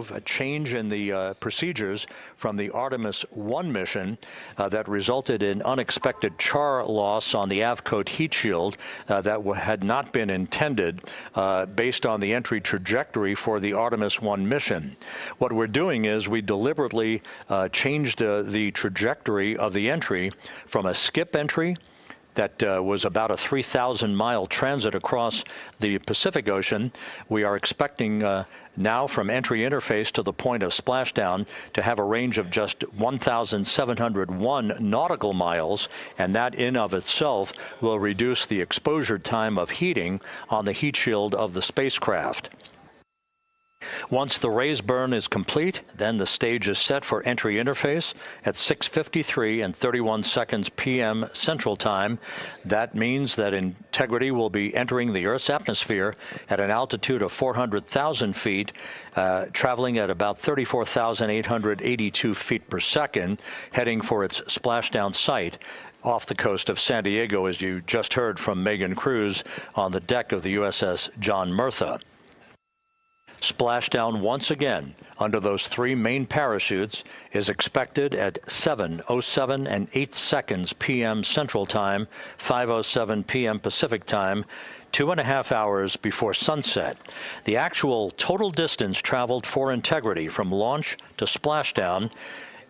of a change in the procedures from the Artemis 1 mission that resulted in unexpected char loss on the Avcode heat shield that had not been intended based on the entry trajectory for the Artemis 1 mission. What we're doing is we deliberately changed the trajectory of the entry from a skip entry that was about a 3,000-mile transit across the Pacific Ocean. We are expecting now from entry interface to the point of splashdown to have a range of just 1,701 nautical miles, and that in of itself will reduce the exposure time of heating on the heat shield of the spacecraft. Once the raise burn is complete, then the stage is set for entry interface at 6:53 and 31 seconds p.m. Central Time. That means that Integrity will be entering the Earth's atmosphere at an altitude of 400,000 feet, traveling at about 34,882 feet per second, heading for its splashdown site off the coast of San Diego, as you just heard from Megan Cruz on the deck of the USS John Murtha. Splashdown once again under those three main parachutes is expected at 7:07 and 8 seconds p.m. Central Time, 5:07 p.m. Pacific Time, 2.5 hours before sunset. The actual total distance traveled for Integrity from launch to splashdown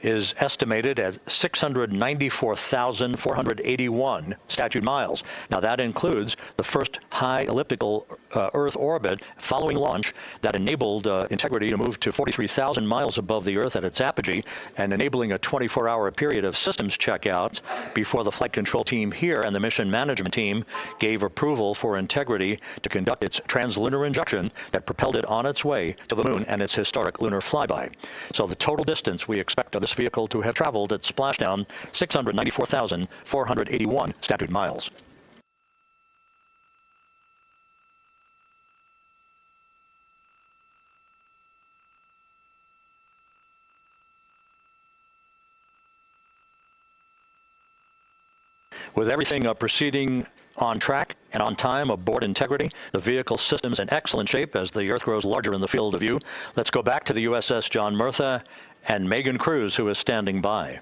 is estimated at 694,481 statute miles. Now that includes the first high elliptical Earth orbit following launch that enabled Integrity to move to 43,000 miles above the Earth at its apogee, and enabling a 24-hour period of systems checkouts before the flight control team here and the mission management team gave approval for Integrity to conduct its translunar injection that propelled it on its way to the moon and its historic lunar flyby. So the total distance we expect of this vehicle to have traveled at splashdown, 694,481 statute miles. With everything proceeding on track and on time aboard Integrity, the vehicle system's in excellent shape as the Earth grows larger in the field of view. Let's go back to the USS John Murtha and Megan Cruz, who is standing by.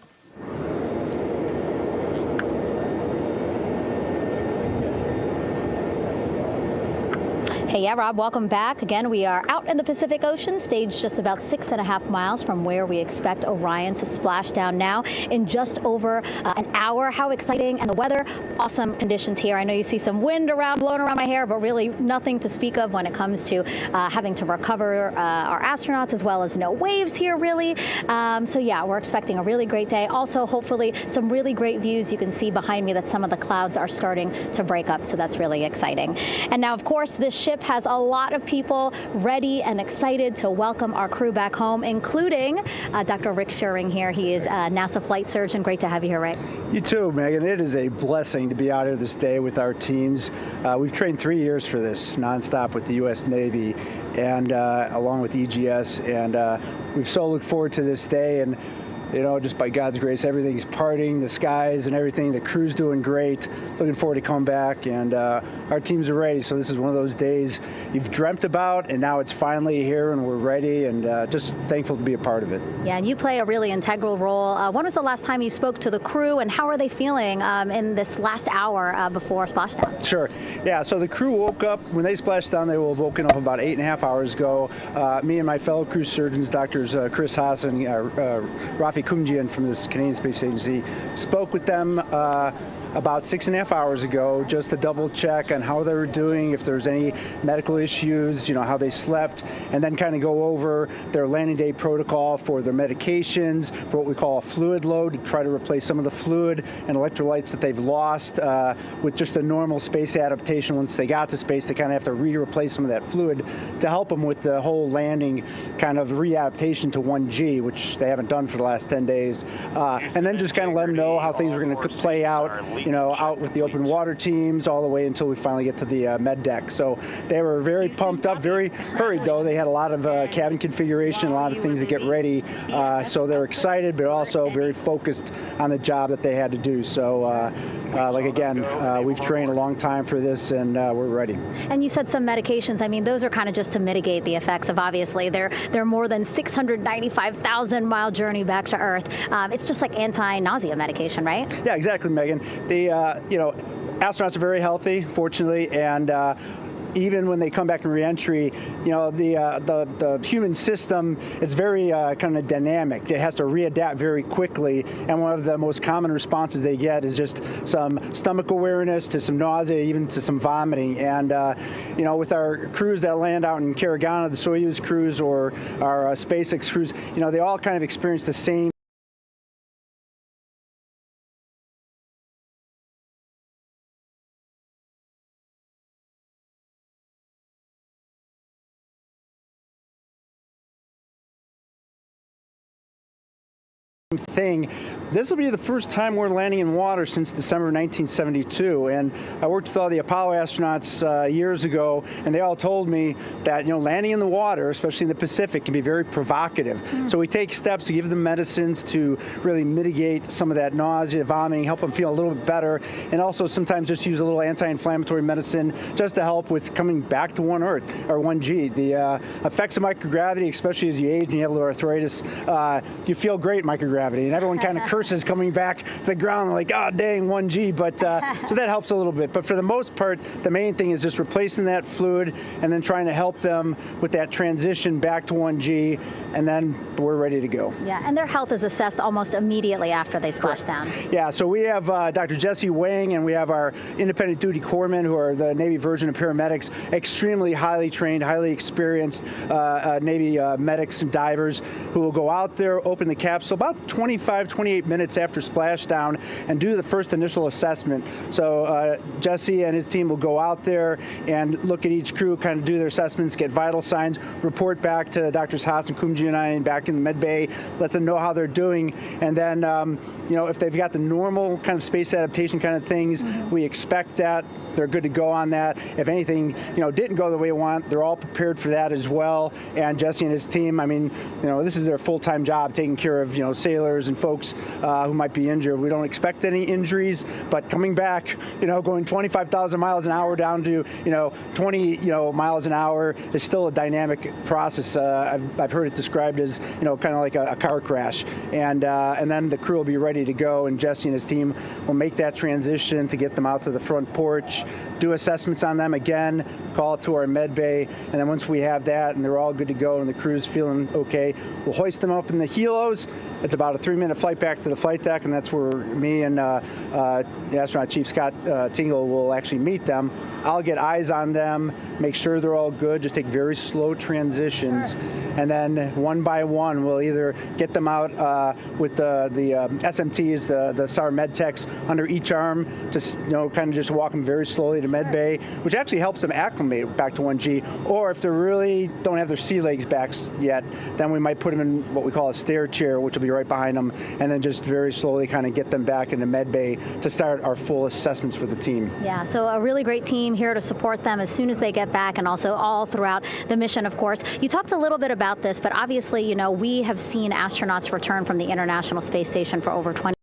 Hey, yeah, Rob, welcome back. Again, we are out in the Pacific Ocean, staged just about 6.5 miles from where we expect Orion to splash down now in just over an hour. How exciting. And the weather, awesome conditions here. I know you see some wind blowing around my hair, but really nothing to speak of when it comes to having to recover our astronauts, as well as no waves here, really. So yeah, we're expecting a really great day. Also, hopefully, some really great views. You can see behind me that some of the clouds are starting to break up, so that's really exciting. And now, of course, this ship has a lot of people ready and excited to welcome our crew back home, including Dr. Rick Schuring here. He is a NASA flight surgeon. Great to have you here, Rick. You too, Megan. It is a blessing to be out here this day with our teams. We've trained 3 years for this nonstop with the U.S. Navy and along with EGS, and we've so looked forward to this day. And you know, just by God's grace, everything's parting, the skies and everything. The crew's doing great. Looking forward to coming back, and our teams are ready. So this is one of those days you've dreamt about, and now it's finally here, and we're ready, and just thankful to be a part of it. Yeah, and you play a really integral role. When was the last time you spoke to the crew, and how are they feeling in this last hour before splashdown? Sure. Yeah, so the crew woke up, when they splashed down, they were woken up about 8.5 hours ago. Me and my fellow crew surgeons, Doctors Chris Haas and Rafi Kumjian from the Canadian Space Agency, spoke with them about 6.5 hours ago, just to double check on how they were doing, if there's any medical issues, you know, how they slept, and then kind of go over their landing day protocol for their medications, for what we call a fluid load, to try to replace some of the fluid and electrolytes that they've lost with just a normal space adaptation. Once they got to space, they kind of have to replace some of that fluid to help them with the whole landing kind of readaptation to 1G, which they haven't done for the last 10 days. And then just kind of let them know how things are going to play out out with the open water teams all the way until we finally get to the med deck. So they were very pumped up, very hurried though. They had a lot of cabin configuration, a lot of things to get ready. So they're excited, but also very focused on the job that they had to do. So like again, we've trained a long time for this and we're ready. And you said some medications. I mean, those are kind of just to mitigate the effects of obviously their more than 695,000 mile journey back to Earth. It's just like anti-nausea medication, right? Yeah, exactly, Megan. The astronauts are very healthy, fortunately, and even when they come back in reentry, the human system is very kind of dynamic. It has to readapt very quickly, and one of the most common responses they get is just some stomach awareness to some nausea, even to some vomiting. And with our crews that land out in Karagana, the Soyuz crews or our SpaceX crews, they all kind of experience the same thing. This will be the first time we're landing in water since December 1972, and I worked with all the Apollo astronauts years ago, and they all told me that landing in the water, especially in the Pacific, can be very provocative. So we take steps to give them medicines to really mitigate some of that nausea, vomiting, help them feel a little bit better, and also sometimes just use a little anti-inflammatory medicine just to help with coming back to 1 Earth, or 1G. The effects of microgravity, especially as you age and you have a little arthritis, you feel great in microgravity, and everyone kind of curses coming back to the ground like, oh dang, 1G, but so that helps a little bit. But for the most part, the main thing is just replacing that fluid and then trying to help them with that transition back to 1G, and then we're ready to go. Yeah, and their health is assessed almost immediately after they splash down. Yeah, so we have Dr. Jesse Wang, and we have our independent duty corpsmen, who are the Navy version of paramedics, extremely highly trained, highly experienced Navy medics and divers who will go out there, open the capsule about 25, 28 minutes after splashdown and do the first initial assessment. So Jesse and his team will go out there and look at each crew, kind of do their assessments, get vital signs, report back to Drs. Haas and Kumji and I back in the med bay, let them know how they're doing, and then if they've got the normal kind of space adaptation kind of things, we expect that they're good to go on that. If anything, didn't go the way we want, they're all prepared for that as well. And Jesse and his team, I mean, this is their full-time job, taking care of sailors and folks who might be injured. We don't expect any injuries, but coming back, going 25,000 miles an hour down to 20 miles an hour is still a dynamic process. I've heard it described as kind of like a car crash, and then the crew will be ready to go, and Jesse and his team will make that transition to get them out to the front porch, do assessments on them again, call it to our med bay, and then once we have that and they're all good to go and the crew's feeling okay, we'll hoist them up in the helos. It's about a 3-minute flight back to the flight deck, and that's where me and the astronaut chief, Scott Tingle, will actually meet them. I'll get eyes on them, make sure they're all good, just take very slow transitions, and then one by one we'll either get them out with the SMTs, the SAR med techs, under each arm, just kind of just walk them very slowly to med bay, which actually helps them acclimate back to 1G. Or if they really don't have their sea legs back yet, then we might put them in what we call a stair chair, which will be right behind them, and then just very slowly kind of get them back into med bay to start our full assessments for the team. Yeah, so a really great team here to support them as soon as they get back, and also all throughout the mission, of course. You talked a little bit about this, but obviously, we have seen astronauts return from the International Space Station for over 20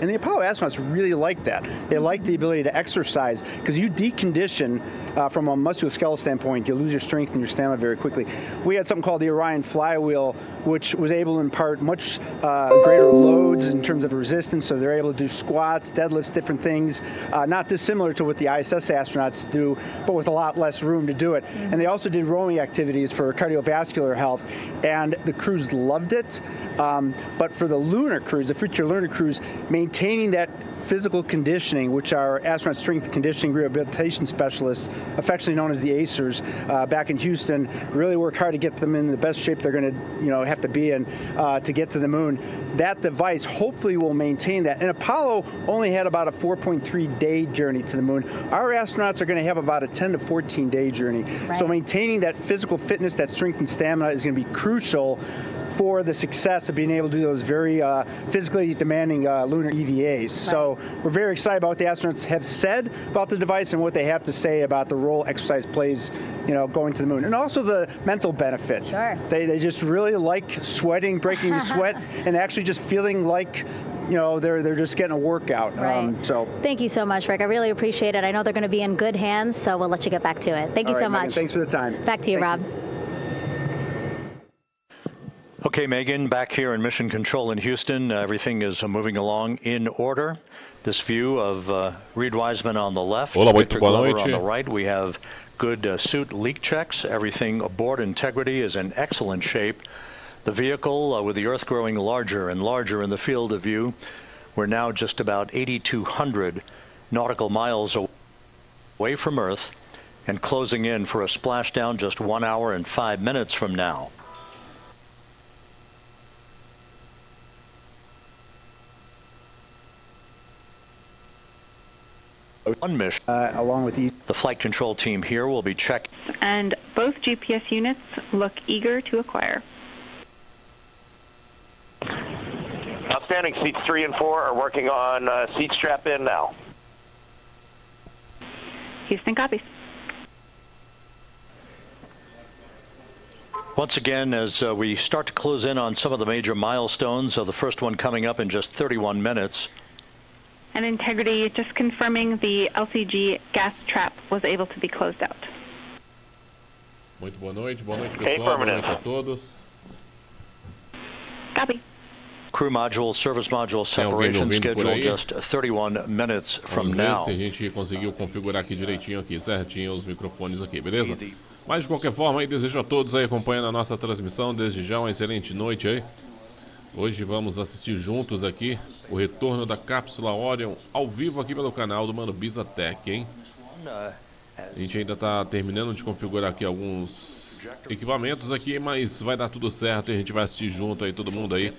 And the Apollo astronauts really like that. They like the ability to exercise, because you decondition from a musculoskeletal standpoint, you lose your strength and your stamina very quickly. We had something called the Orion flywheel, which was able to impart much greater loads in terms of resistance, so they're able to do squats, deadlifts, different things, not dissimilar to what the ISS astronauts do, but with a lot less room to do it. And they also did rowing activities for cardiovascular health, and the crews loved it. But for the lunar crews, the future lunar crews, maintaining maintaining that physical conditioning, which our astronaut strength conditioning rehabilitation specialists, affectionately known as the ACERs, back in Houston, really work hard to get them in the best shape they're going to, have to be in to get to the moon. That device hopefully will maintain that. And Apollo only had about a 4.3-day journey to the moon. Our astronauts are going to have about a 10 to 14-day journey. Right. So maintaining that physical fitness, that strength and stamina is going to be crucial for the success of being able to do those very physically demanding lunar EVAs. Right. So we're very excited about what the astronauts have said about the device and what they have to say about the role exercise plays, going to the moon. And also the mental benefit. Sure. They just really like sweating, breaking the sweat, and actually just feeling like they're just getting a workout. Right. Thank you so much, Rick. I really appreciate it. I know they're going to be in good hands, so we'll let you get back to it. Thank you so much. Megan, thanks for the time. Back to you, Rob. Okay, Megan, back here in Mission Control in Houston. Everything is moving along in order. This view of Reed Wiseman on the left, Victor Glover on the right. We have good suit leak checks. Everything aboard Integrity is in excellent shape. The vehicle, with the Earth growing larger and larger in the field of view, we're now just about 8,200 nautical miles away from Earth and closing in for a splashdown just 1 hour and 5 minutes from now. One mission, along with the flight control team here will be checking. And both GPS units look eager to acquire. Outstanding. Seats 3 and 4 are working on seat strap in now. Houston copies. Once again, as we start to close in on some of the major milestones, the first one coming up in just 31 minutes. And Integrity just confirming the LCG gas trap was able to be closed out. Muito boa noite pessoal, boa noite a todos. Copy. Crew module, service module separation scheduled just 31 minutes from now. Vamos ver se a gente conseguiu configurar aqui direitinho, aqui certinho os microfones aqui, beleza? Mas de qualquer forma, aí desejo a todos aí acompanhando a nossa transmissão desde já uma excelente noite aí. Hoje vamos assistir juntos aqui o retorno da cápsula Orion ao vivo aqui pelo canal do Mano Biza Tech, hein? A gente ainda está terminando de configurar aqui alguns equipamentos aqui, mas vai dar tudo certo e a gente vai assistir junto aí, todo mundo aí,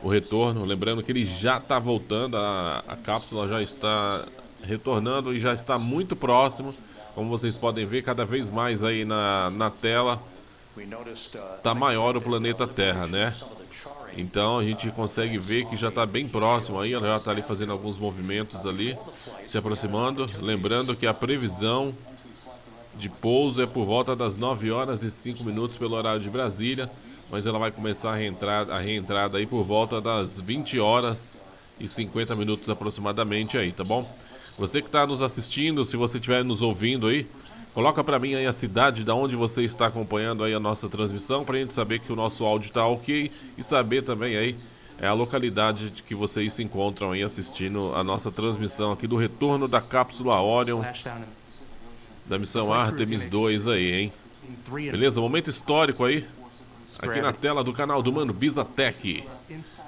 o retorno. Lembrando que ele já está voltando, a cápsula já está retornando e já está muito próximo. Como vocês podem ver, cada vez mais aí na tela, está maior o planeta Terra, né? Então a gente consegue ver que já está bem próximo aí, ela já está ali fazendo alguns movimentos ali, se aproximando. Lembrando que a previsão de pouso é por volta das 9 horas e 5 minutos pelo horário de Brasília, mas ela vai começar a reentrada aí por volta das 20 horas e 50 minutos aproximadamente aí, tá bom? Você que está nos assistindo, se você estiver nos ouvindo aí, coloca para mim aí a cidade da onde você está acompanhando aí a nossa transmissão, para a gente saber que o nosso áudio está ok e saber também aí a localidade de que vocês se encontram aí assistindo a nossa transmissão aqui do retorno da cápsula Orion, da missão Artemis 2 aí, hein? Beleza? Momento histórico aí, aqui na tela do canal do Mano Biza Tech.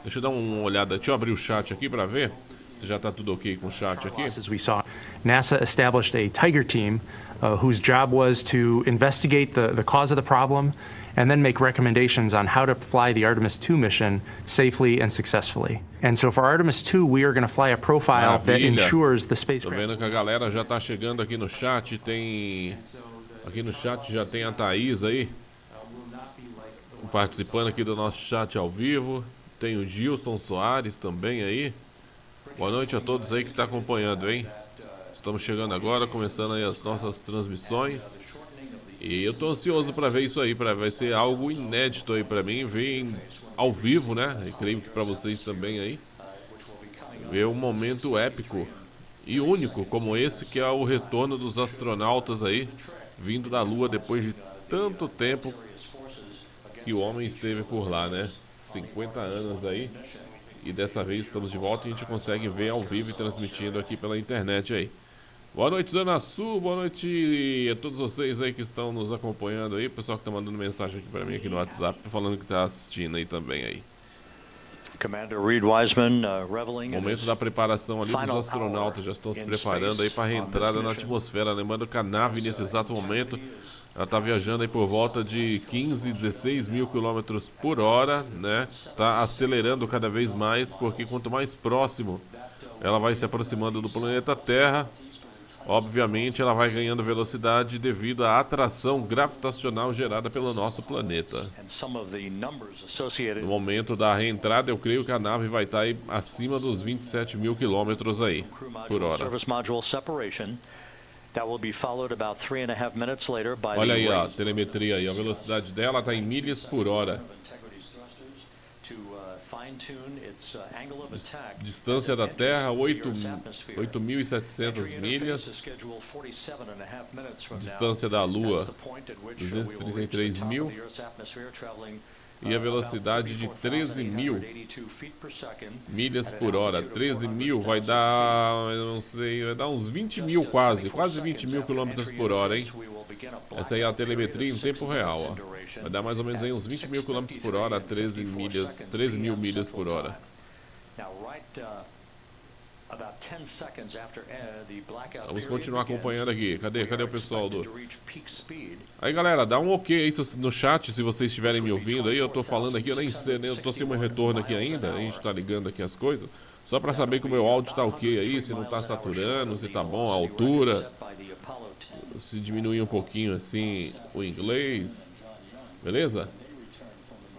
Deixa eu dar uma olhada, deixa eu abrir o chat aqui para ver se já está tudo ok com o chat aqui. As we saw, NASA established a Tiger team whose job was to investigate the cause of the problem and then make recommendations on how to fly the Artemis 2 mission safely and successfully. And so for Artemis 2, we are going to fly a profile that ensures the spacecraft. Tô vendo que a galera já está chegando aqui no chat, aqui no chat já tem a Thaís aí, participando aqui do nosso chat ao vivo. Tem o Gilson Soares também aí. Boa noite a todos aí que está acompanhando, hein? Estamos chegando agora, começando aí as nossas transmissões. E eu tô ansioso para ver isso aí, vai ser algo inédito aí para mim, ver ao vivo, né? E creio que para vocês também aí. Ver um momento épico e único como esse, que é o retorno dos astronautas aí, vindo da Lua depois de tanto tempo que o homem esteve por lá, né? 50 anos aí. E dessa vez estamos de volta e a gente consegue ver ao vivo e transmitindo aqui pela internet aí. Boa noite, Zona Sul, boa noite a todos vocês aí que estão nos acompanhando aí. O pessoal que está mandando mensagem aqui para mim aqui no WhatsApp, falando que está assistindo aí também aí. Momento da preparação ali dos astronautas, já estão se preparando aí para a reentrada na atmosfera. Lembrando que a nave nesse exato momento, ela está viajando aí por volta de 15, 16 mil quilômetros por hora, né? Está acelerando cada vez mais, porque quanto mais próximo ela vai se aproximando do planeta Terra, obviamente ela vai ganhando velocidade devido à atração gravitacional gerada pelo nosso planeta. No momento da reentrada, eu creio que a nave vai estar aí acima dos 27 mil quilômetros aí por hora. Olha aí a telemetria aí, a velocidade dela está em milhas por hora. Distância da Terra, 8.700 milhas. Distância da Lua, 233 mil. E a velocidade de 13 mil milhas por hora. 13 mil vai dar, eu não sei, vai dar uns 20 mil quase 20 mil quilômetros por hora, hein? Essa aí é a telemetria em tempo real, ó. Vai dar mais ou menos aí uns 20 mil quilômetros por hora, 13 mil milhas por hora. Vamos continuar acompanhando aqui. Cadê o pessoal do... Aí, galera, dá um ok aí no chat se vocês estiverem me ouvindo aí. Eu tô falando aqui, eu nem sei, né? Eu tô sem meu retorno aqui ainda. A gente tá ligando aqui as coisas. Só pra saber que o meu áudio tá ok aí, se não tá saturando, se tá bom a altura. Se diminuir um pouquinho assim o inglês. Beleza?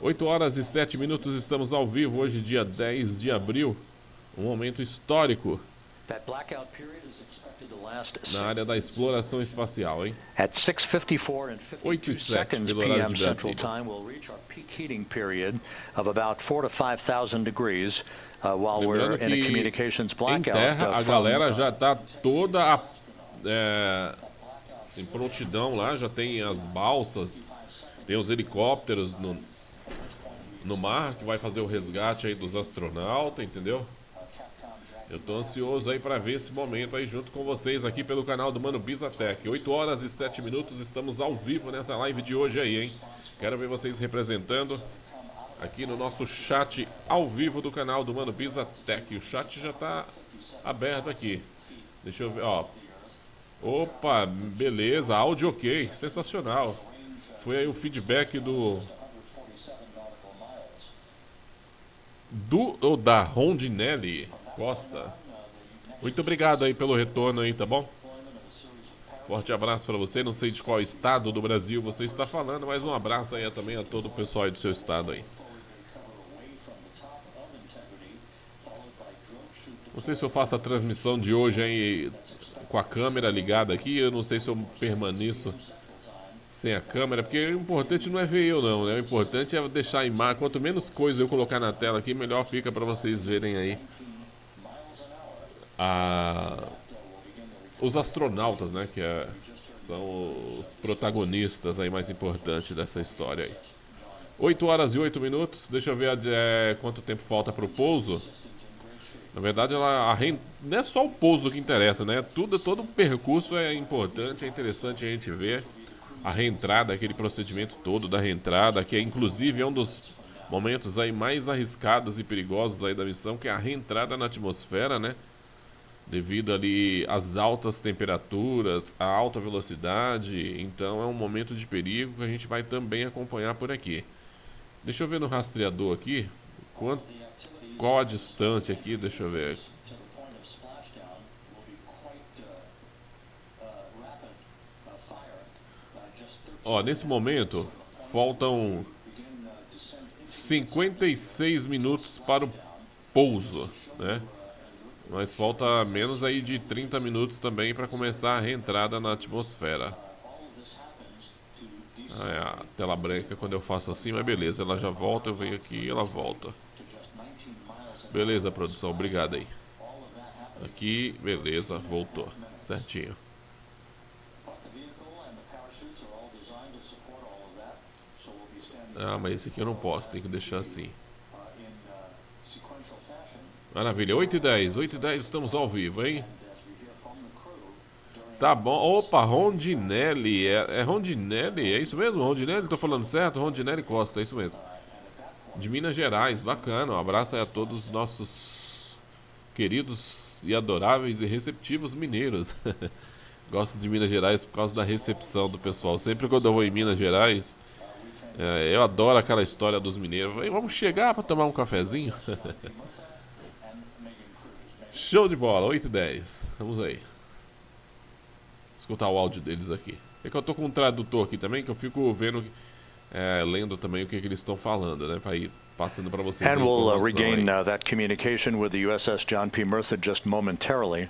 8 horas e 7 minutos, estamos ao vivo hoje, dia 10 de abril. Um momento histórico na área da exploração espacial, hein? 8 e 7 pelo horário de Brasília. Lembrando que em Terra a galera já está toda em prontidão lá, já tem as balsas, tem os helicópteros no mar que vai fazer o resgate aí dos astronautas, entendeu? Eu tô ansioso aí para ver esse momento aí junto com vocês aqui pelo canal do Mano Biza Tech. 8 horas e 7 minutos, estamos ao vivo nessa live de hoje aí, hein? Quero ver vocês representando aqui no nosso chat ao vivo do canal do Mano Biza Tech. O chat já tá aberto aqui. Deixa eu ver, ó. Opa, beleza, áudio ok, sensacional. Foi aí o feedback da Rondinelli Costa. Muito obrigado aí pelo retorno aí, tá bom? Forte abraço para você. Não sei de qual estado do Brasil você está falando, mas um abraço aí também a todo o pessoal aí do seu estado aí. Não sei se eu faço a transmissão de hoje aí com a câmera ligada aqui. Eu não sei se eu permaneço sem a câmera, porque o importante não é ver eu não, né? O importante é deixar a imagem. Quanto menos coisa eu colocar na tela aqui, melhor fica para vocês verem aí os astronautas, né? Que são os protagonistas aí mais importantes dessa história aí. 8 horas e 8 minutos. Deixa eu ver quanto tempo falta para o pouso. Na verdade, não é só o pouso que interessa, né? Todo o percurso é importante, é interessante a gente ver a reentrada, aquele procedimento todo da reentrada, que inclusive é um dos momentos aí mais arriscados e perigosos aí da missão, que é a reentrada na atmosfera, né? Devido ali às altas temperaturas, à alta velocidade, então é um momento de perigo que a gente vai também acompanhar por aqui. Deixa eu ver no rastreador aqui, qual a distância aqui, deixa eu ver. Ó, nesse momento, faltam 56 minutos para o pouso, né? Mas falta menos aí de 30 minutos também para começar a reentrada na atmosfera. A tela branca quando eu faço assim, mas beleza, ela já volta, eu venho aqui e ela volta. Beleza, produção, obrigado aí. Aqui, beleza, voltou, certinho. Ah, mas esse aqui eu não posso, tem que deixar assim. Maravilha, 8 e 10, estamos ao vivo, hein? Tá bom, opa, Rondinelli, é Rondinelli, é isso mesmo? Rondinelli, tô falando certo? Rondinelli Costa, é isso mesmo. de Minas Gerais. Bacana, um abraço aí a todos os nossos queridos e adoráveis e receptivos mineiros. Gosto de Minas Gerais por causa da recepção do pessoal. Sempre quando eu vou em Minas Gerais, eu adoro aquela história dos mineiros. Vamos chegar para tomar um cafezinho? Show de bola, 8h10. Vamos aí. Escutar o áudio deles aqui. É que eu tô com um tradutor aqui também, que eu fico vendo, lendo também o que eles estão falando, né? Para ir passando para vocês. And we'll regain that communication with the USS John P. Merthyr just momentarily.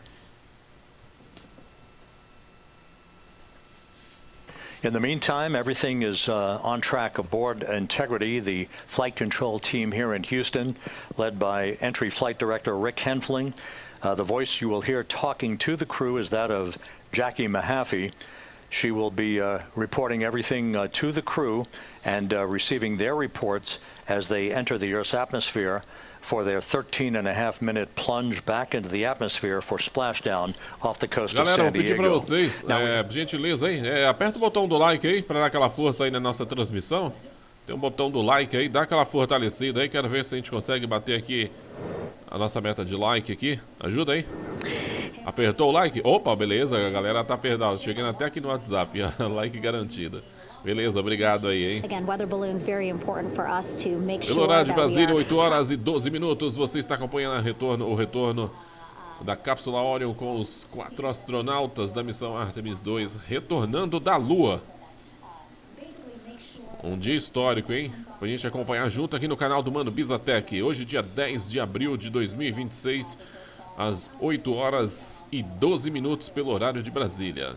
In the meantime, everything is on track aboard Integrity, the flight control team here in Houston, led by Entry Flight Director Rick Henfling. The voice you will hear talking to the crew is that of Jackie Mahaffey. She will be reporting everything to the crew and receiving their reports as they enter the Earth's atmosphere for their 13.5-minute plunge back into the atmosphere for splashdown off the coast of San Diego. Galera, vou pedir para vocês, por gentileza aí, aperta o botão do like aí para dar aquela força aí na nossa transmissão. Tem um botão do like aí, dá aquela fortalecida aí. Quero ver se a gente consegue bater aqui a nossa meta de like aqui. Ajuda aí. Apertou o like? Opa, beleza, a galera tá perdendo. Chegando até aqui no WhatsApp, like garantido. Beleza, obrigado aí, hein? Pelo horário de Brasília, 8h12. Você está acompanhando o retorno da cápsula Orion com os 4 astronautas da missão Artemis 2 retornando da Lua. Um dia histórico, hein? Pra gente acompanhar junto aqui no canal do Mano Biza Tech. Hoje, dia 10 de abril de 2026, às 8h12 pelo horário de Brasília.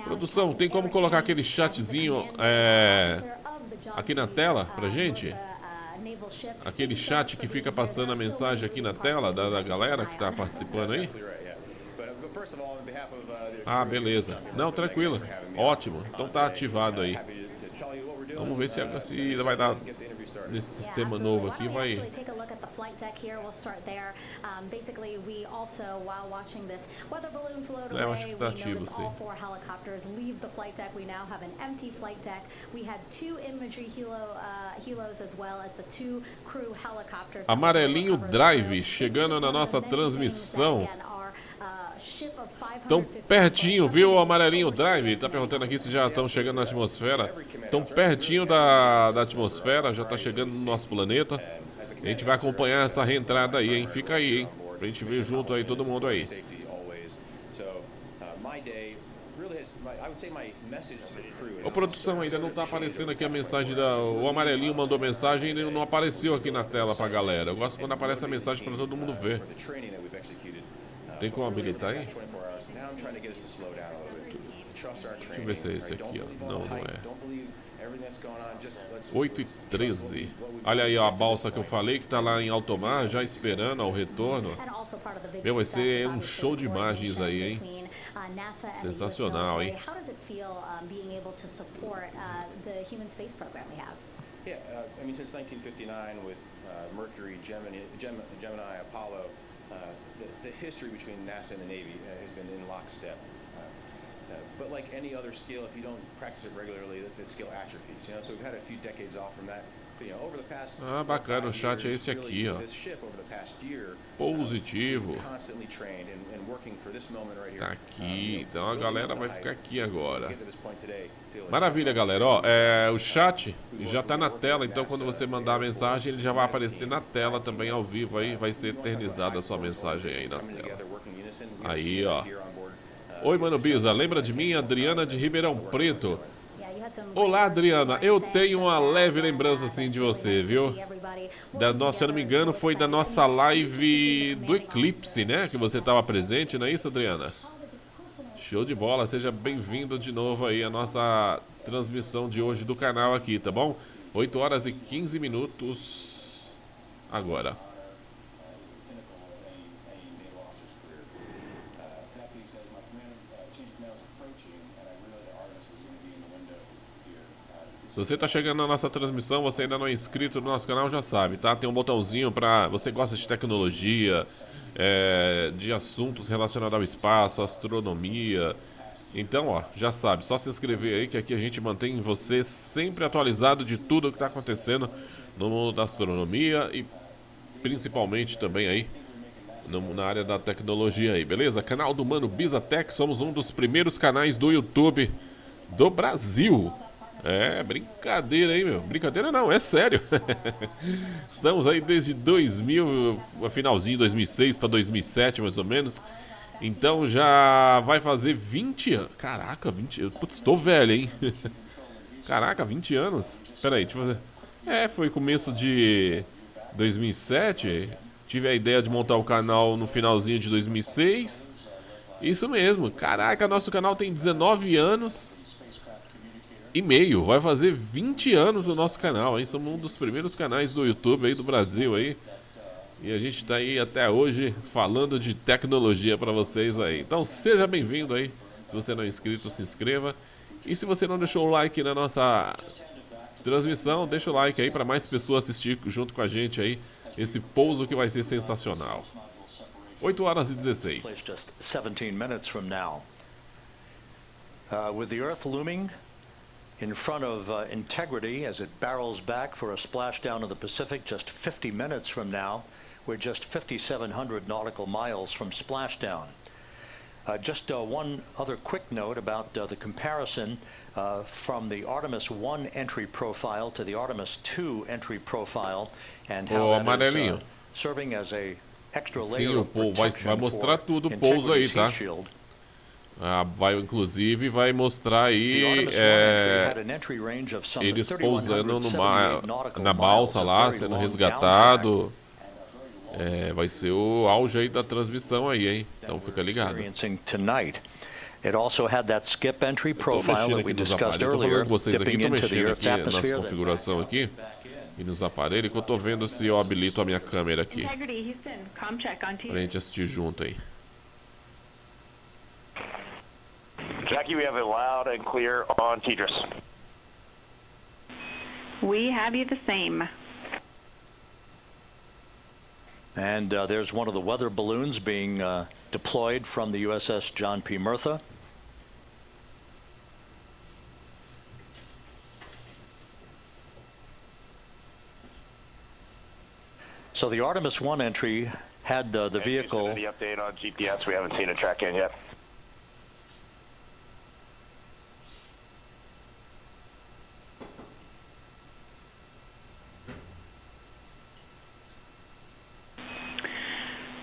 Produção, tem como colocar aquele chatzinho aqui na tela pra gente? Aquele chat que fica passando a mensagem aqui na tela da galera que tá participando aí? Ah, beleza. Não, tranquilo. Ótimo. Então tá ativado aí. Vamos ver se vai dar nesse sistema novo aqui, vai... Eu acho que tá ativo, sim. Amarelinho Drive chegando na nossa transmissão. Tão pertinho, viu, o Amarelinho Drive? Tá perguntando aqui se já estão chegando na atmosfera. Tão pertinho da atmosfera, já tá chegando no nosso planeta. A gente vai acompanhar essa reentrada aí, hein? Fica aí, hein? Pra gente ver junto aí, todo mundo aí. Ô, produção, ainda não tá aparecendo aqui a mensagem o Amarelinho mandou mensagem e não apareceu aqui na tela pra galera. Eu gosto quando aparece a mensagem pra todo mundo ver. Tem como habilitar aí? Deixa eu ver se é esse aqui, ó. Não, não é. 8h13. Olha aí, ó, a balsa que eu falei que tá lá em alto mar, já esperando o retorno. Meu, vai ser um show de imagens aí, hein? Sensacional, hein? Yeah, I mean, since 1959 with Mercury, Gemini, Apollo, the history between NASA and the Navy has been in lockstep. But like any other skill, if you don't practice it regularly, that skill atrophies. You know, so we've had a few decades off from that. Over the past, bacana, o chat é esse aqui, ó. Positivo. Tá aqui, então a galera vai ficar aqui agora. Maravilha, galera, ó, o chat já tá na tela, então quando você mandar a mensagem, ele já vai aparecer na tela também ao vivo, aí vai ser eternizada a sua mensagem aí na tela. Aí, ó. Oi, Mano Biza, lembra de mim? Adriana de Ribeirão Preto. Olá, Adriana, eu tenho uma leve lembrança assim de você, viu? Se eu não me engano, foi da nossa live do eclipse, né? Que você estava presente, não é isso, Adriana? Show de bola, seja bem-vindo de novo aí à nossa transmissão de hoje do canal aqui, tá bom? 8h15 agora. Se você está chegando na nossa transmissão, você ainda não é inscrito no nosso canal, já sabe, tá? Tem um botãozinho para... Você gosta de tecnologia, de assuntos relacionados ao espaço, astronomia Então, ó, já sabe, só se inscrever aí que aqui a gente mantém você sempre atualizado de tudo o que está acontecendo no mundo da astronomia e principalmente também aí na área da tecnologia aí, beleza? Canal do Mano Biza Tech, somos um dos primeiros canais do YouTube do Brasil. É, brincadeira aí, meu. Brincadeira não, é sério. Estamos aí desde 2000, finalzinho de 2006 para 2007, mais ou menos. Então já vai fazer 20 anos. Caraca, 20 anos. Putz, tô velho, hein? Caraca, 20 anos. Pera aí, deixa eu fazer. É, foi começo de 2007. Tive a ideia de montar o canal no finalzinho de 2006. Isso mesmo. Caraca, nosso canal tem 19 anos e meio. Vai fazer 20 anos o nosso canal, hein? Somos um dos primeiros canais do YouTube aí do Brasil aí. E a gente tá aí até hoje falando de tecnologia para vocês aí. Então seja bem-vindo aí. Se você não é inscrito, se inscreva. E se você não deixou o like na nossa transmissão, deixa o like aí para mais pessoas assistir junto com a gente aí. Esse pouso que vai ser sensacional. 8 horas e 16. Just 17 minutes from now. With the Earth looming in front of Integrity as it barrels back for a splashdown of the Pacific just 50 minutes from now. We're just 5,700 nautical miles from splashdown. Just one other quick note about the comparison from the Artemis 1 entry profile to the Artemis 2 entry profile and how that is serving as a extra layer of protection vai mostrar tudo o pouso aí, tá? Inclusive vai mostrar aí eles pousando na balsa lá, sendo resgatado. Vai ser o auge aí da transmissão aí, hein? Então fica ligado. It also had that skip entry profile that we discussed earlier. earlier, Eu tô falando com vocês aqui, tô mexendo aqui nas atmosphere. configurações aqui e nos aparelhos, que eu tô vendo se eu habilito a minha câmera aqui. Pra gente assistir junto aí. Jackie, we have it loud and clear on Tetris. We have you the same. And there's one of the weather balloons being deployed from the USS John P. Murtha. So the Artemis 1 entry had the vehicle. The update on GPS, we haven't seen a track in yet.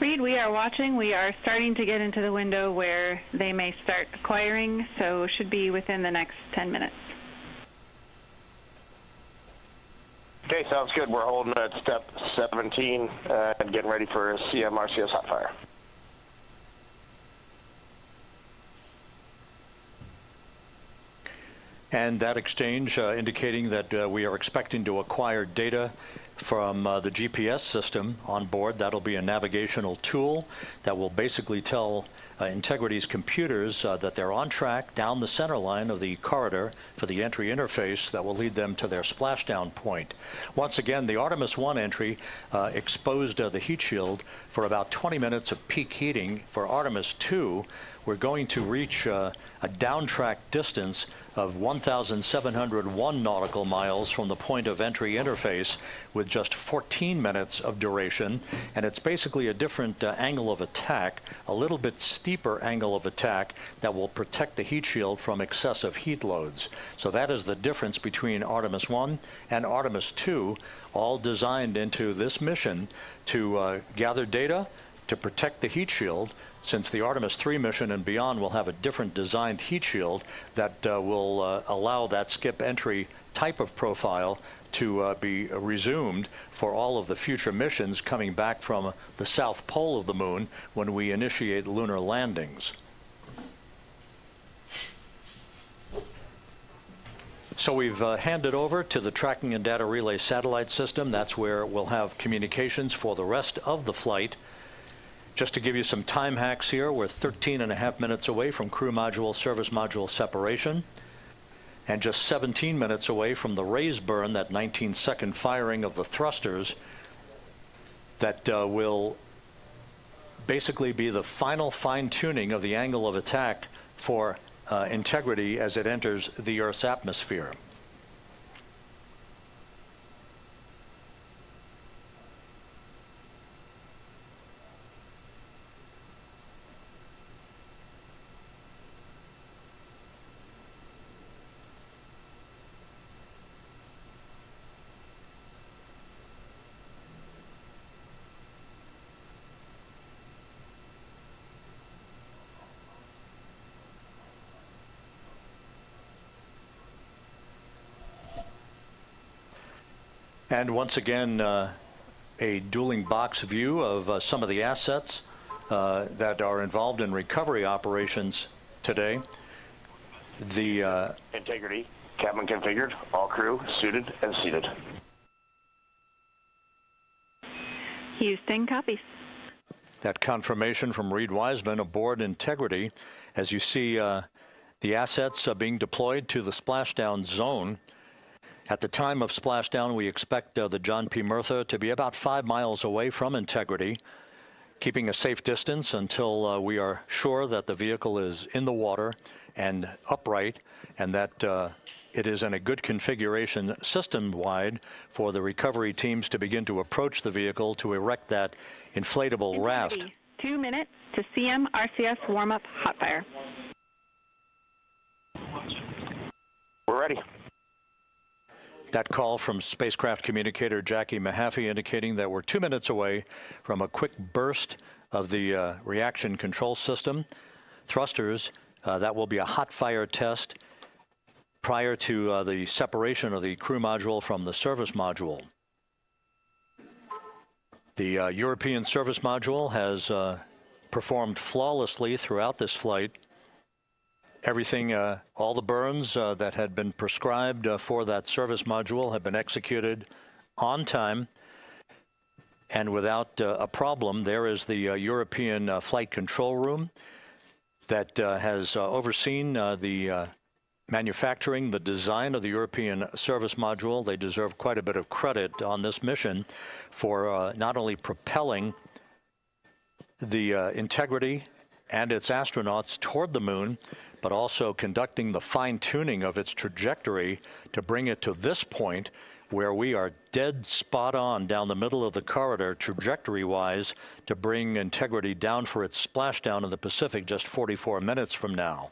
Reed, we are watching. We are starting to get into the window where they may start acquiring, so should be within the next 10 minutes. Okay, sounds good. We're holding at step 17 and getting ready for CMRCS hot fire. And that exchange indicating that we are expecting to acquire data from the GPS system on board. That'll be a navigational tool that will basically tell Integrity's computers that they're on track down the center line of the corridor for the entry interface that will lead them to their splashdown point. Once again, the Artemis 1 entry exposed the heat shield for about 20 minutes of peak heating. For Artemis 2, we're going to reach a downtrack distance of 1,701 nautical miles from the point of entry interface with just 14 minutes of duration. And it's basically a different angle of attack, a little bit steeper angle of attack that will protect the heat shield from excessive heat loads. So that is the difference between Artemis 1 and Artemis 2, all designed into this mission to gather data, to protect the heat shield, since the Artemis 3 mission and beyond will have a different designed heat shield that will allow that skip entry type of profile to be resumed for all of the future missions coming back from the south pole of the moon when we initiate lunar landings. So we've handed over to the tracking and data relay satellite system. That's where we'll have communications for the rest of the flight. Just to give you some time hacks here, we're 13.5 minutes away from crew module, service module separation, and just 17 minutes away from the raise burn, that 19-second firing of the thrusters that will basically be the final fine-tuning of the angle of attack for integrity as it enters the Earth's atmosphere. And once again, a dueling box view of some of the assets that are involved in recovery operations today. The integrity, cabin configured, all crew suited and seated. Houston copies. That confirmation from Reed Wiseman aboard Integrity, as you see the assets being deployed to the splashdown zone. At the time of splashdown, we expect the John P. Murtha to be about 5 miles away from Integrity, keeping a safe distance until we are sure that the vehicle is in the water and upright, and that it is in a good configuration system-wide for the recovery teams to begin to approach the vehicle to erect that inflatable raft. 2 minutes to CM RCS warm-up hot fire. We're ready. That call from spacecraft communicator Jackie Mahaffey indicating that we're 2 minutes away from a quick burst of the reaction control system. Thrusters, that will be a hot fire test prior to the separation of the crew module from the service module. The European service module has performed flawlessly throughout this flight. Everything, all the burns that had been prescribed for that service module have been executed on time and without a problem. There is the European flight control room that has overseen the manufacturing, the design of the European service module. They deserve quite a bit of credit on this mission for not only propelling the Integrity and its astronauts toward the moon, but also conducting the fine-tuning of its trajectory to bring it to this point where we are dead spot on down the middle of the corridor trajectory-wise to bring Integrity down for its splashdown in the Pacific just 44 minutes from now.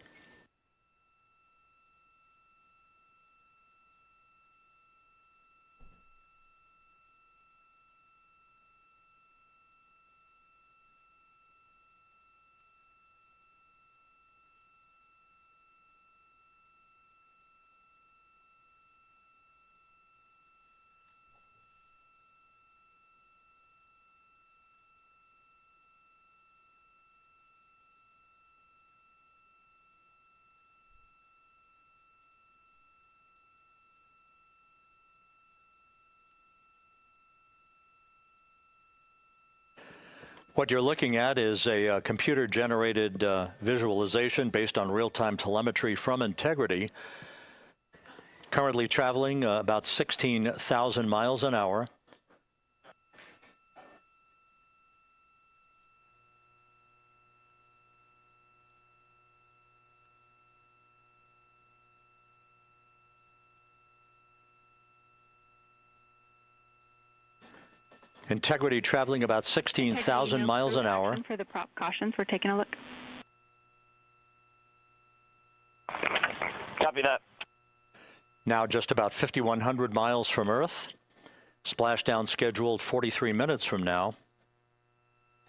What you're looking at is a computer-generated visualization based on real-time telemetry from Integrity, currently traveling about 16,000 miles an hour. Integrity traveling about 16,000 miles an hour. For the prop cautions, we're taking a look. Copy that. Now just about 5,100 miles from Earth. Splashdown scheduled 43 minutes from now.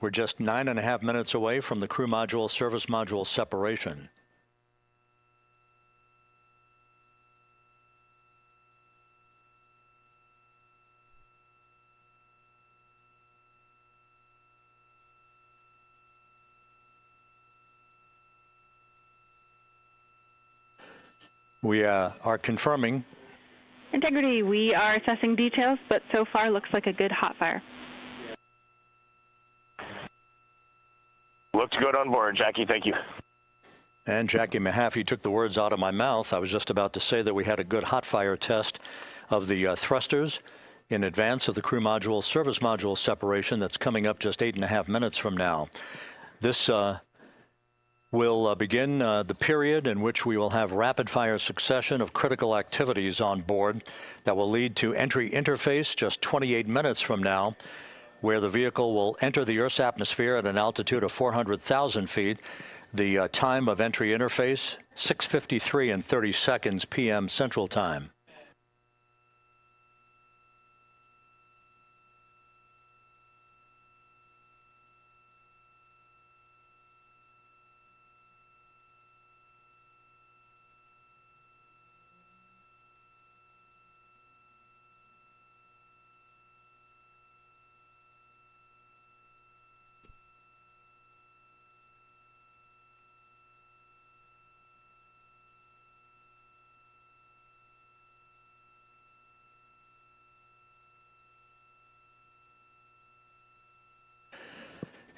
We're just 9.5 minutes away from the crew module service module separation. We are confirming. Integrity, we are assessing details, but so far looks like a good hot fire. Looks good on board, Jackie. Thank you. And Jackie Mahaffey took the words out of my mouth. I was just about to say that we had a good hot fire test of the thrusters in advance of the crew module service module separation that's coming up just 8.5 minutes from now. This will begin the period in which we will have rapid-fire succession of critical activities on board that will lead to entry interface just 28 minutes from now, where the vehicle will enter the Earth's atmosphere at an altitude of 400,000 feet. The time of entry interface, 6:53 and 30 seconds p.m. Central Time.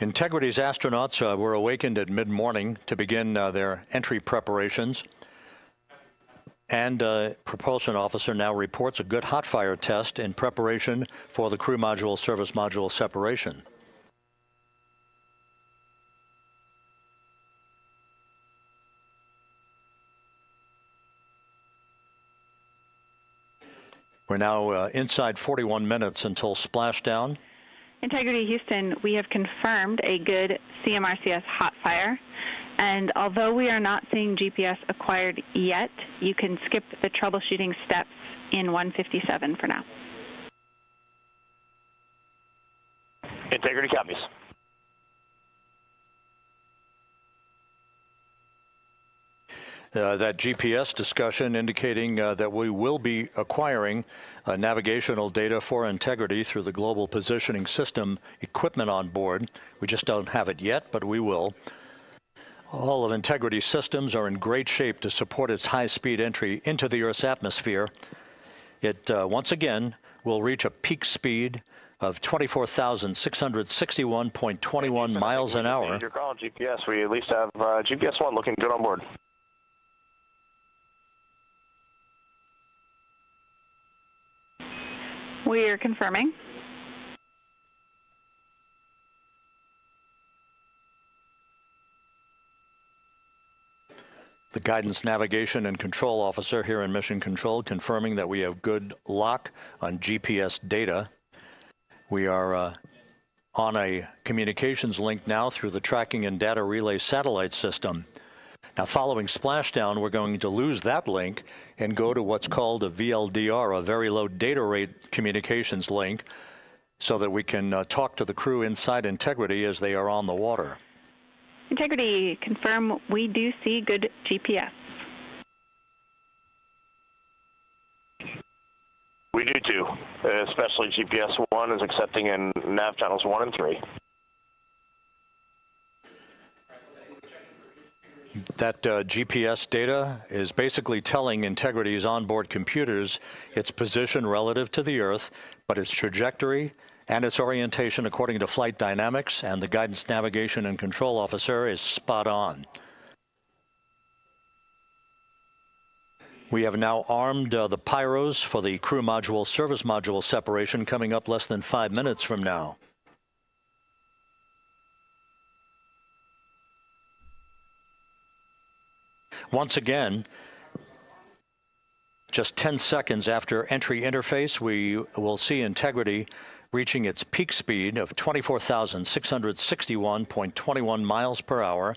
Integrity's astronauts were awakened at mid-morning to begin their entry preparations. And propulsion officer now reports a good hot fire test in preparation for the crew module service module separation. We're now inside 41 minutes until splashdown. Integrity Houston, we have confirmed a good CMRCS hot fire, and although we are not seeing GPS acquired yet, you can skip the troubleshooting steps in 157 for now. Integrity copies. That GPS discussion indicating that we will be acquiring navigational data for Integrity through the Global Positioning System equipment on board. We just don't have it yet, but we will. All of Integrity's systems are in great shape to support its high-speed entry into the Earth's atmosphere. It, once again, will reach a peak speed of 24,661.21 miles an hour. You're calling GPS. We at least have GPS 1 looking good on board. We are confirming. The Guidance, Navigation, and Control Officer here in Mission Control confirming that we have good lock on GPS data. We are on a communications link now through the Tracking and Data Relay Satellite System. Now, following splashdown, we're going to lose that link and go to what's called a VLDR, a very low data rate communications link, so that we can talk to the crew inside Integrity as they are on the water. Integrity, confirm we do see good GPS. We do too, especially GPS 1 is accepting in nav channels 1 and 3. That GPS data is basically telling Integrity's onboard computers its position relative to the Earth, but its trajectory and its orientation according to flight dynamics and the Guidance, Navigation, and Control Officer is spot on. We have now armed the pyros for the crew module service module separation coming up less than 5 minutes from now. Once again, just 10 seconds after entry interface, we will see Integrity reaching its peak speed of 24,661.21 miles per hour.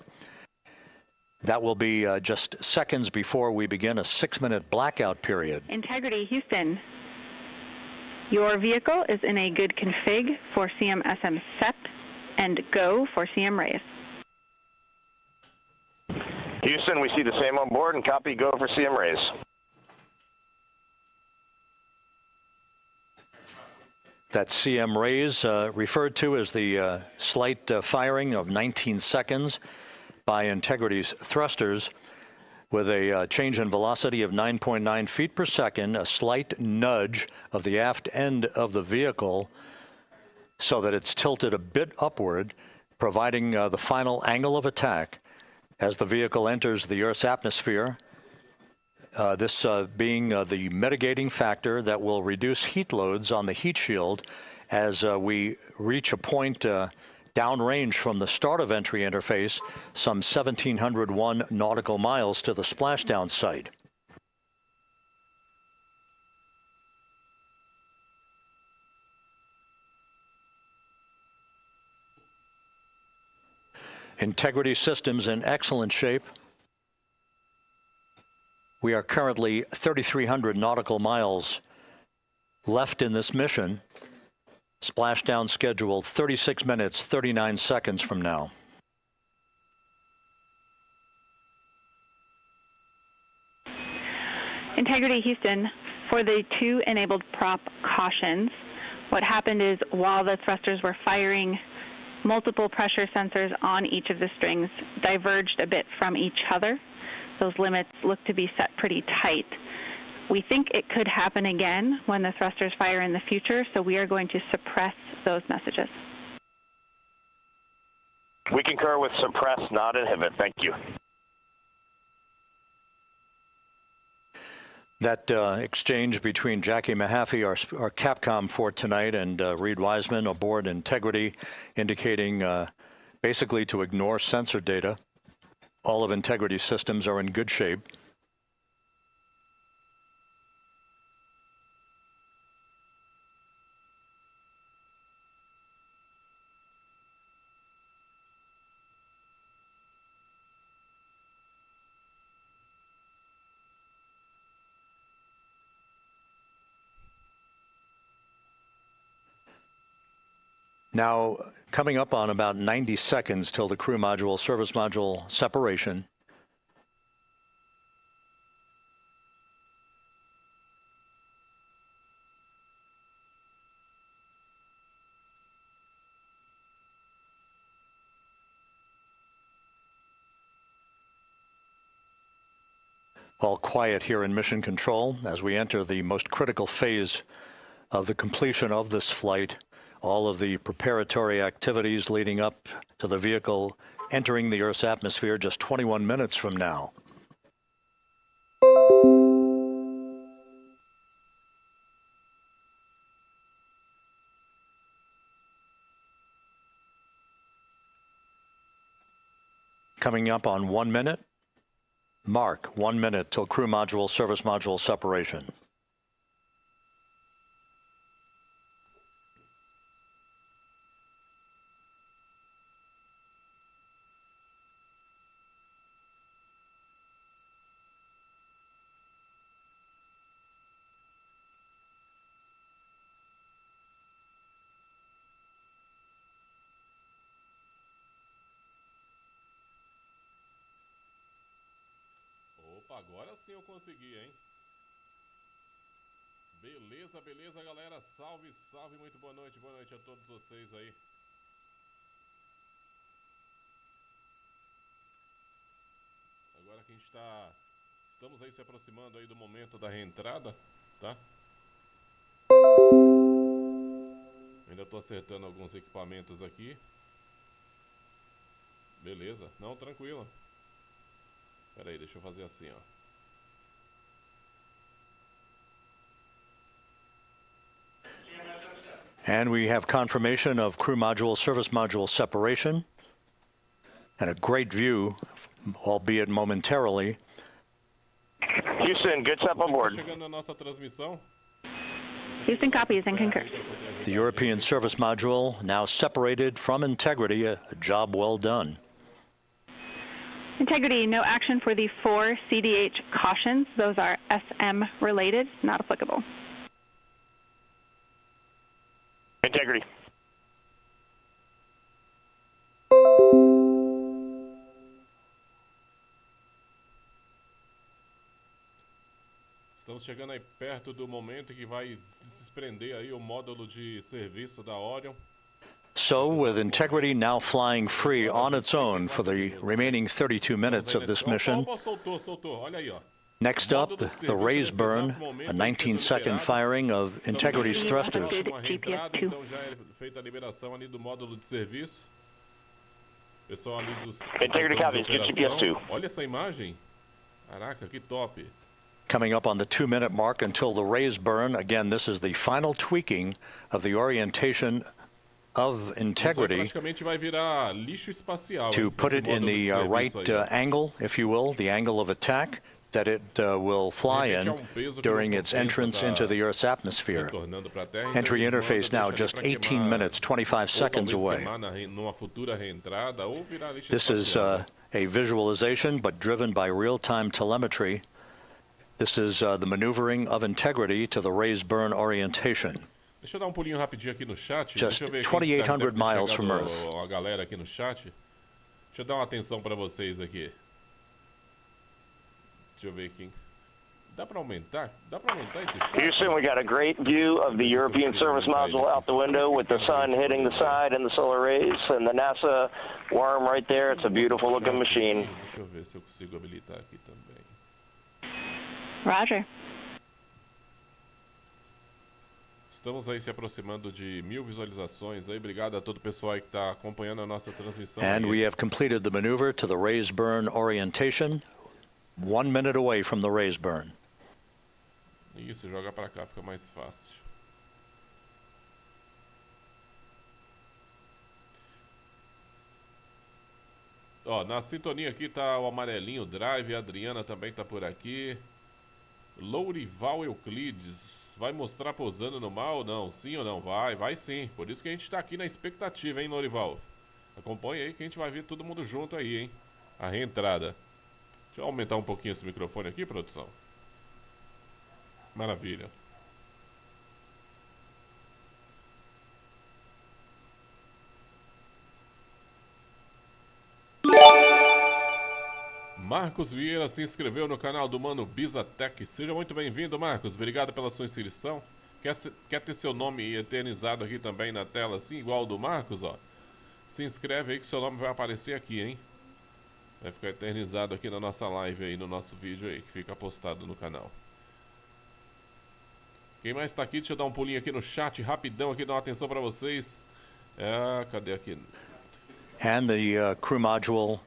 That will be just seconds before we begin a 6-minute blackout period. Integrity Houston, your vehicle is in a good config for CM-SM SEP and go for CM raise. Houston, we see the same on board and copy go for CM raise. That CM raise referred to as the slight firing of 19 seconds by Integrity's thrusters with a change in velocity of 9.9 feet per second, a slight nudge of the aft end of the vehicle so that it's tilted a bit upward, providing the final angle of attack as the vehicle enters the Earth's atmosphere, this being the mitigating factor that will reduce heat loads on the heat shield as we reach a point downrange from the start of entry interface, some 1,701 nautical miles to the splashdown site. Integrity systems in excellent shape. We are currently 3,300 nautical miles left in this mission. Splashdown scheduled 36 minutes, 39 seconds from now. Integrity Houston, for the 2 enabled prop cautions, what happened is while the thrusters were firing, multiple pressure sensors on each of the strings diverged a bit from each other. Those limits look to be set pretty tight. We think it could happen again when the thrusters fire in the future, so we are going to suppress those messages. We concur with suppress, not inhibit. Thank you. That exchange between Jackie Mahaffey, our Capcom for tonight, and Reed Wiseman aboard Integrity, indicating basically to ignore sensor data. All of Integrity systems are in good shape. Now, coming up on about 90 seconds till the crew module, service module separation. All quiet here in Mission Control as we enter the most critical phase of the completion of this flight. All of the preparatory activities leading up to the vehicle entering the Earth's atmosphere just 21 minutes from now. Coming up on 1 minute. Mark 1 minute till crew module, service module separation. Agora sim eu consegui, hein? Beleza, beleza, galera. Salve, salve, muito boa noite a todos vocês aí. Agora que a gente estamos aí se aproximando aí do momento da reentrada, tá? Ainda tô acertando alguns equipamentos aqui. Beleza, não, tranquilo. Pera aí, deixa eu fazer assim, ó. And we have confirmation of crew module, service module separation. And a great view, albeit momentarily. Houston, good stuff on board. Chegando na nossa transmissão. Houston copies and concurs. The European service module now separated from Integrity, a job well done. Integrity, no action for the 4 CDH cautions. Those are SM related, not applicable. Integrity. Estamos chegando aí perto do momento que vai desprender aí o módulo de serviço da Orion. So, with Integrity now flying free on its own for the remaining 32 minutes of this mission, next up, the raise burn, a 19-second firing of Integrity's thrusters. Então já é feita a liberação ali do módulo de serviço. Pessoal ali dos Integrity copies, get GPS 2. Olha essa imagem. Caraca, que top. Coming up on the 2-minute mark until the raise burn. Again, this is the final tweaking of the orientation of integrity praticamente vai virar lixo espacial, to put it in the right angle, if you will, the angle of attack that it will fly in during its entrance into the Earth's atmosphere. Entry interface now just 18 minutes, 25 seconds away. This is a visualization, but driven by real-time telemetry. This is the maneuvering of integrity to the raise-burn orientation. Deixa eu dar pulinho rapidinho aqui no chat. Just Deixa eu ver 2,800 miles from Earth. A galera aqui no chat. Deixa eu dar uma atenção para vocês aqui. Deixa eu ver aqui. Dá para aumentar? Dá para aumentar esse chat? Houston, we got a great view of the European service module out the window with the sun hitting the side and the solar rays and the NASA worm right there. It's a beautiful looking machine. Deixa eu ver se eu consigo habilitar aqui também. Roger. Estamos aí se aproximando de 1000 visualizações aí. Obrigado a todo o pessoal aí que está acompanhando a nossa transmissão. And we have completed the maneuver to the raise burn orientation, 1 minute away from the raise burn. Isso, joga para cá, fica mais fácil. Ó, na sintonia aqui tá o amarelinho Drive, a Adriana também tá por aqui. Lourival Euclides, vai mostrar posando no mar ou não? Sim ou não? Vai sim. Por isso que a gente tá aqui na expectativa, hein, Lourival? Acompanhe aí que a gente vai ver todo mundo junto aí, hein? A reentrada. Deixa eu aumentar um pouquinho esse microfone aqui, produção. Maravilha. Marcos Vieira se inscreveu no canal do Mano Biza Tech. Seja muito bem-vindo, Marcos. Obrigado pela sua inscrição. Quer ter seu nome eternizado aqui também na tela, assim, igual o do Marcos, ó? Se inscreve aí que seu nome vai aparecer aqui, hein? Vai ficar eternizado aqui na nossa live aí, no nosso vídeo aí, que fica postado no canal. Quem mais tá aqui? Deixa eu dar um pulinho aqui no chat, rapidão aqui, dar uma atenção pra vocês. Cadê aqui? And the crew module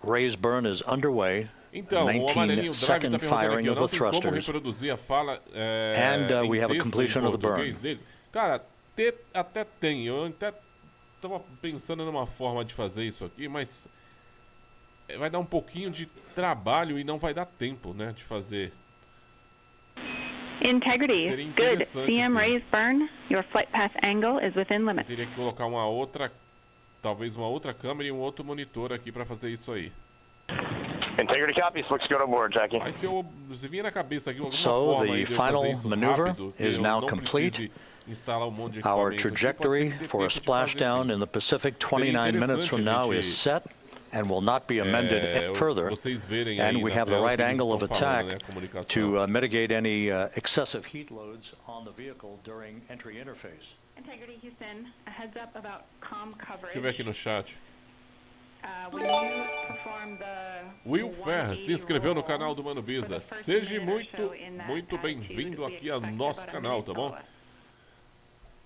raise burn is underway. Então, o amarelinho Drive está perguntando aqui, eu não tenho como reproduzir a fala we have a texto completion em of the português burn. deles. Cara, até tem, eu até estava pensando numa forma de fazer isso aqui, mas vai dar um pouquinho de trabalho e não vai dar tempo, né, de fazer. Integrity, good. CM raise burn, your flight path angle is within limits. Eu teria que colocar uma outra, talvez uma outra câmera e um outro monitor aqui para fazer isso aí. Integrity copies. Looks good on board, Jackie. Mas se vinha na cabeça aqui alguma So forma the de eu fazer final isso maneuver rápido, que is eu now não complete. precise instalar um monte de Our equipamento aqui, trajectory pode ser que dê for a tempo de fazer splashdown assim. in the Pacific Seria 29 minutes interessante from a now gente, is set and will not be amended further. vocês verem aí And we na have the tela right que eles angle of estão falando, attack né, a comunicação. to mitigate any excessive heat loads on the vehicle during entry interface. Integrity Houston, a heads up about comm coverage. Deixa eu ver aqui no chat. When you perform the Will Ferra se inscreveu no canal do Mano Biza. Seja muito bem-vindo aqui ao nosso canal, tá bom?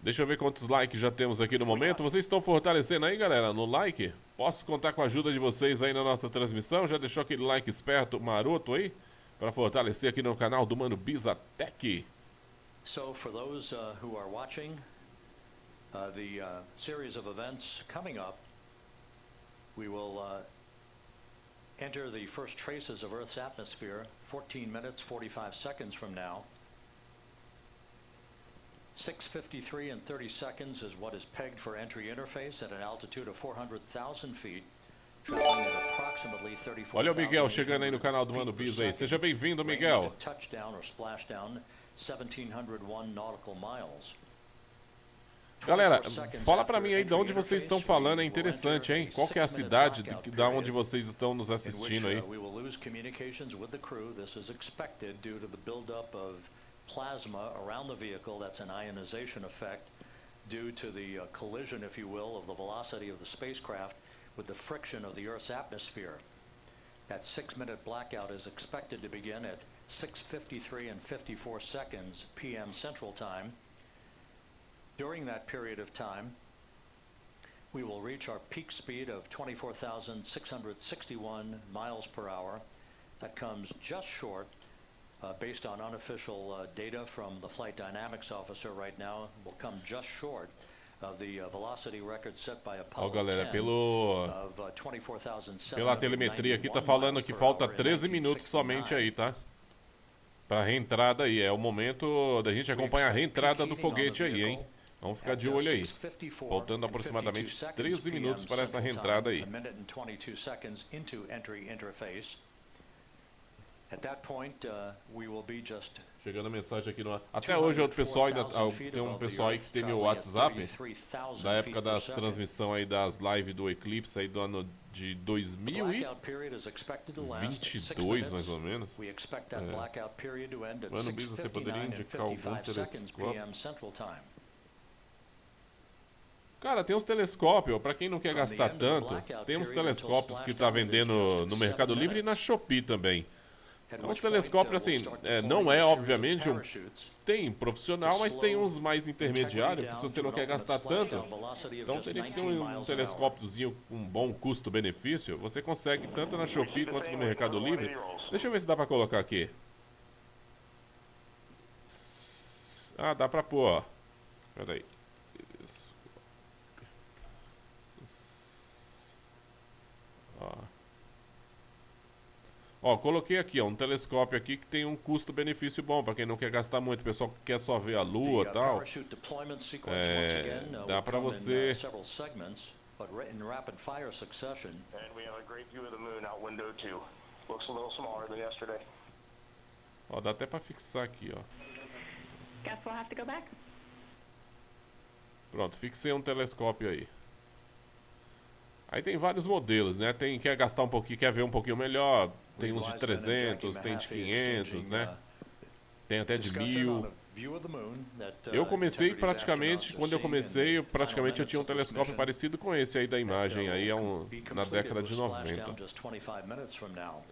Deixa eu ver quantos likes já temos aqui no momento. Vocês estão fortalecendo aí, galera, no like? Posso contar com a ajuda de vocês aí na nossa transmissão? Já deixou aquele like esperto, maroto aí? Para fortalecer aqui no canal do Mano Biza Tech. So for those who are watching the series of events coming up, we will enter the first traces of Earth's atmosphere 14 minutes, 45 seconds from now. 6:53 and 30 seconds is what is pegged for entry interface at an altitude of 400,000 feet, traveling at approximately 34,000. Olha o Miguel chegando aí no canal do Mano Biza aí. Seja bem-vindo, Miguel. Touchdown or splashdown 1701 nautical miles. Galera, fala pra mim aí de onde vocês estão falando, é interessante, hein? Qual que é a cidade da onde vocês estão nos assistindo aí? We will lose communications with the crew. This is expected due to the buildup of plasma around the vehicle. That's an ionization effect due to the collision, if you will, of the velocity of the spacecraft with the friction of the Earth's atmosphere. That 6-minute blackout is expected to begin at 6:53 and 54 seconds p.m. Central Time. During that period of time, we will reach our peak speed of 24,661 miles per hour. That comes just short, based on unofficial data from the flight dynamics officer right now, will come just short Ó, galera, pela telemetria aqui tá falando que falta 13 minutos somente aí, tá? Pra reentrada aí. É o momento da gente acompanhar a reentrada do foguete aí, hein? Vamos ficar de olho aí. Faltando aproximadamente 13 minutos para essa reentrada aí. Chegando a mensagem aqui no... Até hoje o pessoal ainda... tem um pessoal aí que tem meu WhatsApp da época das transmissões aí das lives do Eclipse aí do ano de 2022, mais ou menos. Mano Biza, você poderia indicar algum telescópio? Cara, tem uns telescópios, para quem não quer gastar tanto, tem uns telescópios que tá vendendo no Mercado Livre e na Shopee também. É uns telescópios assim, não é obviamente tem profissional, mas tem uns mais intermediários, que se você não quer gastar tanto, então teria que ser um telescópiozinho com um bom custo-benefício. Você consegue tanto na Shopee quanto no Mercado Livre. Deixa eu ver se dá para colocar aqui. Ah, dá para pôr, ó. Pera aí. Ó, coloquei aqui, ó, um telescópio aqui que tem um custo-benefício bom para quem não quer gastar muito, o pessoal que quer só ver a lua e tal. Dá para você... Ó, dá até para fixar aqui, ó. Pronto, fixei um telescópio aí. Aí tem vários modelos, né? Quer gastar um pouquinho, quer ver um pouquinho melhor. Tem uns de 300, tem de 500, né? Tem até de 1000. Eu comecei praticamente, quando eu comecei, praticamente eu tinha um telescópio parecido com esse aí da imagem, aí na década de 90.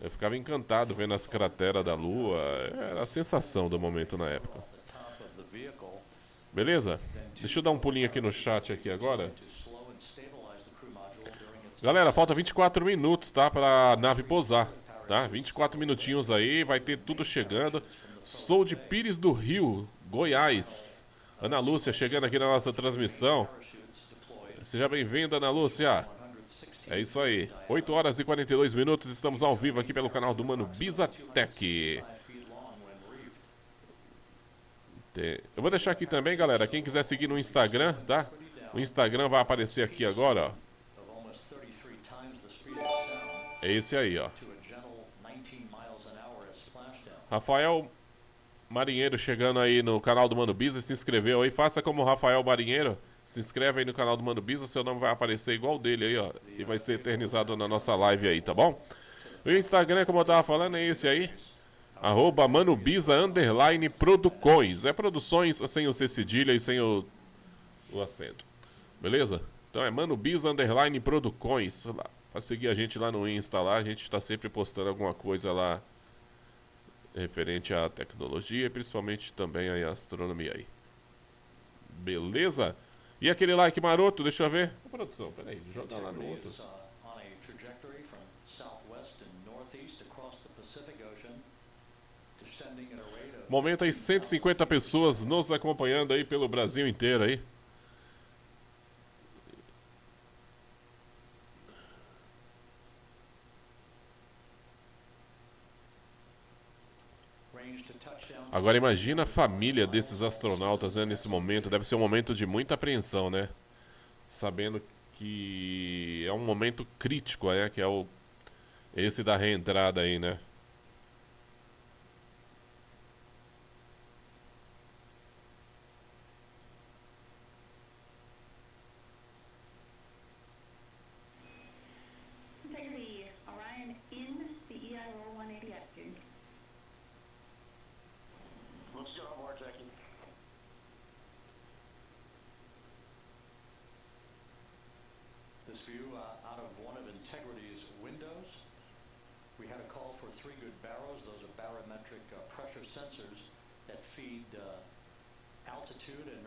Eu ficava encantado vendo as crateras da Lua, era a sensação do momento na época. Beleza? Deixa eu dar um pulinho aqui no chat aqui agora. Galera, falta 24 minutos, tá? Pra nave pousar, tá? 24 minutinhos aí, vai ter tudo chegando. Sou de Pires do Rio, Goiás. Ana Lúcia chegando aqui na nossa transmissão. Seja bem-vinda, Ana Lúcia. É isso aí. 8 horas e 42 minutos, estamos ao vivo aqui pelo canal do Mano Biza Tech. Eu vou deixar aqui também, galera, quem quiser seguir no Instagram, tá? O Instagram vai aparecer aqui agora, ó. É esse aí, ó. Rafael Marinheiro chegando aí no canal do Mano Biza, se inscreveu aí. Faça como o Rafael Marinheiro, se inscreve aí no canal do Mano Biza, seu nome vai aparecer igual o dele aí, ó. E vai ser eternizado na nossa live aí, tá bom? O Instagram, como eu tava falando, é esse aí. @ManoBiza_Producões. É produções sem o C cedilha e sem o acento. Beleza? Então é ManoBiza_Producões. Para seguir a gente lá no Insta, lá, a gente está sempre postando alguma coisa lá referente à tecnologia e principalmente também à astronomia aí. Beleza? E aquele like maroto, deixa eu ver. Ô, produção, peraí, joga lá no outro. Momento aí, 150 pessoas nos acompanhando aí pelo Brasil inteiro aí. Agora imagina a família desses astronautas, né, nesse momento. Deve ser um momento de muita apreensão, né? Sabendo que é um momento crítico, né? Que é esse da reentrada aí, né? Orion in the EIR 180 attitude. Looks good on board, Jackie. This view out of one of Integrity's windows. We had a call for 3 good baros. Those are barometric pressure sensors that feed altitude and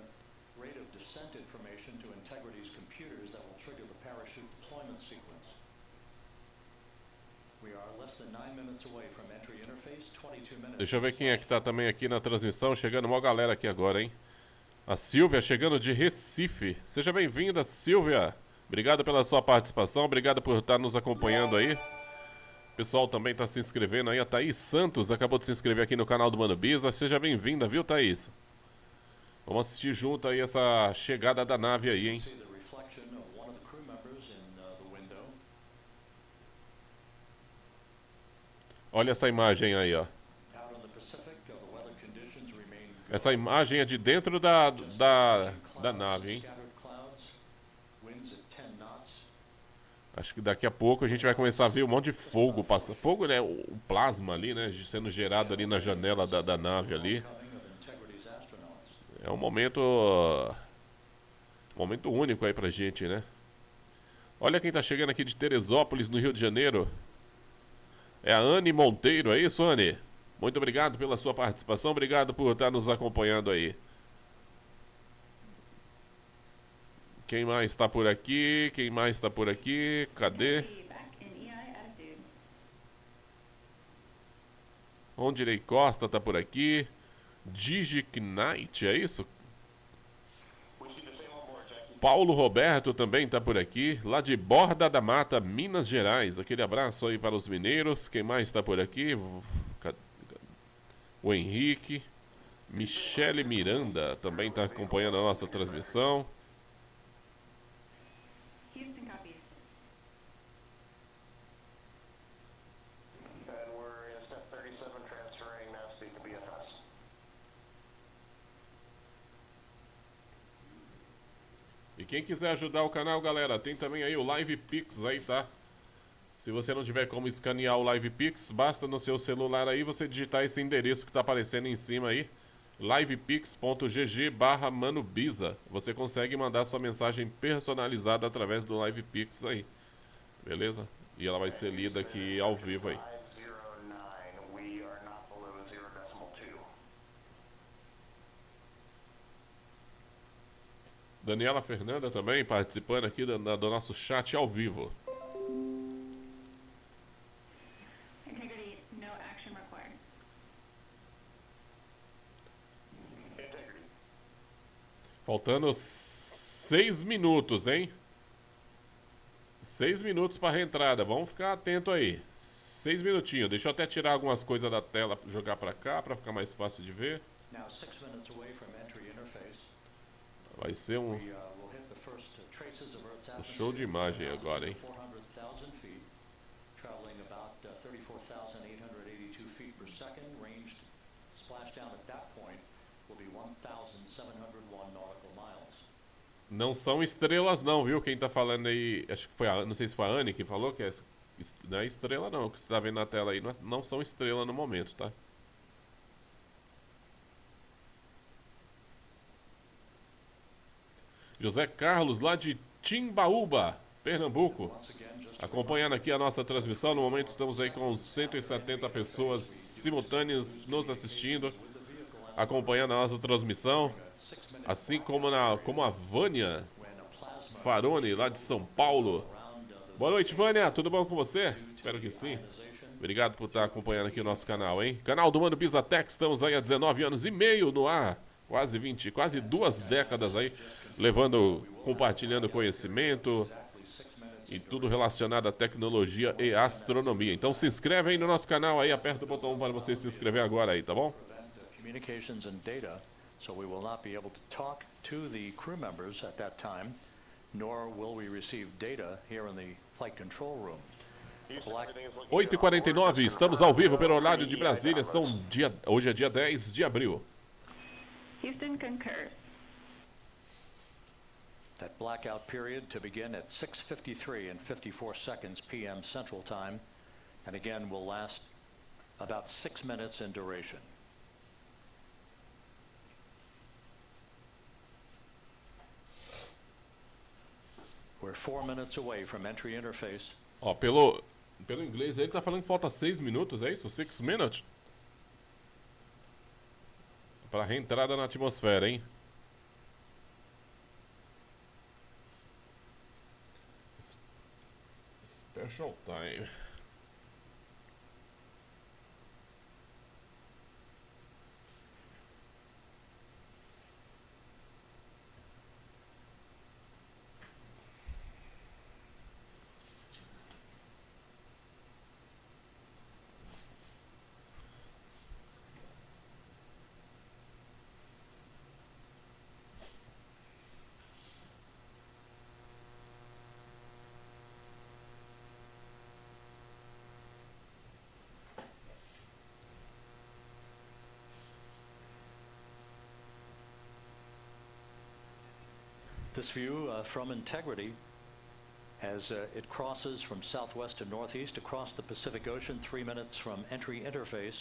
rate of descent information to Integrity's computers that will trigger the parachute deployment sequence. We are less than 9 minutes away from entry interface, 22 minutes. Deixa eu ver quem é que tá também aqui na transmissão. Chegando uma galera aqui agora, hein? A Silvia chegando de Recife. Seja bem-vinda, Silvia. Obrigado pela sua participação, obrigado por estar nos acompanhando aí. O pessoal também está se inscrevendo aí. A Thaís Santos acabou de se inscrever aqui no canal do Mano Biza. Seja bem-vinda, viu, Thaís? Vamos assistir junto aí essa chegada da nave aí, hein? Olha essa imagem aí, ó. Essa imagem é de dentro da nave, hein? Acho que daqui a pouco a gente vai começar a ver um monte de fogo passando. Fogo, né? O plasma ali, né? Sendo gerado ali na janela da nave ali. É um momento único aí pra gente, né? Olha quem tá chegando aqui de Teresópolis, no Rio de Janeiro. É a Anne Monteiro, é isso, Anne? Muito obrigado pela sua participação, obrigado por estar nos acompanhando aí. Quem mais está por aqui? Quem mais está por aqui? Cadê? Ondirei Costa está por aqui. Digiknight, é isso? Paulo Roberto também está por aqui. Lá de Borda da Mata, Minas Gerais. Aquele abraço aí para os mineiros. Quem mais está por aqui? O Henrique. Michele Miranda também está acompanhando a nossa transmissão. E quem quiser ajudar o canal, galera, tem também aí o Live Pix aí, tá? Se você não tiver como escanear o Live Pix, basta no seu celular aí você digitar esse endereço que tá aparecendo em cima aí, livepix.gg/Mano Biza. Você consegue mandar sua mensagem personalizada através do Live Pix aí, beleza? E ela vai ser lida aqui ao vivo aí. Daniela Fernanda também participando aqui do nosso chat ao vivo. Faltando 6 minutos, hein? 6 minutos para a reentrada. Vamos ficar atento aí. 6 minutinhos. Deixa eu até tirar algumas coisas da tela, jogar para cá, para ficar mais fácil de ver. Vai ser um show de imagem agora, hein? Não são estrelas não, viu? Quem tá falando aí, acho que foi não sei se foi a Anne que falou, que não é estrela não, o que você tá vendo na tela aí não são estrelas no momento, tá? José Carlos, lá de Timbaúba, Pernambuco, acompanhando aqui a nossa transmissão. No momento estamos aí com 170 pessoas simultâneas nos assistindo, acompanhando a nossa transmissão, assim como a Vânia Farone, lá de São Paulo. Boa noite, Vânia, tudo bom com você? Espero que sim. Obrigado por estar acompanhando aqui o nosso canal, hein? Canal do Mano Biza Tech, estamos aí há 19 anos e meio no ar, quase 2 décadas aí, compartilhando conhecimento e tudo relacionado à tecnologia e astronomia. Então se inscreve aí no nosso canal aí, aperta o botão para você se inscrever agora aí, tá bom? Nor will we receive data here in the flight control room. 8h49, estamos ao vivo pelo horário de Brasília, hoje é dia 10 de abril. Houston concurs. That blackout period to begin at 6:53 and 54 seconds p.m. Central Time, and again will last about 6 minutes in duration. We're 4 minutes away from entry interface. Ó, pelo inglês ele tá falando que falta 6 minutos, é isso? 6 minutes? Para reentrada na atmosfera, hein? Special time. This view from integrity as it crosses from southwest to northeast across the Pacific Ocean, 3 minutes from entry interface.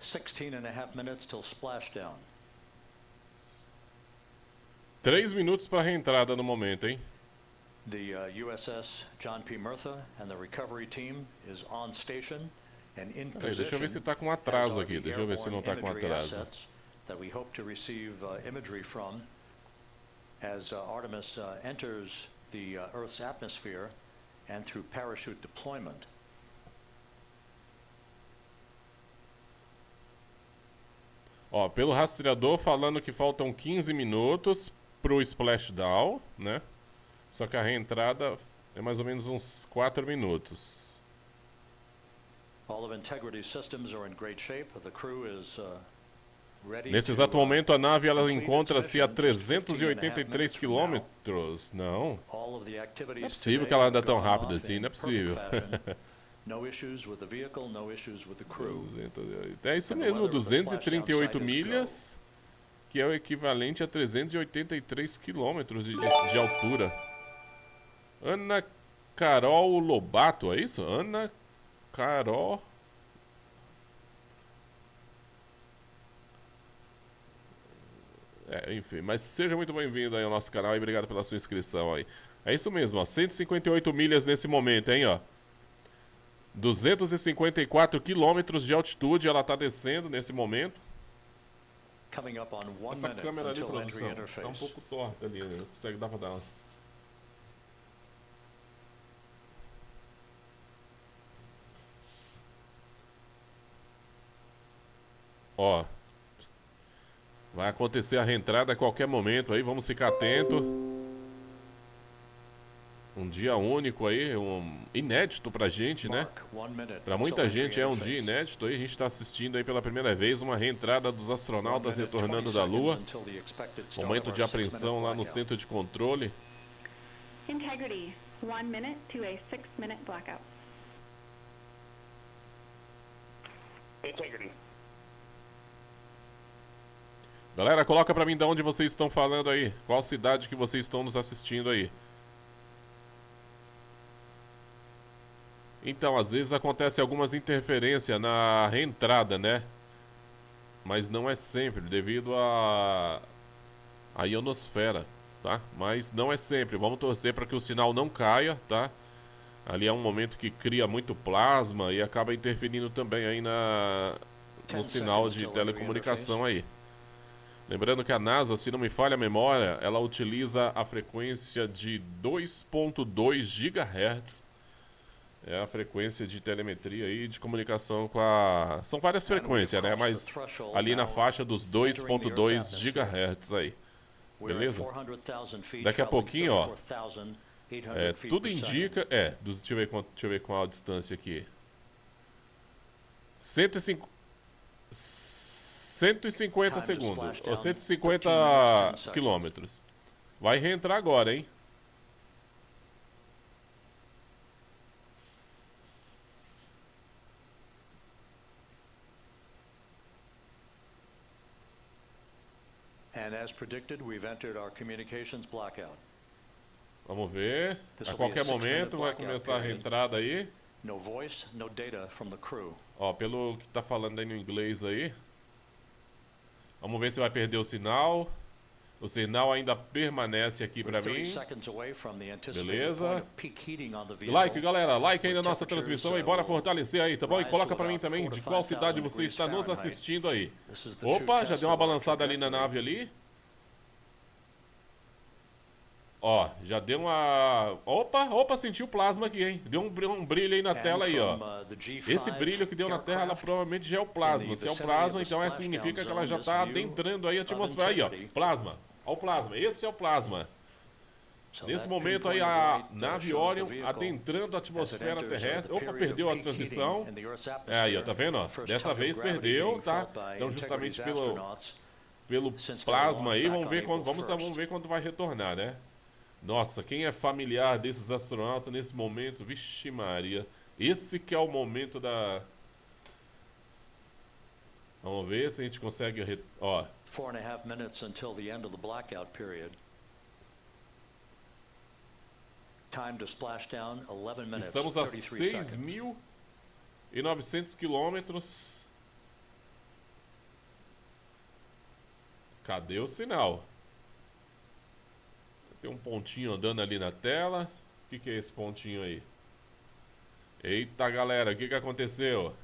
$16.5 minutes till splashdown. 3 minutos para reentrada no momento, hein? The USS John P. Murtha and the recovery team is on station and in position. Deixa eu ver se tá com atraso aqui. Deixa eu ver se não tá com atraso. That we hope to receive imagery from as Artemis enters the Earth's atmosphere and through parachute deployment. Ó, pelo rastreador falando que faltam 15 minutos pro splashdown, né? Só que a reentrada é mais ou menos uns 4 minutos. All of Integrity's systems are in great shape. The crew is nesse exato momento a nave ela encontra-se a 383 quilômetros. Não. Não é possível que ela anda tão rápido assim, não é possível. É isso mesmo, 238 milhas, que é o equivalente a 383 quilômetros de altura. Ana Carol Lobato, é isso? Ana Carol... enfim, mas seja muito bem-vindo aí ao nosso canal e obrigado pela sua inscrição aí. É isso mesmo, ó, 158 milhas nesse momento, hein, ó. 254 quilômetros de altitude, ela tá descendo nesse momento. Essa câmera ali, produção, tá um pouco torta ali, né? Não consegue dar pra dar umas... Ó, vai acontecer a reentrada a qualquer momento aí, vamos ficar atento. Um dia único aí, inédito pra gente, né? Pra muita gente é um dia inédito aí, a gente tá assistindo aí pela primeira vez uma reentrada dos astronautas retornando da Lua. Momento de apreensão lá no centro de controle. Integrity, 1 minute to a 6-minute blackout. Integrity. Galera, coloca pra mim de onde vocês estão falando aí. Qual cidade que vocês estão nos assistindo aí. Então, às vezes acontece algumas interferências na reentrada, né? Mas não é sempre, devido à ionosfera, tá? Mas não é sempre. Vamos torcer para que o sinal não caia, tá? Ali é um momento que cria muito plasma e acaba interferindo também aí no sinal de telecomunicação aí. Lembrando que a NASA, se não me falha a memória, ela utiliza a frequência de 2.2 GHz. É a frequência de telemetria e de comunicação com a... São várias frequências, né? Mas ali na faixa dos 2.2 GHz aí. Beleza? Daqui a pouquinho, ó. Tudo indica... deixa eu ver qual a distância aqui. 150 segundos, ou 150 quilômetros. Vai reentrar agora, hein? And as predicted, we've entered our communications blackout. Vamos ver. A qualquer momento vai começar a reentrada aí. No voice, no data from the crew. Ó, pelo que tá falando aí no inglês aí. Vamos ver se vai perder o sinal. O sinal ainda permanece aqui pra mim. Beleza? Like, galera. Like aí na nossa transmissão aí. Bora fortalecer aí, tá bom? E coloca pra mim também de qual cidade você está nos assistindo aí. Opa, já deu uma balançada ali na nave ali. Ó, já deu uma... Opa, sentiu plasma aqui, hein? Deu um brilho aí na tela aí, ó. Esse brilho que deu na Terra, ela provavelmente já é o plasma. Se é o plasma, então significa que ela já tá adentrando aí a atmosfera. Aí, ó, plasma. Ó o plasma, esse é o plasma. Nesse momento aí, a nave Orion adentrando a atmosfera terrestre. Opa, perdeu a transmissão. Aí, ó, tá vendo, ó? Dessa vez perdeu, tá? Então, justamente pelo plasma aí, vamos ver quando vai retornar, né? Nossa, quem é familiar desses astronautas nesse momento, vixe Maria, esse que é o momento Vamos ver se a gente consegue... Ó. 4.5 minutes until the end of the blackout period. Time to splashdown, 11 minutes, Estamos a 33 6.900 quilômetros. Cadê o sinal? Tem um pontinho andando ali na tela. O que é esse pontinho aí? Eita, galera, o que aconteceu?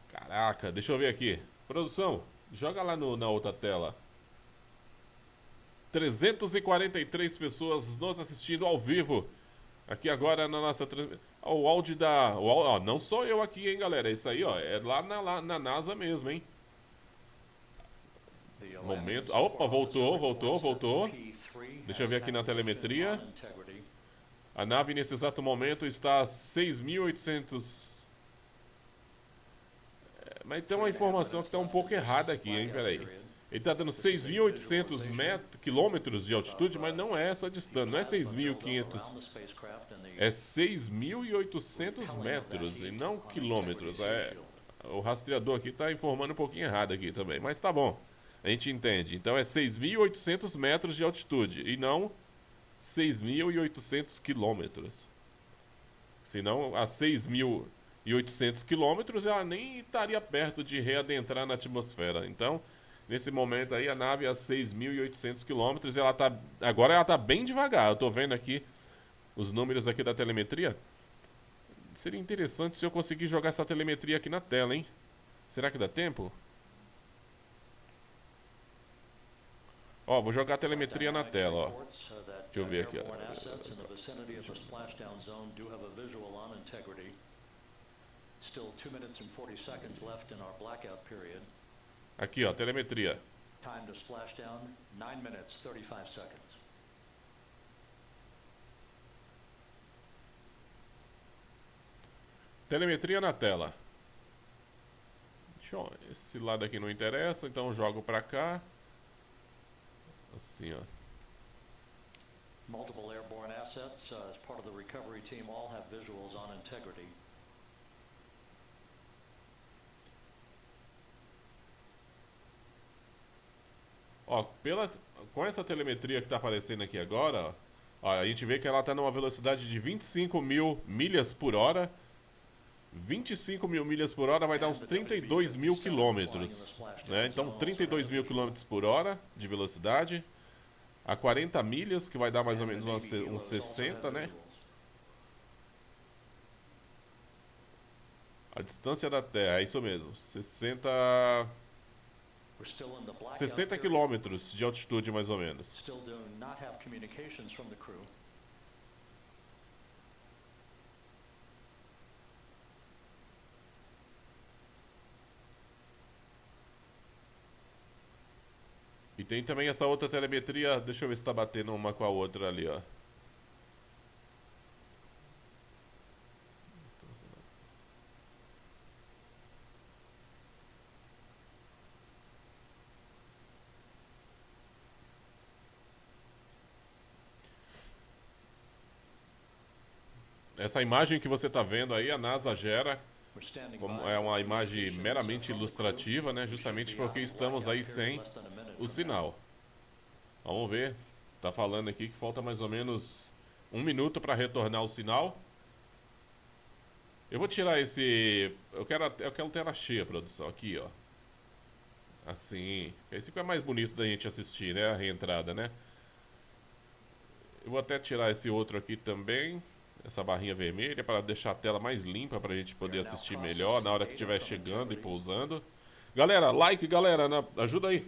Caraca, deixa eu ver aqui. Produção, joga lá na outra tela. 343 pessoas nos assistindo ao vivo. Aqui agora na nossa transmissão. O áudio da... Ó, não sou eu aqui, hein, galera. Isso aí, ó, é lá na NASA mesmo, hein. Momento. Opa, voltou. Deixa eu ver aqui na telemetria. A nave nesse exato momento está a 6.800... Mas tem uma informação que está um pouco errada aqui, hein, peraí. Ele está dando 6.800 quilômetros de altitude, mas não é essa distância, não é 6.500. É 6.800 metros e não quilômetros. O rastreador aqui está informando um pouquinho errado aqui também, mas tá bom. A gente entende. Então é 6.800 metros de altitude e não 6.800 quilômetros. Senão, a 6.800 quilômetros, ela nem estaria perto de readentrar na atmosfera. Então, nesse momento aí, a nave é a 6.800 quilômetros e agora ela está bem devagar. Eu estou vendo aqui os números aqui da telemetria. Seria interessante se eu conseguir jogar essa telemetria aqui na tela, hein? Será que dá tempo? Ó, vou jogar a telemetria na tela, ó. Deixa eu ver aqui, ó. Aqui, ó, telemetria. Time to splashdown, 9 minutes, 35 seconds. Telemetria na tela. Esse lado aqui não interessa, então eu jogo pra cá. Assim, ó. Multiple airborne assets as part of the recovery team all have visuals on integrity. Ó, com essa telemetria que está aparecendo aqui agora, ó, a gente vê que ela está numa velocidade de 25.000 milhas por hora. 25.000 milhas por hora vai dar uns 32.000 quilômetros, né? Então 32.000 quilômetros por hora de velocidade. A 40 milhas, que vai dar mais ou menos uns 60, né? A distância da Terra, é isso mesmo, 60 quilômetros de altitude mais ou menos. E tem também essa outra telemetria, deixa eu ver se está batendo uma com a outra ali, ó. Essa imagem que você está vendo aí, a NASA gera, como é uma imagem meramente ilustrativa, né? Justamente porque estamos aí sem o sinal. Vamos ver. Tá falando aqui que falta mais ou menos 1 minuto para retornar o sinal. Eu vou tirar esse... Eu quero tela cheia, produção. Aqui, ó. Assim. Esse fica mais bonito da gente assistir, né? A reentrada, né? Eu vou até tirar esse outro aqui também. Essa barrinha vermelha para deixar a tela mais limpa para a gente poder assistir melhor na hora que estiver chegando e pousando. Galera, like, galera, ajuda aí.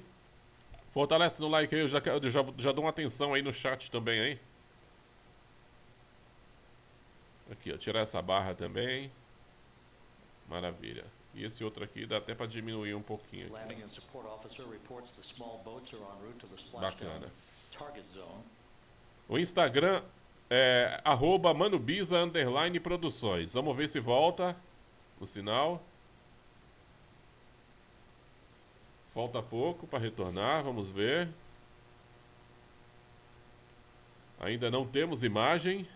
Fortalece no like aí, eu já dou uma atenção aí no chat também, hein? Aqui, ó, tirar essa barra também. Maravilha. E esse outro aqui dá até para diminuir um pouquinho aqui. Bacana. O Instagram é @Mano Biza _produções. Vamos ver se volta o sinal. Falta pouco para retornar, vamos ver. Ainda não temos imagem.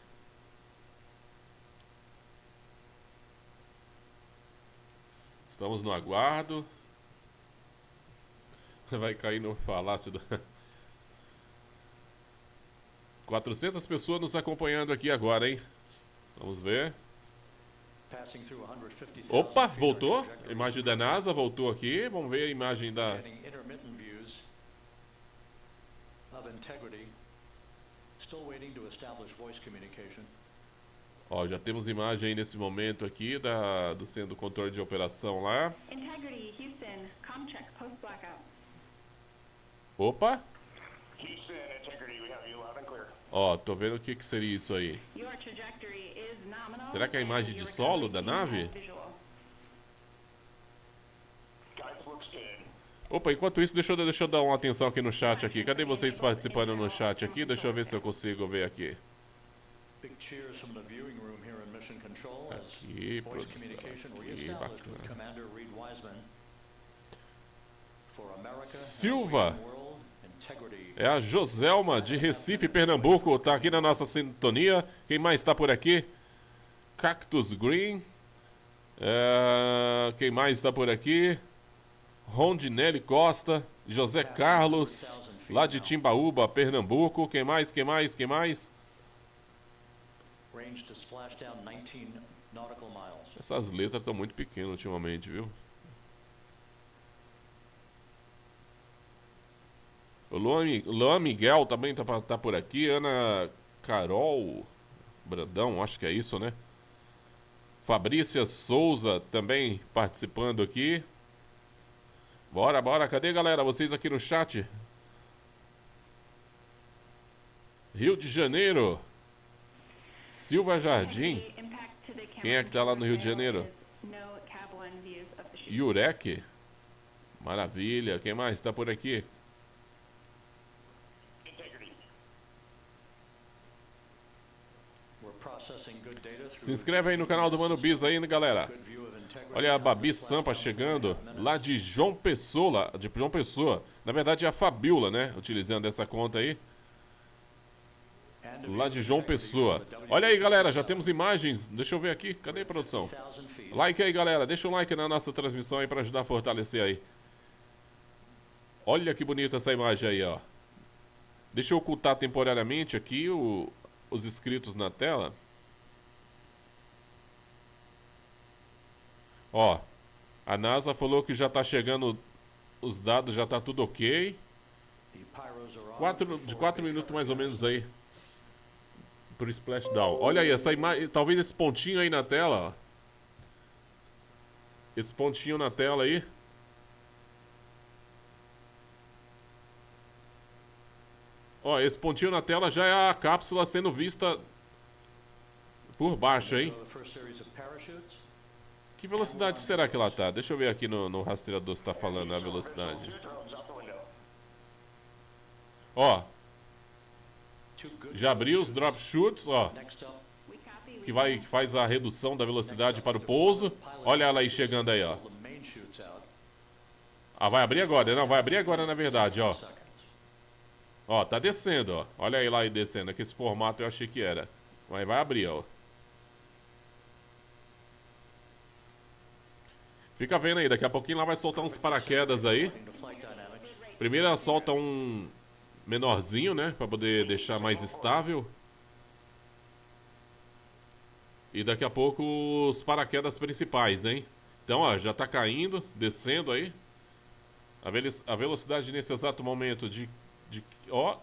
Estamos no aguardo. Vai cair no falácio do... 400 pessoas nos acompanhando aqui agora, hein? Vamos ver. Opa, voltou. A imagem da NASA voltou aqui. Vamos ver a imagem da... Ó, já temos imagem aí nesse momento aqui do centro do controle de operação lá. Opa! Ó, tô vendo o que seria isso aí. Será que é a imagem de solo da nave? Opa, enquanto isso, deixa eu dar uma atenção aqui no chat aqui. Cadê vocês participando no chat aqui? Deixa eu ver se eu consigo ver aqui. Aqui, produção. Aqui, bacana. Silva. É a Joselma de Recife, Pernambuco. Tá aqui na nossa sintonia. Quem mais tá por aqui? Cactus Green. Quem mais tá por aqui? Rondinelli Costa. José Carlos. Lá de Timbaúba, Pernambuco. Quem mais? Essas letras estão muito pequenas ultimamente, viu? O Luan Miguel também tá por aqui. Ana Carol Brandão, acho que é isso, né? Fabrícia Souza também participando aqui. Bora. Cadê, galera? Vocês aqui no chat? Rio de Janeiro. Silva Jardim. Quem é que tá lá no Rio de Janeiro? Yurek. Maravilha. Quem mais tá por aqui? Se inscreve aí no canal do Mano Biza aí, galera. Olha a Babi Sampa chegando lá de João Pessoa. Na verdade é a Fabiola, né? Utilizando essa conta aí. Lá de João Pessoa. Olha aí, galera, já temos imagens. Deixa eu ver aqui. Cadê a produção? Like aí, galera. Deixa um like na nossa transmissão aí para ajudar a fortalecer aí. Olha que bonita essa imagem aí, ó. Deixa eu ocultar temporariamente aqui os inscritos na tela. Ó, a NASA falou que já tá chegando os dados, já tá tudo ok. De 4 minutos mais ou menos aí pro splashdown. Olha aí, essa imagem, talvez esse pontinho aí na tela, ó. Esse pontinho na tela aí. Ó, esse pontinho na tela já é a cápsula sendo vista por baixo, hein? Que velocidade será que ela tá? Deixa eu ver aqui no rastreador se tá falando a velocidade. Ó. Já abriu os drop chutes, ó. Que faz a redução da velocidade para o pouso. Olha ela aí chegando aí, ó. Ah, vai abrir agora. Não, vai abrir agora na verdade, ó. Ó, tá descendo, ó. Olha aí lá descendo. Que esse formato eu achei que era. Mas vai abrir, ó. Fica vendo aí, daqui a pouquinho ela vai soltar uns paraquedas aí. Primeiro ela solta um menorzinho, né? Pra poder deixar mais estável. E daqui a pouco os paraquedas principais, hein? Então, ó, já tá caindo, descendo aí. A velocidade nesse exato momento ó.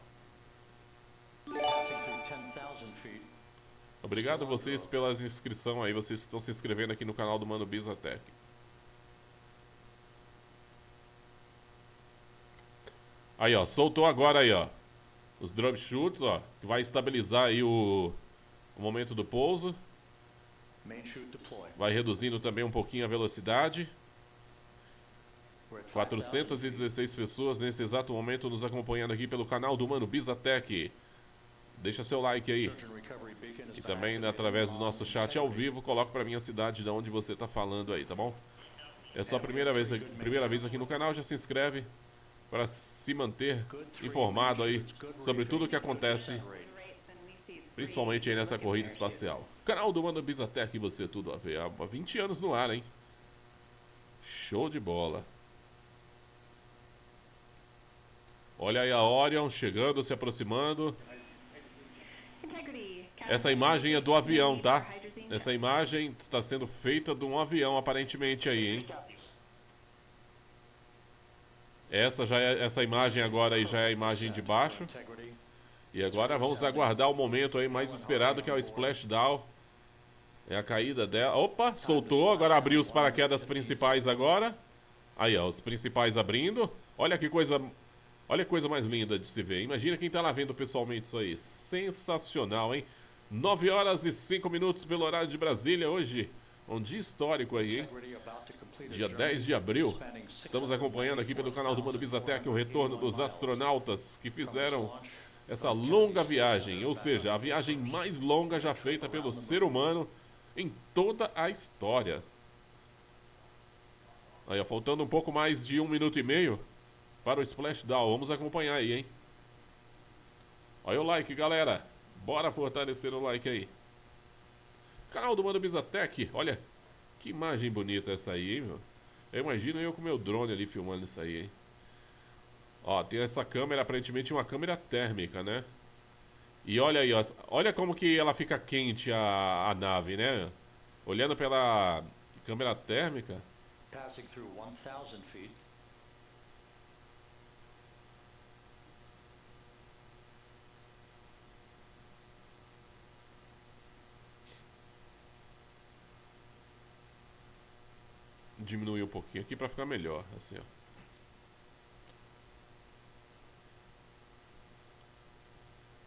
Obrigado a vocês pelas inscrições aí, vocês que estão se inscrevendo aqui no canal do Mano Biza Tech. Aí, ó, soltou agora aí, ó. Os drop chutes, ó, que vai estabilizar aí o momento do pouso. Vai reduzindo também um pouquinho a velocidade. 416 pessoas nesse exato momento nos acompanhando aqui pelo canal do Mano Biza Tech. Deixa seu like aí. E também através do nosso chat ao vivo, coloca pra mim a cidade de onde você tá falando aí, tá bom? É só a primeira vez aqui no canal, já se inscreve para se manter informado aí sobre tudo o que acontece, principalmente aí nessa corrida espacial. Canal do Mano Biza Tech, você tudo a ver. Há 20 anos no ar, hein? Show de bola. Olha aí a Orion chegando, se aproximando. Essa imagem é do avião, tá? Essa imagem está sendo feita de um avião, aparentemente aí, hein? Essa imagem agora aí já é a imagem de baixo. E agora vamos aguardar o momento aí mais esperado, que é o splashdown. É a caída dela. Opa, soltou, agora abriu os paraquedas principais agora. Aí, ó, os principais abrindo. Olha que coisa mais linda de se ver. Imagina quem tá lá vendo pessoalmente isso aí. Sensacional, hein? 9 horas e 5 minutos pelo horário de Brasília hoje. Um dia histórico aí, hein? Dia 10 de abril. Estamos acompanhando aqui pelo canal do Mano Biza Tech o retorno dos astronautas que fizeram essa longa viagem. Ou seja, a viagem mais longa já feita pelo ser humano em toda a história. Aí, ó, faltando um pouco mais de 1 minuto e meio para o splashdown. Vamos acompanhar aí, hein? Olha o like, galera. Bora fortalecer o like aí. Canal do Mano Biza Tech. Olha, que imagem bonita essa aí, hein, meu? Eu imagino eu com meu drone ali filmando isso aí, hein? Ó, tem essa câmera, aparentemente uma câmera térmica, né? E olha aí, ó, olha como que ela fica quente a nave, né? Olhando pela câmera térmica. Passing through 1,000 feet. Diminuir um pouquinho aqui para ficar melhor, assim, ó.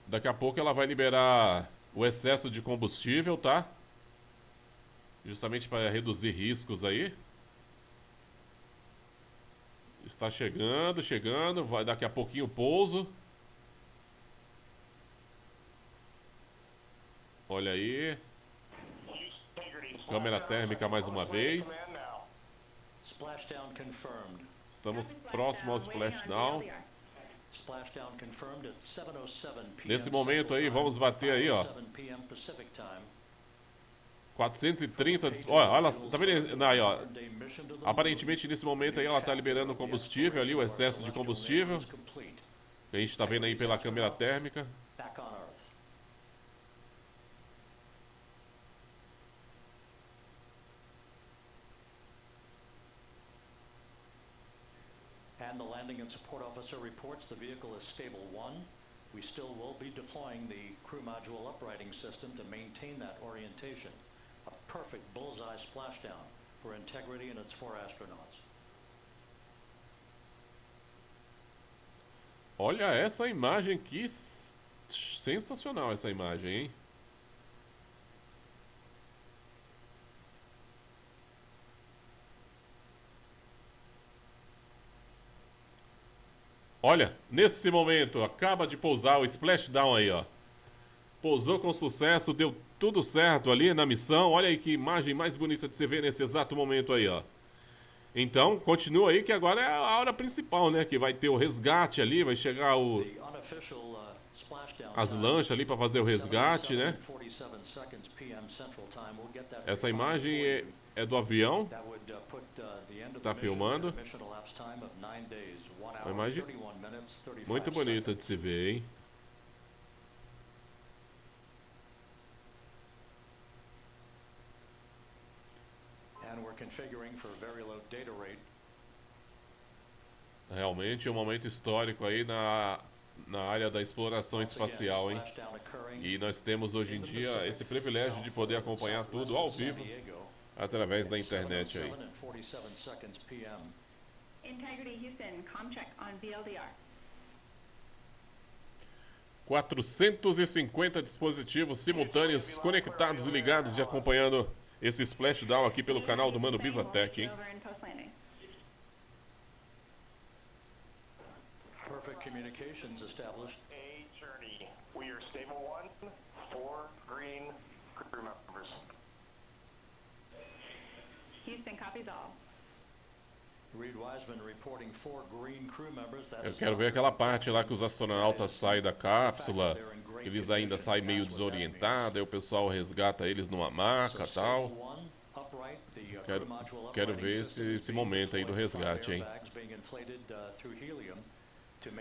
Daqui a pouco ela vai liberar o excesso de combustível, tá? Justamente para reduzir riscos aí. Está chegando, vai daqui a pouquinho o pouso. Olha aí. Câmera térmica mais uma vez. Estamos próximo ao splashdown. Nesse momento aí, vamos bater aí, ó. 430, olha, tá vendo aí, ó. Aparentemente nesse momento aí ela tá liberando combustível ali, o excesso de combustível. Que a gente tá vendo aí pela câmera térmica. And the landing and support officer reports the vehicle is stable 1. We still will be deploying the crew module uprighting system to maintain that orientation. A perfect bullseye splashdown for Integrity and its 4 astronauts. Olha essa imagem, que sensacional essa imagem, hein? Olha, nesse momento, acaba de pousar o splashdown aí, ó. Pousou com sucesso, deu tudo certo ali na missão. Olha aí que imagem mais bonita de se ver nesse exato momento aí, ó. Então, continua aí que agora é a hora principal, né? Que vai ter o resgate ali, vai chegar as lanchas ali para fazer o resgate, né? Essa imagem é do avião. Tá filmando. Uma imagem muito bonita de se ver, hein? Realmente é um momento histórico aí na área da exploração espacial, hein? E nós temos hoje em dia esse privilégio de poder acompanhar tudo ao vivo através da internet aí. Integrity Houston, comcheck on VLDR. 450 dispositivos simultâneos conectados e ligados e acompanhando esse splashdown aqui pelo canal do Mano Biza Tech, hein? Perfect communications established. A journey. We are stable 1, 4 green crew members. Houston copies all. Eu quero ver aquela parte lá que os astronautas saem da cápsula, eles ainda saem meio desorientados, aí o pessoal resgata eles numa maca e tal. Quero ver esse momento aí do resgate, hein?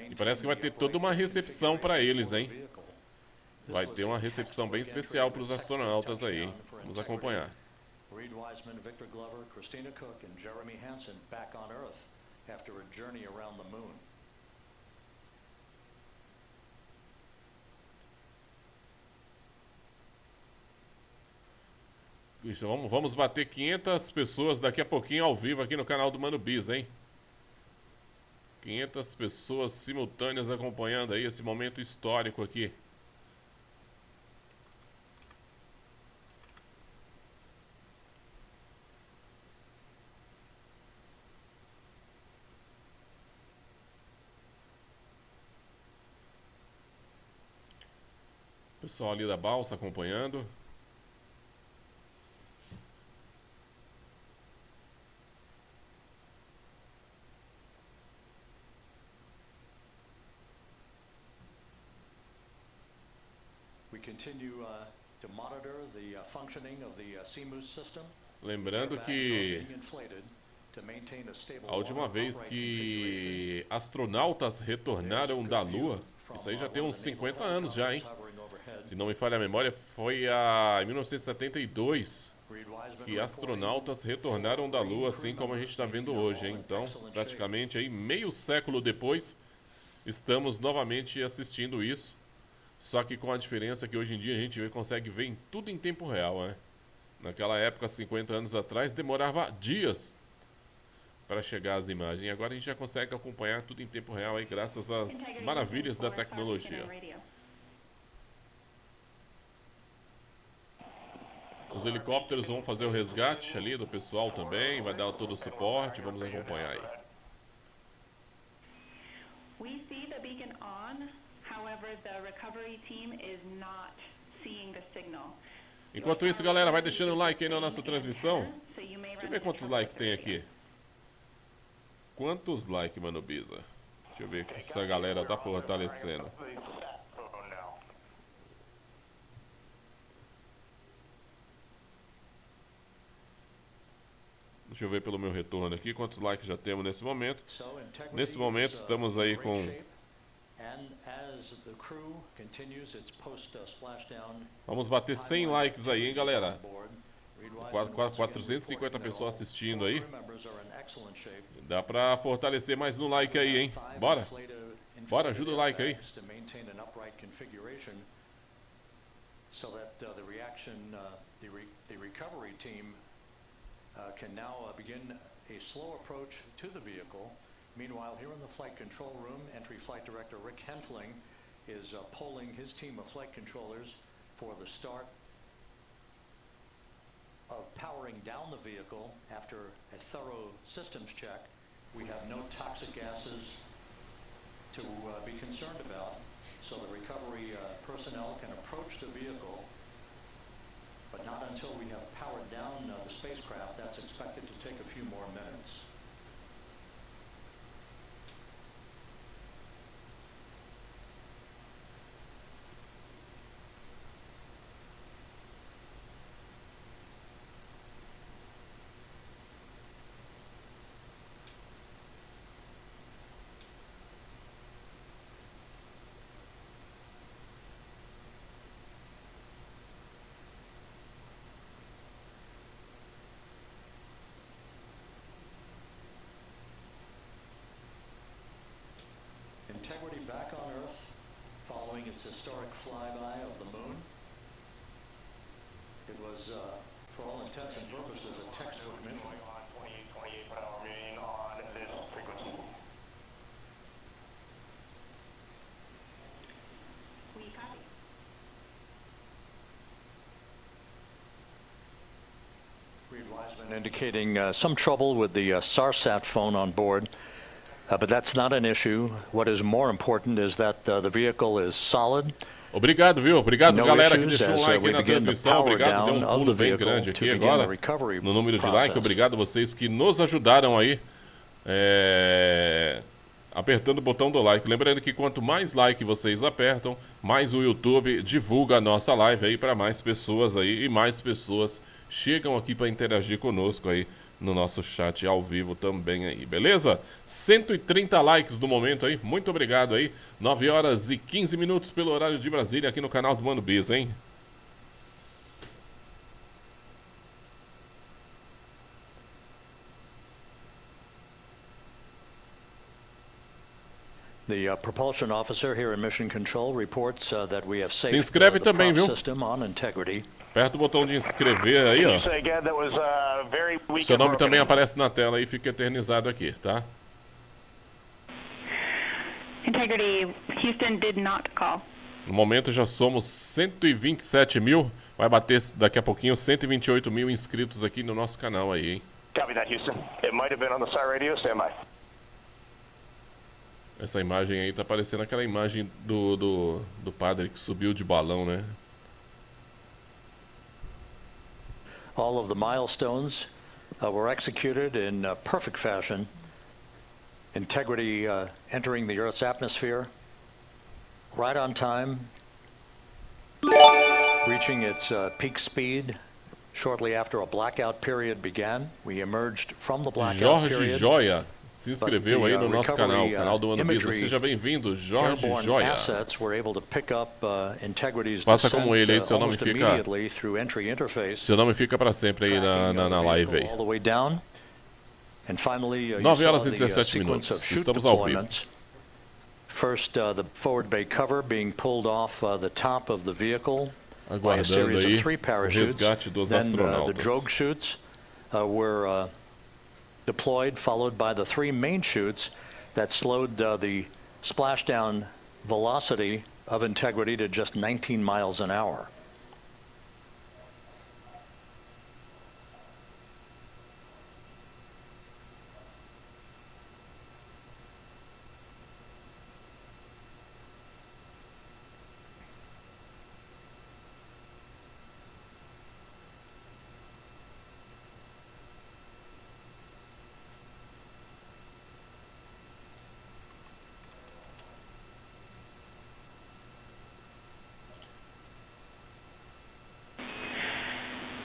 E parece que vai ter toda uma recepção para eles, hein? Vai ter uma recepção bem especial para os astronautas aí, hein? Vamos acompanhar. Reed Wiseman, Victor Glover, Christina Cook and Jeremy Hansen back on Earth after a journey around the moon. Isso, vamos bater 500 pessoas daqui a pouquinho ao vivo aqui no canal do Mano Biza, hein? 500 pessoas simultâneas acompanhando aí esse momento histórico aqui. Pessoal ali da balsa acompanhando. Lembrando que a última vez que astronautas retornaram da Lua, isso aí já tem uns 50 anos já, hein? Se não me falha a memória, foi em 1972 que astronautas retornaram da Lua, assim como a gente está vendo hoje, hein? Então, praticamente aí meio século depois, estamos novamente assistindo isso. Só que com a diferença que hoje em dia a gente consegue ver tudo em tempo real, né? Naquela época, 50 anos atrás, demorava dias para chegar às imagens. Agora a gente já consegue acompanhar tudo em tempo real aí, graças às maravilhas da tecnologia. Os helicópteros vão fazer o resgate ali do pessoal também, vai dar todo o suporte, vamos acompanhar aí. We see the beacon on, however, the recovery team is not seeing the signal. Enquanto isso, galera, vai deixando o like aí na nossa transmissão. Deixa eu ver quantos likes tem aqui. Quantos likes, Mano Biza? Deixa eu ver que essa galera tá fortalecendo. Deixa eu ver pelo meu retorno aqui quantos likes já temos nesse momento. Nesse momento estamos aí com... Vamos bater 100 likes aí, hein, galera? 450 pessoas assistindo aí. Dá pra fortalecer mais no like aí, hein? Bora! Bora, ajuda o like aí. Can now begin a slow approach to the vehicle. Meanwhile, here in the flight control room, entry flight director Rick Hentling is polling his team of flight controllers for the start of powering down the vehicle after a thorough systems check. We have no toxic gases to be concerned about, so the recovery personnel can approach the vehicle, but not until we have powered down the spacecraft. That's expected to take a few more minutes. Integrity back on Earth, following its historic flyby of the moon. It was, for all intents and purposes, a textbook mission. 28 per hour mean on this frequency. We copy. Reed Wiseman Indicating some trouble with the SARSAT phone on board. But that's not an issue. What is more important is that the vehicle is solid. Obrigado, viu? Obrigado, galera, que deixou um like aí na transmissão. Obrigado, deu um pulo bem grande aqui agora no número de like. Obrigado a vocês que nos ajudaram aí, apertando o botão do like. Lembrando que quanto mais like vocês apertam, mais o YouTube divulga a nossa live aí para mais pessoas aí. E mais pessoas chegam aqui para interagir conosco aí no nosso chat ao vivo também aí, beleza? 130 likes no momento aí, muito obrigado aí. 9 horas e 15 minutos pelo horário de Brasília aqui no canal do Mano Biza, hein? The propulsion officer here in Mission Control reports that we have Se inscreve também, viu? system on integrity. Aperta o botão de inscrever aí, ó. Seu nome também aparece na tela e fica eternizado aqui, tá? Integrity, Houston did not call. No momento já somos 127 mil. Vai bater daqui a pouquinho 128 mil inscritos aqui no nosso canal aí, hein? Copy that, Houston. It might have been on the SAR radio. Stand by. Essa imagem aí tá parecendo aquela imagem do padre que subiu de balão, né? All of the milestones were executed in perfect fashion. Integrity entering the Earth's atmosphere right on time, reaching its peak speed shortly after a blackout period began. We emerged from the blackout period. Jorge Joia se inscreveu aí no nosso canal, o canal do Mano Biza. Seja bem-vindo, Jorge Joia. Faça como ele aí, seu nome fica para sempre aí na live aí. 9 horas e 17 minutos, estamos ao vivo. First, the forward bay cover being pulled off the top of the vehicle by a Aguardando series aí of 3 o parachutes. resgate dos Then astronautas. the drogue chutes were deployed, followed by the 3 main chutes that slowed the splashdown velocity of Integrity to just 19 miles an hour.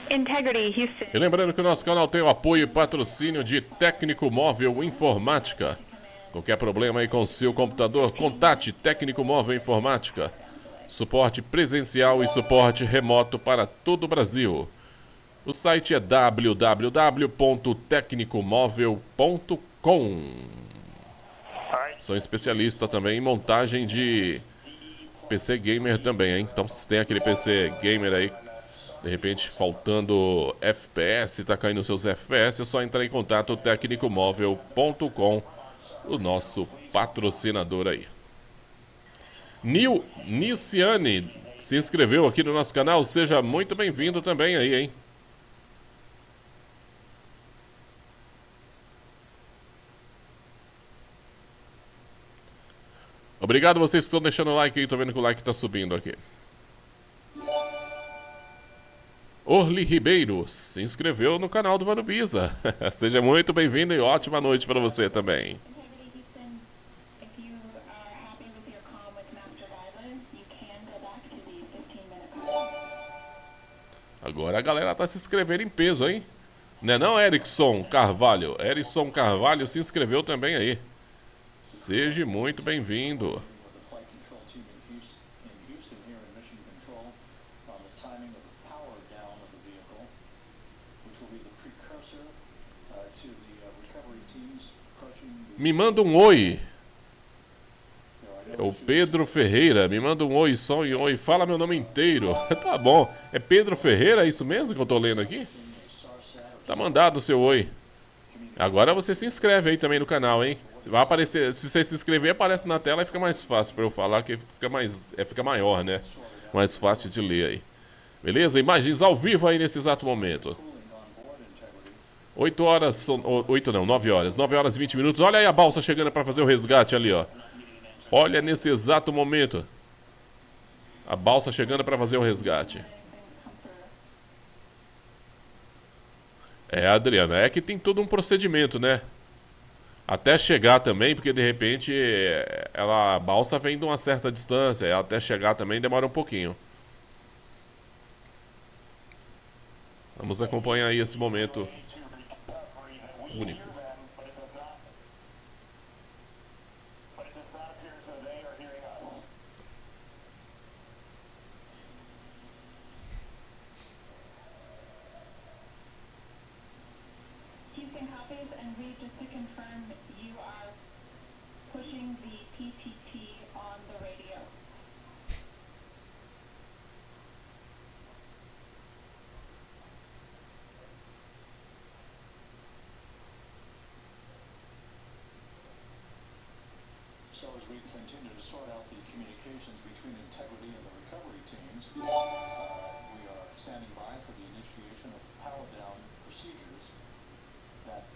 Integrity, Houston. E lembrando que o nosso canal tem o apoio e patrocínio de Técnico Móvel Informática. Qualquer problema aí com o seu computador, contate Técnico Móvel Informática. Suporte presencial e suporte remoto para todo o Brasil. O site é www.tecnicomóvel.com. Sou especialista também em montagem de PC Gamer também, hein? Então se tem aquele PC Gamer aí, de repente faltando FPS, tá caindo seus FPS, é só entrar em contato tecnicomóvel.com, o nosso patrocinador aí. Nilciane se inscreveu aqui no nosso canal, seja muito bem-vindo também aí, hein? Obrigado vocês que estão deixando o like aí, tô vendo que o like tá subindo aqui. Orly Ribeiro se inscreveu no canal do Mano Biza. Seja muito bem-vindo e ótima noite para você também. Agora a galera tá se inscrevendo em peso, hein? Não, Erickson Carvalho? Erickson Carvalho se inscreveu também aí. Seja muito bem-vindo. Me manda um oi. É o Pedro Ferreira. Me manda um oi, só um oi. Fala meu nome inteiro. Tá bom. É Pedro Ferreira, é isso mesmo que eu tô lendo aqui? Tá mandado o seu oi. Agora você se inscreve aí também no canal, hein? Vai aparecer, se você se inscrever, aparece na tela e fica mais fácil para eu falar, que fica maior, né? Mais fácil de ler aí. Beleza? Imagens ao vivo aí nesse exato momento. 9 horas. 9 horas e 20 minutos. Olha aí a balsa chegando para fazer o resgate ali, ó. Olha nesse exato momento. A balsa chegando para fazer o resgate. É, Adriana, é que tem todo um procedimento, né? Até chegar também, porque de repente a balsa vem de uma certa distância, até chegar também demora um pouquinho. Vamos acompanhar aí esse momento único. Houston copies, and Reed, just to confirm, you are pushing the PTT on the radio. So as we continue to sort out the communications between integrity and the recovery teams, we are standing by for the initiation of power down procedures that,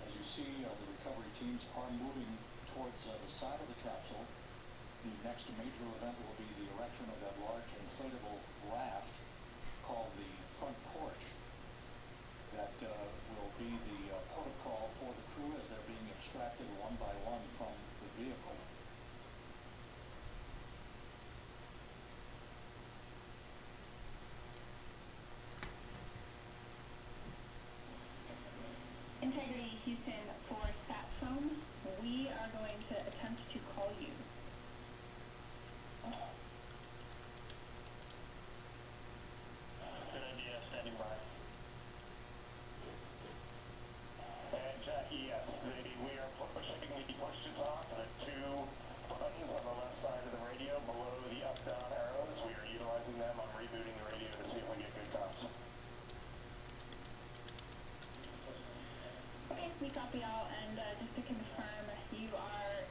as you see, the recovery teams are moving towards the side of the capsule. The next major event will be the erection of that large inflatable raft called the front porch. That will be the protocol for the crew as they're being extracted one by one from the vehicle. Integrity Houston, for sat phone, we are going to attempt to call you. Good idea, standing by. And Jackie, yes, we are pushing the push to talk, the two buttons on the left side of the radio below the up-down arrows. We are utilizing them. I'm rebooting the radio to see if we get good comms. Okay, we copy all, and just to confirm, you are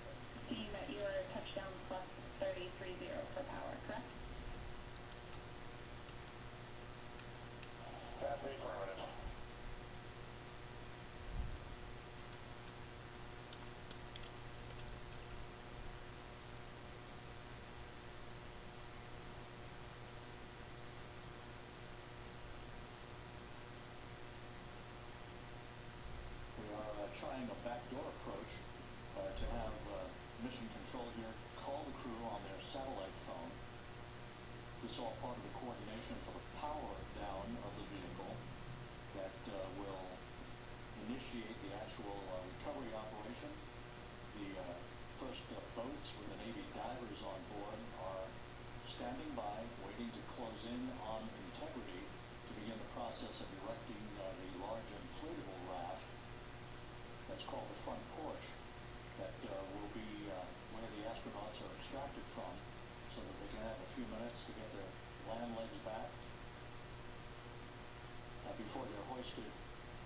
seeing that you are touchdown plus 3030 for power, correct? That's affirmative. We are trying a backdoor approach to have mission control here call the crew on their satellite phone. This is all part of the coordination for the power down of the vehicle that will initiate the actual recovery operation. The first boats with the Navy divers on board are standing by, waiting to close in on integrity to begin the process of erecting the large inflatable raft that's called the front porch that will be where the astronauts are extracted from so that they can have a few minutes to get their land legs back before they're hoisted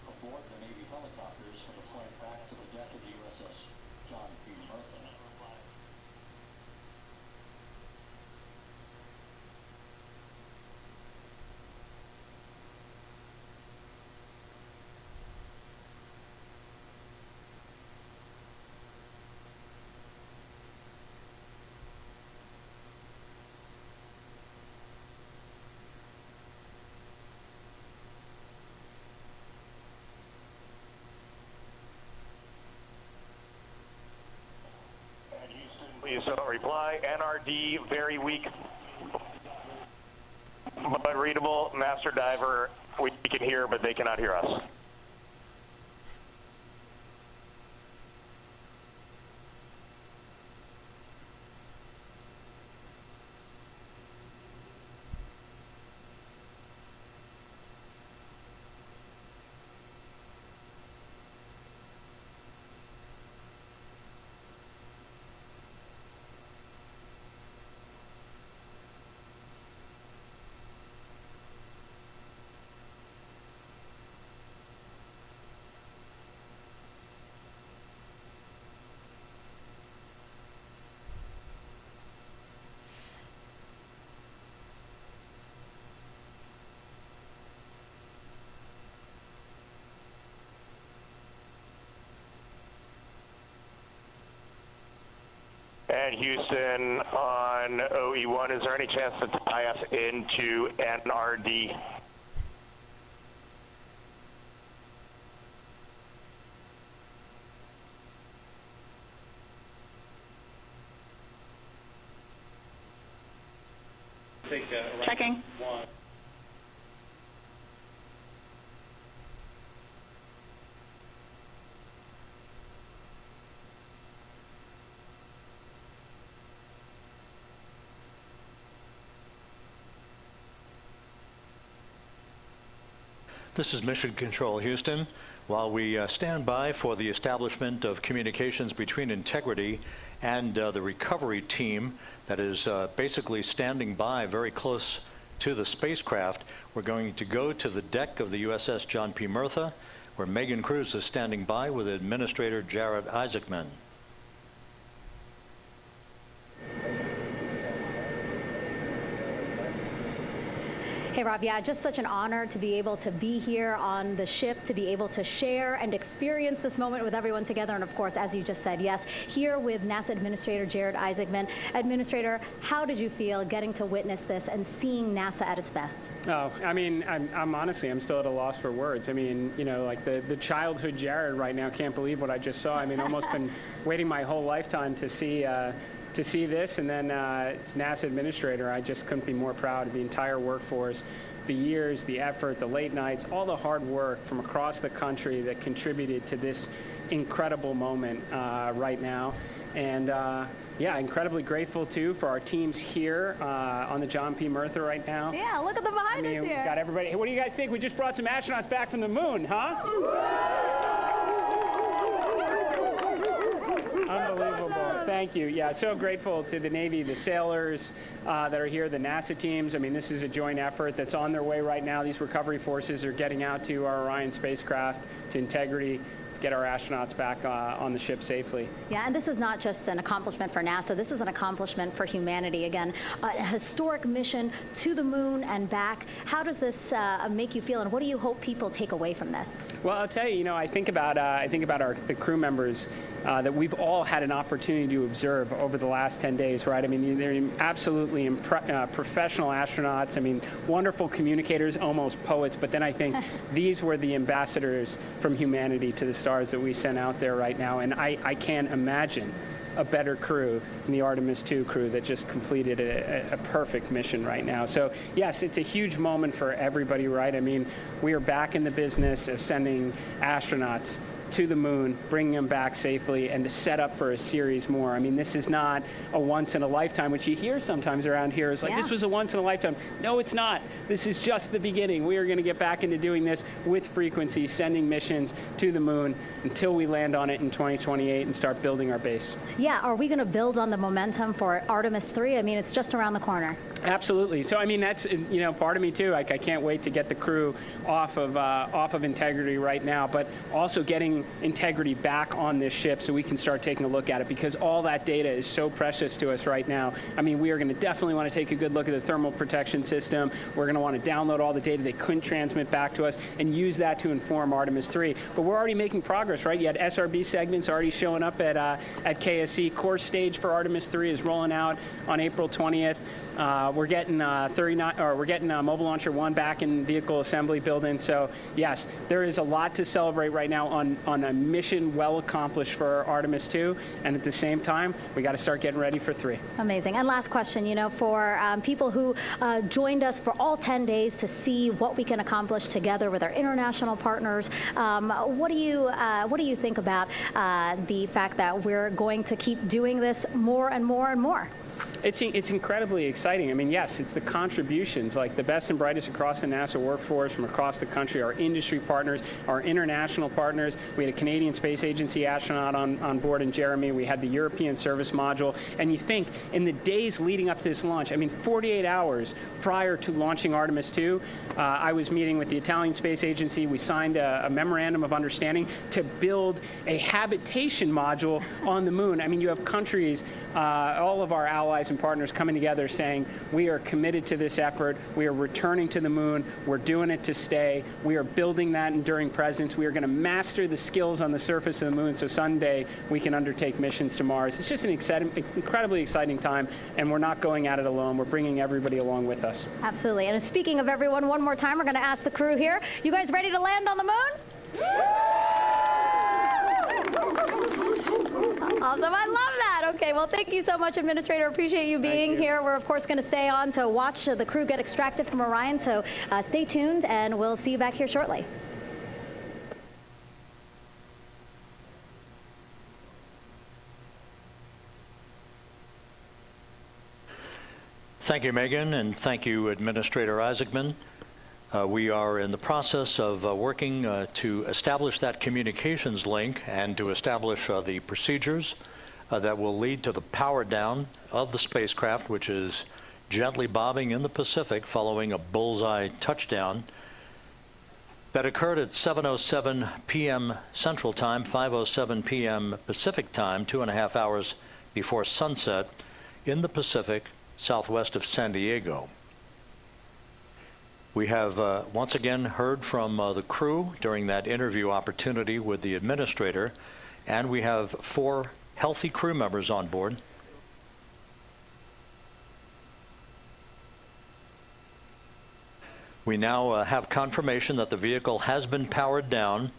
aboard the Navy helicopters for the flight back to the deck of the USS John P. Murphy. Please don't reply. NRD, very weak, but readable. Master diver, we can hear, but they cannot hear us. And Houston on OE1, is there any chance to tie us into NRD? Checking. This is Mission Control Houston. While we stand by for the establishment of communications between Integrity and the recovery team that is basically standing by very close to the spacecraft, we're going to go to the deck of the USS John P. Murtha, where Megan Cruz is standing by with Administrator Jared Isaacman. Hey, Rob, yeah, just such an honor to be able to be here on the ship, to be able to share and experience this moment with everyone together. And of course, as you just said, yes, here with NASA Administrator Jared Isaacman. Administrator, how did you feel getting to witness this and seeing NASA at its best? Oh, I mean, I'm honestly, I'm still at a loss for words. I mean, you know, like the childhood Jared right now can't believe what I just saw. I mean, almost been waiting my whole lifetime to see this, and then as NASA Administrator, I just couldn't be more proud of the entire workforce, the years, the effort, the late nights, all the hard work from across the country that contributed to this incredible moment right now. And yeah, incredibly grateful too for our teams here on the John P. Murtha right now. Yeah, look at them behind us here. We've got everybody. Hey, what do you guys think? We just brought some astronauts back from the moon, huh? Unbelievable. Thank you. Yeah, so grateful to the Navy, the sailors that are here, the NASA teams. I mean, this is a joint effort that's on their way right now. These recovery forces are getting out to our Orion spacecraft, to Integrity, get our astronauts back on the ship safely. Yeah, and this is not just an accomplishment for NASA. This is an accomplishment for humanity. Again, a historic mission to the moon and back. How does this make you feel, and what do you hope people take away from this? Well, I'll tell you, you know, I think about the crew members that we've all had an opportunity to observe over the last 10 days, right? I mean, they're absolutely professional astronauts. I mean, wonderful communicators, almost poets. But then I think these were the ambassadors from humanity to the stars that we sent out there right now. And I can't imagine a better crew than the Artemis II crew that just completed a perfect mission right now. So yes, it's a huge moment for everybody, right? I mean, we are back in the business of sending astronauts to the moon, bringing them back safely, and to set up for a series more. I mean, this is not a once in a lifetime, which you hear sometimes around here. It's like, this was a once in a lifetime. No, it's not. This is just the beginning. We are going to get back into doing this with frequency, sending missions to the moon until we land on it in 2028 and start building our base. Yeah, are we going to build on the momentum for Artemis 3? I mean, it's just around the corner. Absolutely. So, I mean, that's, you know, part of me too. Like, I can't wait to get the crew off of Integrity right now, but also getting Integrity back on this ship so we can start taking a look at it, because all that data is so precious to us right now. I mean, we are going to definitely want to take a good look at the thermal protection system. We're going to want to download all the data they couldn't transmit back to us and use that to inform Artemis 3. But we're already making progress, right? You had SRB segments already showing up at KSC. Core stage for Artemis 3 is rolling out on April 20th. We're getting Mobile Launcher 1 back in vehicle assembly building. So yes, there is a lot to celebrate right now on a mission well accomplished for Artemis 2, and at the same time, we got to start getting ready for 3. Amazing. And last question, you know, for people who joined us for all 10 days to see what we can accomplish together with our international partners, what do you think about the fact that we're going to keep doing this more and more and more? It's incredibly exciting. I mean, yes, it's the contributions, like the best and brightest across the NASA workforce from across the country, our industry partners, our international partners. We had a Canadian Space Agency astronaut on board in Jeremy. We had the European Service Module. And you think, in the days leading up to this launch, I mean, 48 hours prior to launching Artemis 2, I was meeting with the Italian Space Agency. We signed a memorandum of understanding to build a habitation module on the moon. I mean, you have countries, all of our allies and partners coming together saying, we are committed to this effort, we are returning to the moon, we're doing it to stay, we are building that enduring presence, we are going to master the skills on the surface of the moon so someday we can undertake missions to Mars. It's just an incredibly exciting time, and we're not going at it alone, we're bringing everybody along with us. Absolutely. And speaking of everyone, one more time, we're going to ask the crew here, you guys ready to land on the moon? Awesome. I love that. Okay, well, thank you so much, Administrator. Appreciate you being here. We're, of course, going to stay on to watch the crew get extracted from Orion, so stay tuned, and we'll see you back here shortly. Thank you, Megan, and thank you, Administrator Isaacman. We are in the process of working to establish that communications link and to establish the procedures that will lead to the power down of the spacecraft, which is gently bobbing in the Pacific following a bullseye touchdown that occurred at 7:07 p.m. Central Time, 5:07 p.m. Pacific Time, 2.5 hours before sunset in the Pacific, southwest of San Diego. We have once again heard from the crew during that interview opportunity with the administrator, and we have 4 healthy crew members on board. We now have confirmation that the vehicle has been powered down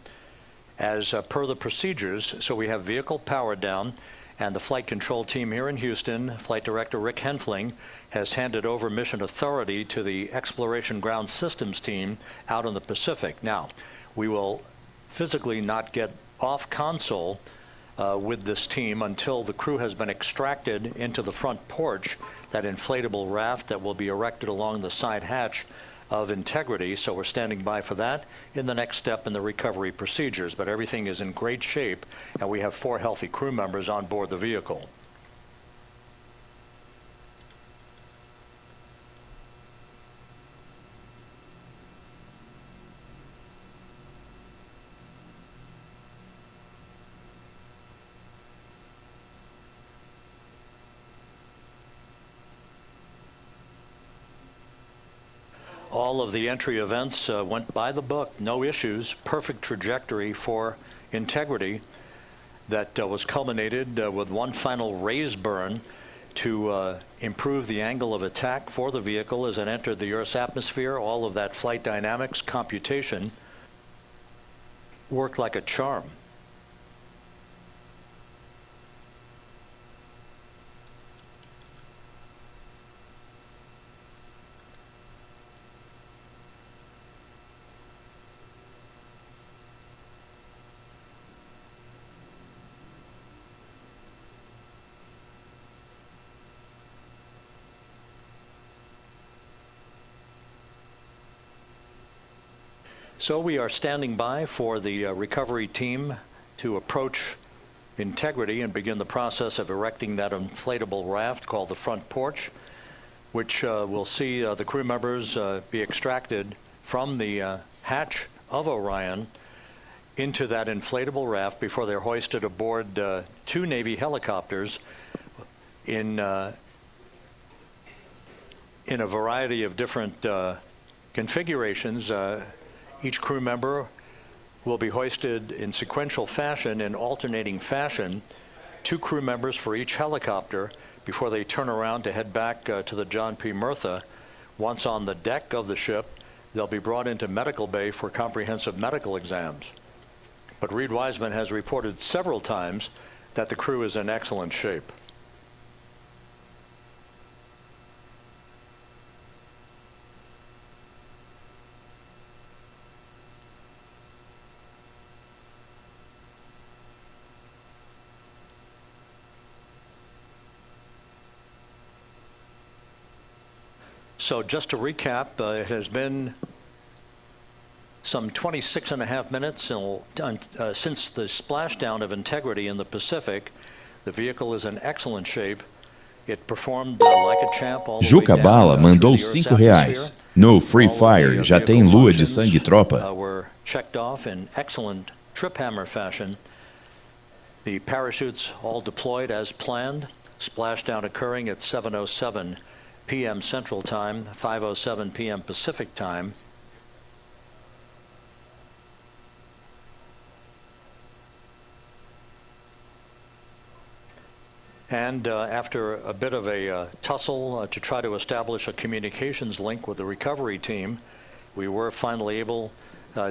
as per the procedures. So we have vehicle powered down, and the flight control team here in Houston, Flight Director Rick Henfling, has handed over mission authority to the Exploration Ground Systems team out in the Pacific. Now, we will physically not get off console with this team until the crew has been extracted into the front porch, that inflatable raft that will be erected along the side hatch of Integrity. So we're standing by for that in the next step in the recovery procedures. But everything is in great shape, and we have 4 healthy crew members on board the vehicle. All of the entry events went by the book, no issues, perfect trajectory for Integrity that was culminated with one final raise burn to improve the angle of attack for the vehicle as it entered the Earth's atmosphere. All of that flight dynamics computation worked like a charm. So we are standing by for the recovery team to approach Integrity and begin the process of erecting that inflatable raft called the front porch, which will see the crew members be extracted from the hatch of Orion into that inflatable raft before they're hoisted aboard 2 Navy helicopters in a variety of different configurations. Each crew member will be hoisted in sequential fashion, in alternating fashion, 2 crew members for each helicopter before they turn around to head back to the John P. Murtha. Once on the deck of the ship, they'll be brought into medical bay for comprehensive medical exams. But Reed Wiseman has reported several times that the crew is in excellent shape. So just to recap, it has been some 26.5 minutes since the splashdown of Integrity in the Pacific. The vehicle is in excellent shape. It performed like a champ all the way Juca down, Bala mandou through the Earth's R$5. atmosphere. No Free Fire, All já the tem vehicle lua de functions, sangue tropa. were checked off in excellent trip hammer fashion. The parachutes all deployed as planned. Splashdown occurring at 7:07 p.m. Central Time, 5:07 p.m. Pacific Time. And after a bit of a tussle to try to establish a communications link with the recovery team, we were finally able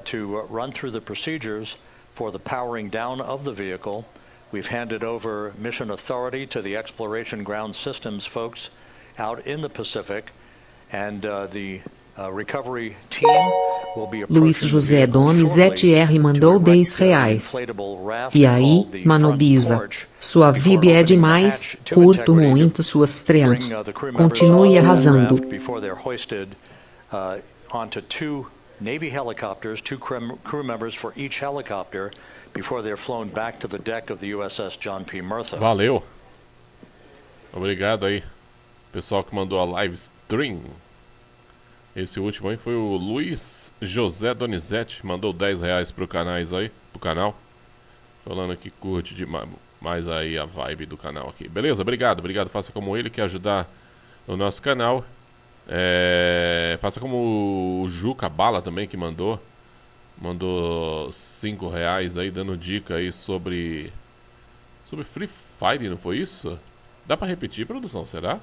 to run through the procedures for the powering down of the vehicle. We've handed over mission authority to the Exploration Ground Systems folks out in the Pacific, and the recovery team will be Luiz José Donizete R. mandou R$10. E aí, Mano Biza, sua VIB é demais, curto muito suas trans. Continue arrasando. onto 2 Navy helicopters, 2 crew members for each helicopter, before they're flown back to the deck of the USS John P. Murtha. Valeu. Obrigado aí, pessoal que mandou a live stream. Esse último aí foi o Luiz José Donizete, mandou R$10 pro canal. Falando que curte demais aí a vibe do canal aqui. Beleza? Obrigado. Faça como ele, quer ajudar o nosso canal. Faça como o Juca Bala também, que mandou R$5 aí, dando dica aí sobre Free Fire, não foi isso? Dá pra repetir, produção, será?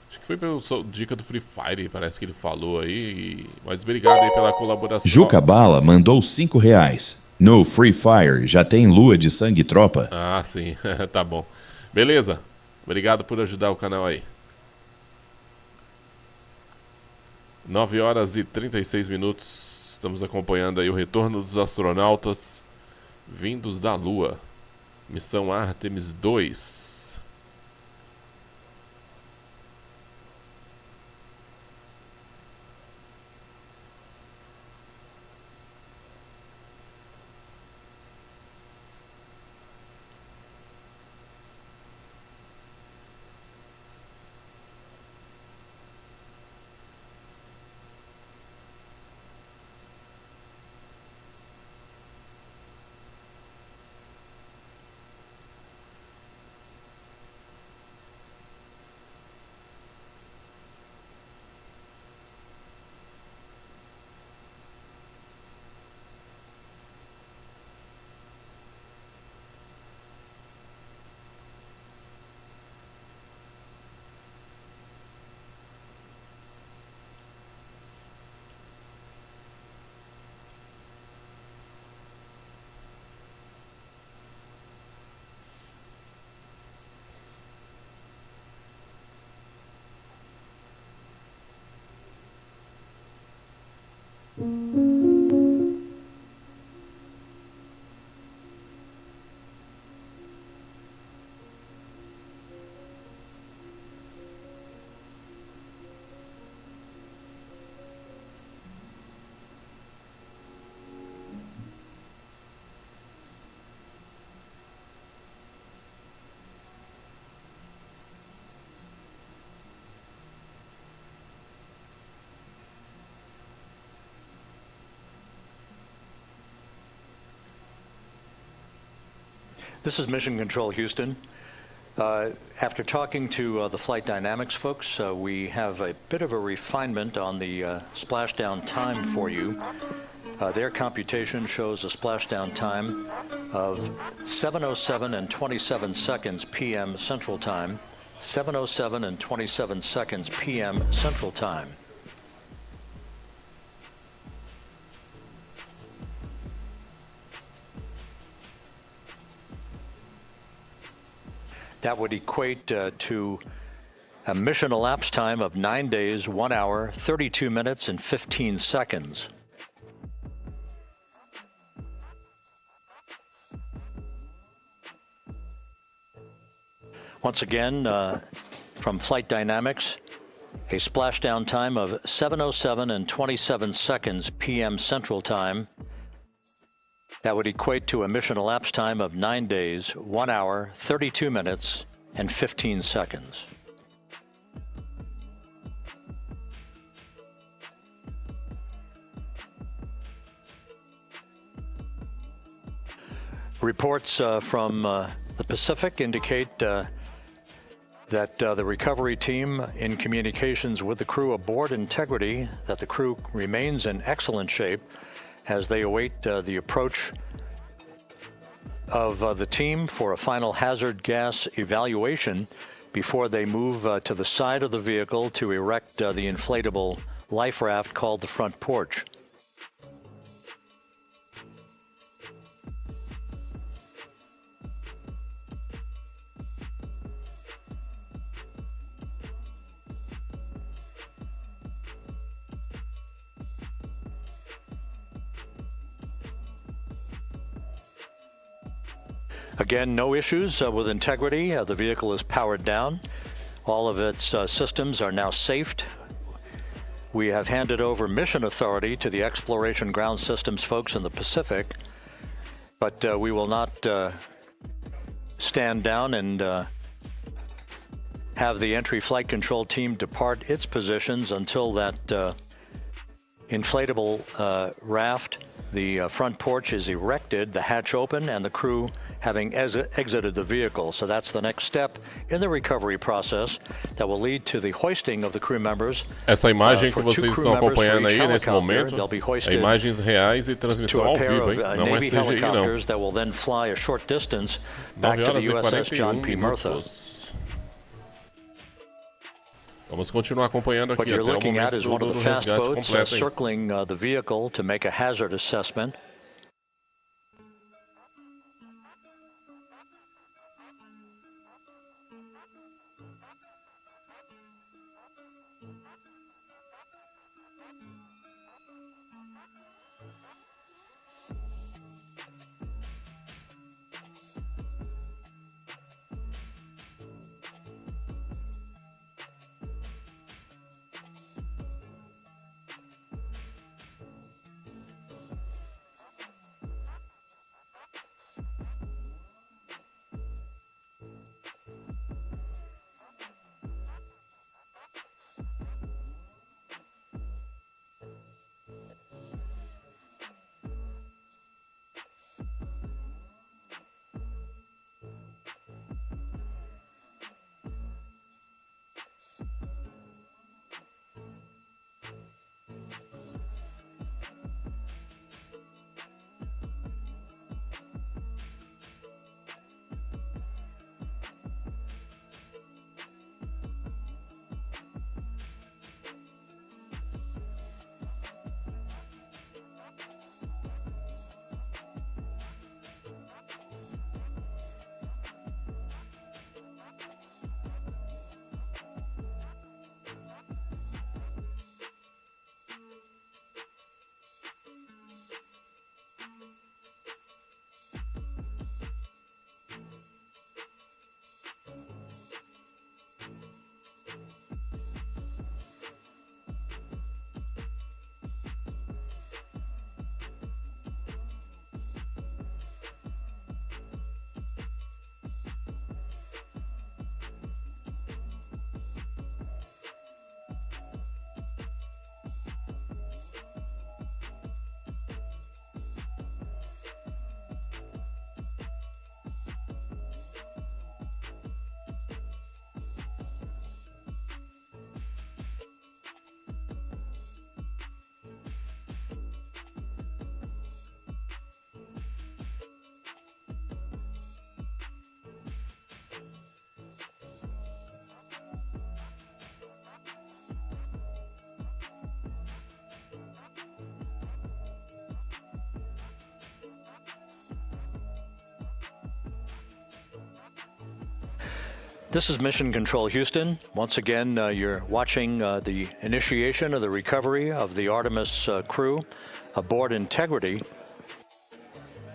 Acho que foi pela dica do Free Fire, parece que ele falou aí. Mas obrigado aí pela colaboração. Juca Bala mandou R$5. No Free Fire já tem lua de sangue tropa. Ah, sim. Tá bom. Beleza. Obrigado por ajudar o canal aí. 9h36. Estamos acompanhando aí o retorno dos astronautas vindos da Lua. Missão Artemis 2. This is Mission Control Houston. After talking to the flight dynamics folks, we have a bit of a refinement on the splashdown time for you. Their computation shows a splashdown time of 7:07 and 27 seconds p.m. Central Time, 7:07 and 27 seconds p.m. Central Time. That would equate to a mission elapsed time of 9 days, 1 hour, 32 minutes, and 15 seconds. Once again, from Flight Dynamics, a splashdown time of 7:07 and 27 seconds p.m. Central Time. That would equate to a mission elapsed time of 9 days, 1 hour, 32 minutes, and 15 seconds. Reports from the Pacific indicate that the recovery team in communications with the crew aboard Integrity, that the crew remains in excellent shape as they await the approach of the team for a final hazard gas evaluation before they move to the side of the vehicle to erect the inflatable life raft called the front porch. Again, no issues with Integrity. The vehicle is powered down. All of its systems are now safed We have handed over mission authority to the Exploration Ground Systems folks in the Pacific, but we will not stand down and have the entry flight control team depart its positions until that inflatable raft, the front porch, is erected, the hatch open, and the crew having exited the vehicle. So that's the next step in the recovery process that will lead to the hoisting of the crew members. Essa imagem que vocês estão acompanhando aí nesse momento é imagens reais e transmissão ao vivo, hein? Não é CGI, não. That will then fly a short distance back to the USS John P. Murtha. Vamos continuar acompanhando aqui What you're até o looking at momento is one of do the fast resgate boats completo, hein? circling the vehicle to make a hazard assessment. This is Mission Control Houston. Once again, you're watching the initiation of the recovery of the Artemis crew aboard Integrity.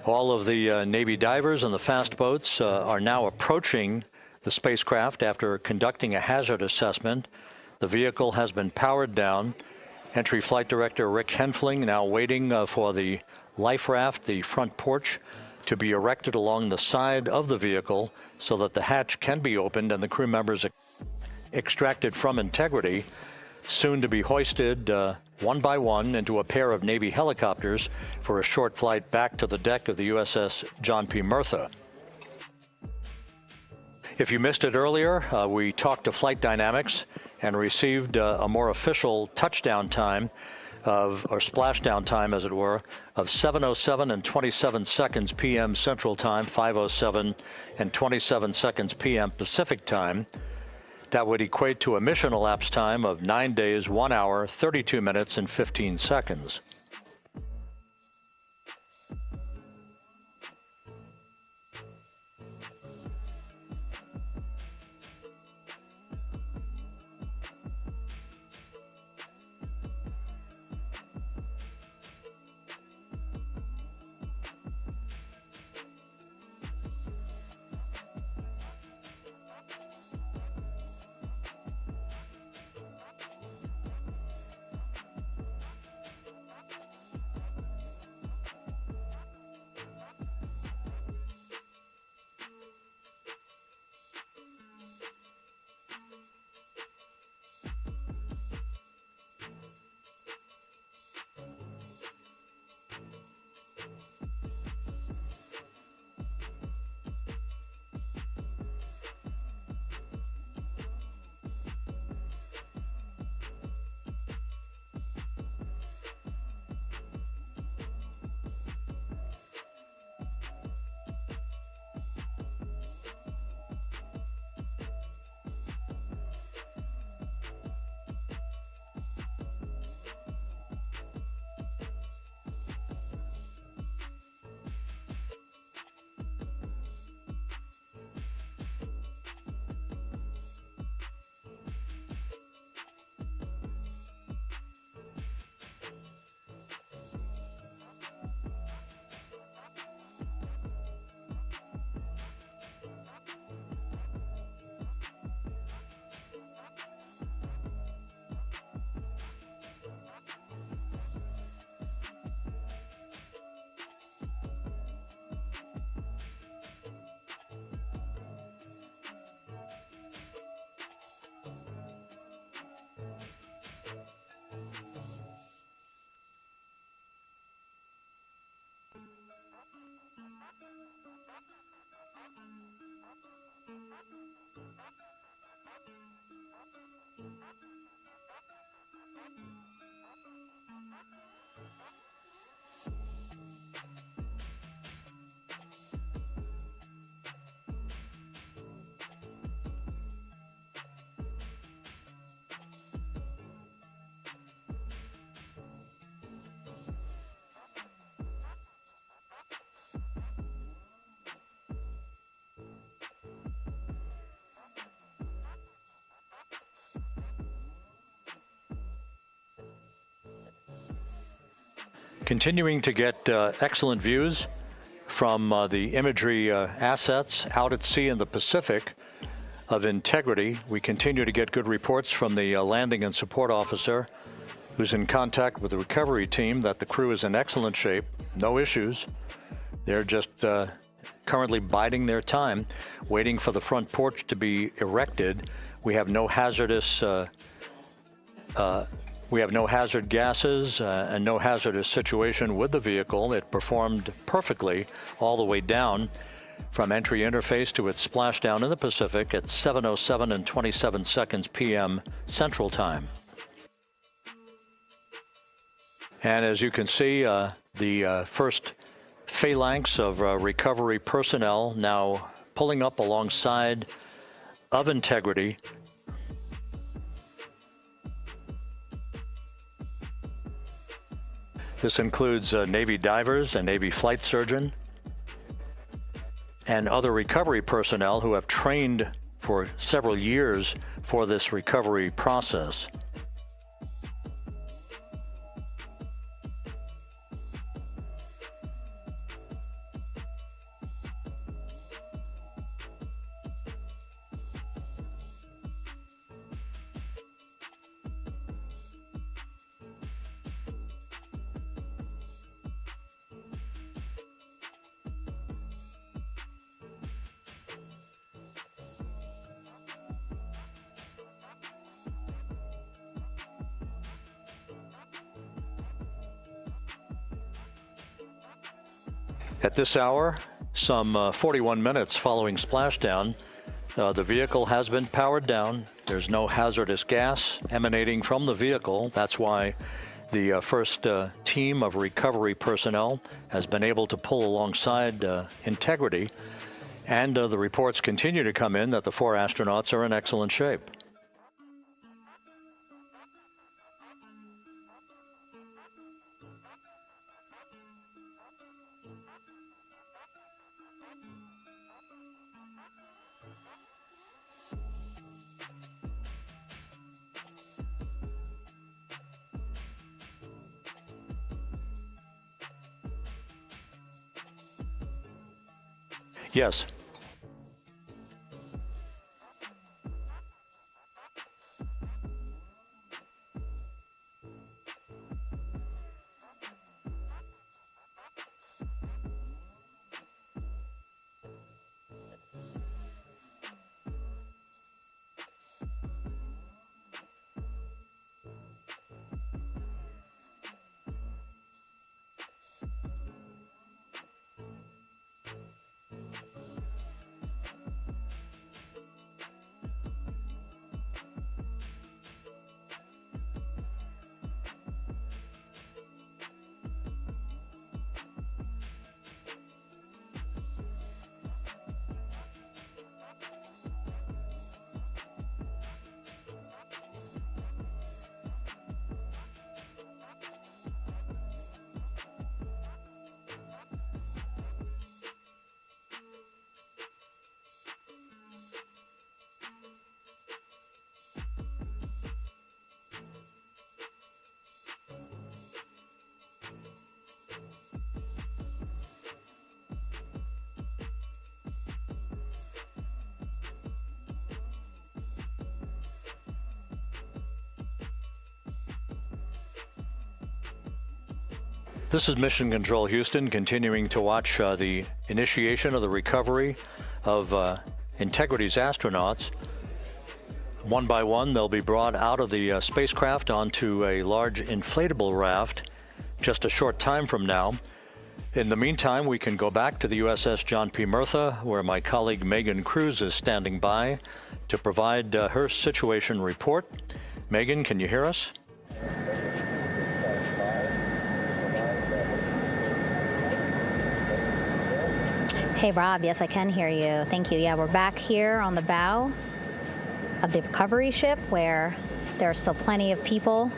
All of the Navy divers and the fast boats are now approaching the spacecraft after conducting a hazard assessment. The vehicle has been powered down. Entry Flight Director Rick Henfling now waiting for the life raft, the front porch, to be erected along the side of the vehicle so that the hatch can be opened and the crew members extracted from Integrity, soon to be hoisted one by one into a pair of Navy helicopters for a short flight back to the deck of the USS John P. Murtha. If you missed it earlier, we talked to Flight Dynamics and received a more official touchdown time or splashdown time, as it were, of 7:07 and 27 seconds p.m. Central Time, 5:07 and 27 seconds p.m. Pacific Time. That would equate to a mission elapsed time of 9 days, 1 hour, 32 minutes, and 15 seconds. Continuing to get excellent views from the imagery assets out at sea in the Pacific of Integrity. We continue to get good reports from the landing and support officer, who's in contact with the recovery team, that the crew is in excellent shape, no issues. They're just currently biding their time, waiting for the front porch to be erected. We have no hazardous hazard gases and no hazardous situation with the vehicle. It performed perfectly all the way down from entry interface to its splashdown in the Pacific at 7:07 and 27 seconds p.m. Central Time. And as you can see, the first phalanx of recovery personnel now pulling up alongside of Integrity. This includes Navy divers, a Navy flight surgeon, and other recovery personnel who have trained for several years for this recovery process. At this hour, some 41 minutes following splashdown, the vehicle has been powered down. There's no hazardous gas emanating from the vehicle. That's why the first team of recovery personnel has been able to pull alongside Integrity. And the reports continue to come in that the 4 astronauts are in excellent shape. Yes. This is Mission Control Houston, continuing to watch the initiation of the recovery of Integrity's astronauts. One by one, they'll be brought out of the spacecraft onto a large inflatable raft just a short time from now. In the meantime, we can go back to the USS John P. Murtha, where my colleague Megan Cruz is standing by to provide her situation report. Megan, can you hear us? Hey, Rob. Yes, I can hear you. Thank you. Yeah, we're back here on the bow of the recovery ship where there are still plenty of people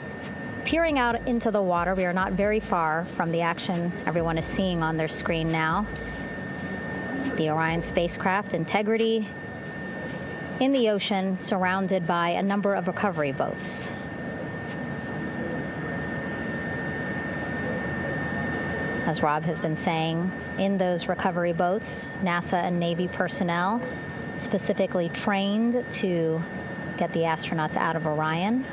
peering out into the water. We are not very far from the action everyone is seeing on their screen now. The Orion spacecraft, Integrity, in the ocean, surrounded by a number of recovery boats. As Rob has been saying, in those recovery boats, NASA and Navy personnel specifically trained to get the astronauts out of Orion.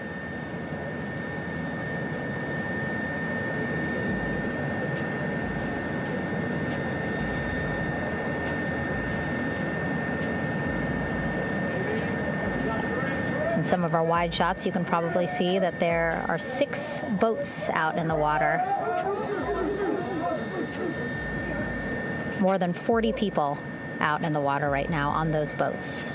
In some of our wide shots, you can probably see that there are 6 boats out in the water. More than 40 people out in the water right now on those boats.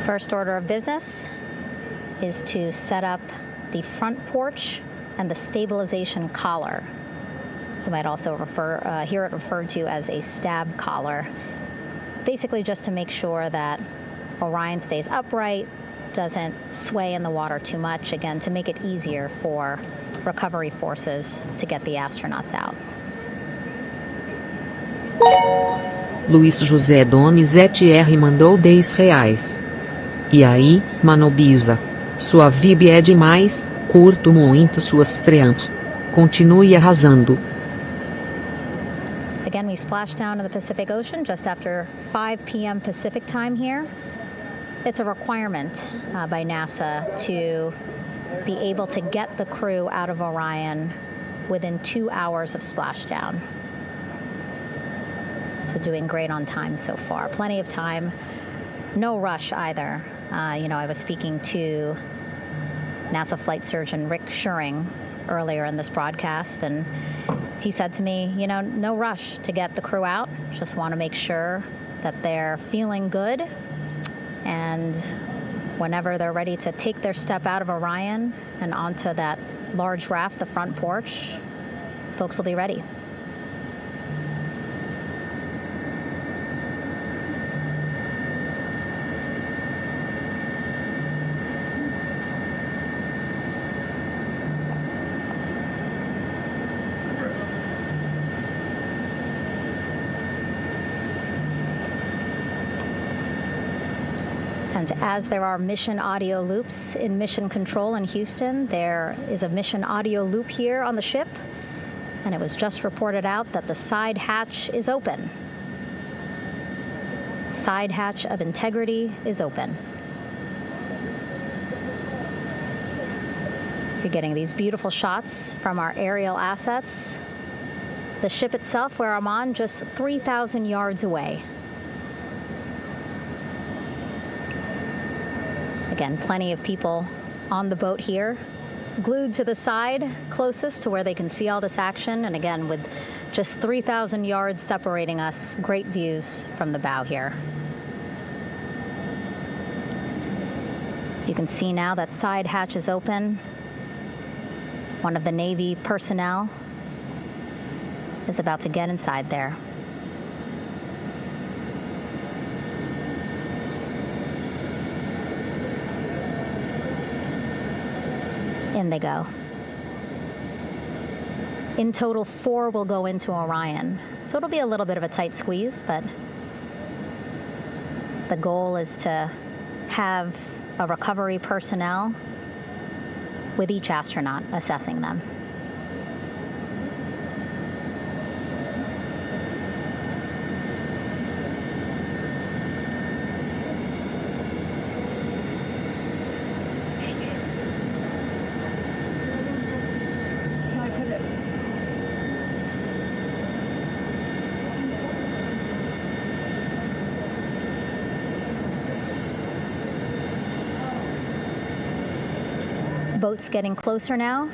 First order of business is to set up the front porch and the stabilization collar. You might also hear it referred to as a stab collar. Basically just to make sure that Orion stays upright, doesn't sway in the water too much, again, to make it easier for recovery forces to get the astronauts out. Luiz José Donizete mandou R$10. E aí, Mano Biza? Sua vibe é demais, curto muito suas trans. Continue arrasando. Again, we splashed down in the Pacific Ocean just after 5 p.m. Pacific time here. It's a requirement by NASA to be able to get the crew out of Orion within 2 hours of splashdown. So doing great on time so far. Plenty of time. No rush either. I was speaking to NASA flight surgeon Rick Schuring earlier in this broadcast, and he said to me, no rush to get the crew out. Just want to make sure that they're feeling good, and whenever they're ready to take their step out of Orion and onto that large raft, the front porch, folks will be ready. And as there are mission audio loops in mission control in Houston, there is a mission audio loop here on the ship, and it was just reported out that the side hatch is open. Side hatch of integrity is open. You're getting these beautiful shots from our aerial assets. The ship itself, where I'm on, just 3,000 yards away. Again, plenty of people on the boat here, glued to the side closest to where they can see all this action. And again, with just 3,000 yards separating us, great views from the bow here. You can see now that side hatch is open. One of the Navy personnel is about to get inside there. In they go. In total, 4 will go into Orion. So it'll be a little bit of a tight squeeze, but the goal is to have a recovery personnel with each astronaut assessing them. Boats getting closer now.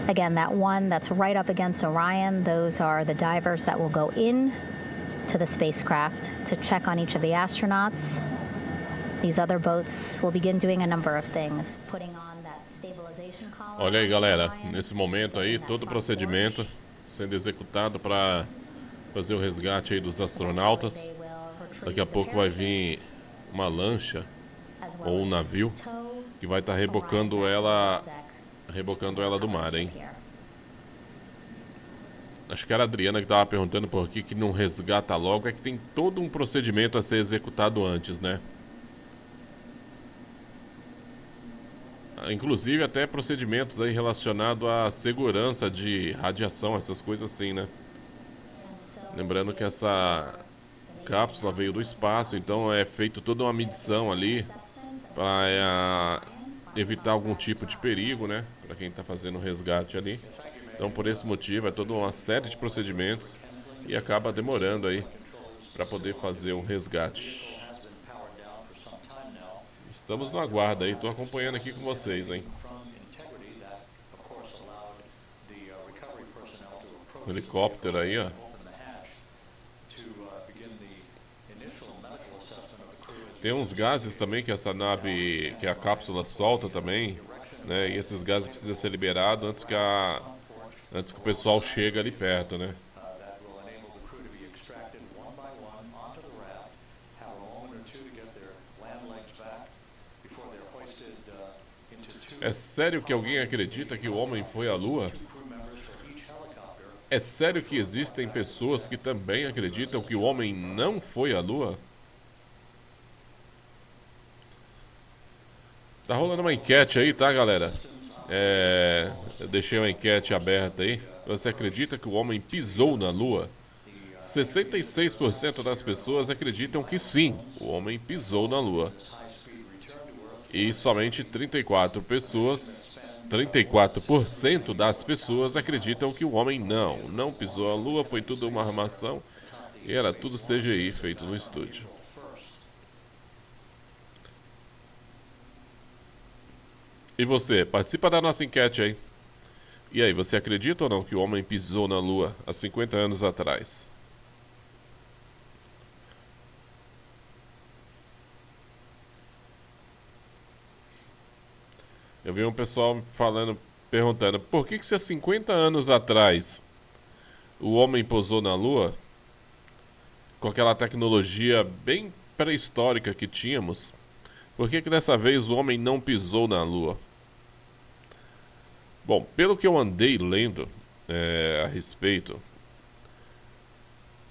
Again, that one that's right up against Orion, those are the divers that will go in to the spacecraft to check on each of the astronauts. These other boats will begin doing a number of things, putting on that stabilization collar. Olha aí, galera, nesse momento aí, todo o procedimento sendo executado para fazer o resgate aí dos astronautas. Daqui a pouco vai vir uma lancha ou um navio que vai estar rebocando ela do mar, hein? Acho que era a Adriana que estava perguntando por que não resgata logo. É que tem todo um procedimento a ser executado antes, né? Inclusive até procedimentos aí relacionados à segurança de radiação, essas coisas assim, né? Lembrando que essa cápsula veio do espaço, então é feito toda uma medição ali para evitar algum tipo de perigo, né? Para quem está fazendo o resgate ali. Então por esse motivo é toda uma série de procedimentos e acaba demorando aí para poder fazer um resgate. Estamos no aguardo aí, estou acompanhando aqui com vocês, hein? O helicóptero aí, ó. Tem uns gases também que essa nave, que a cápsula solta também, né? E esses gases precisam ser liberados antes que o pessoal chegue ali perto, né? É sério que alguém acredita que o homem foi à Lua? É sério que existem pessoas que também acreditam que o homem não foi à Lua? Tá rolando uma enquete aí, tá, galera? Eu deixei uma enquete aberta aí. Você acredita que o homem pisou na Lua? 66% das pessoas acreditam que sim, o homem pisou na Lua. E somente 34% das pessoas acreditam que o homem não pisou a Lua, foi tudo uma armação e era tudo CGI feito no estúdio. E você, participa da nossa enquete aí. E aí, você acredita ou não que o homem pisou na Lua há 50 anos atrás? Eu vi um pessoal perguntando, por que se há 50 anos atrás o homem pousou na Lua, com aquela tecnologia bem pré-histórica que tínhamos, por que dessa vez o homem não pisou na Lua? Bom, pelo que eu andei lendo a respeito,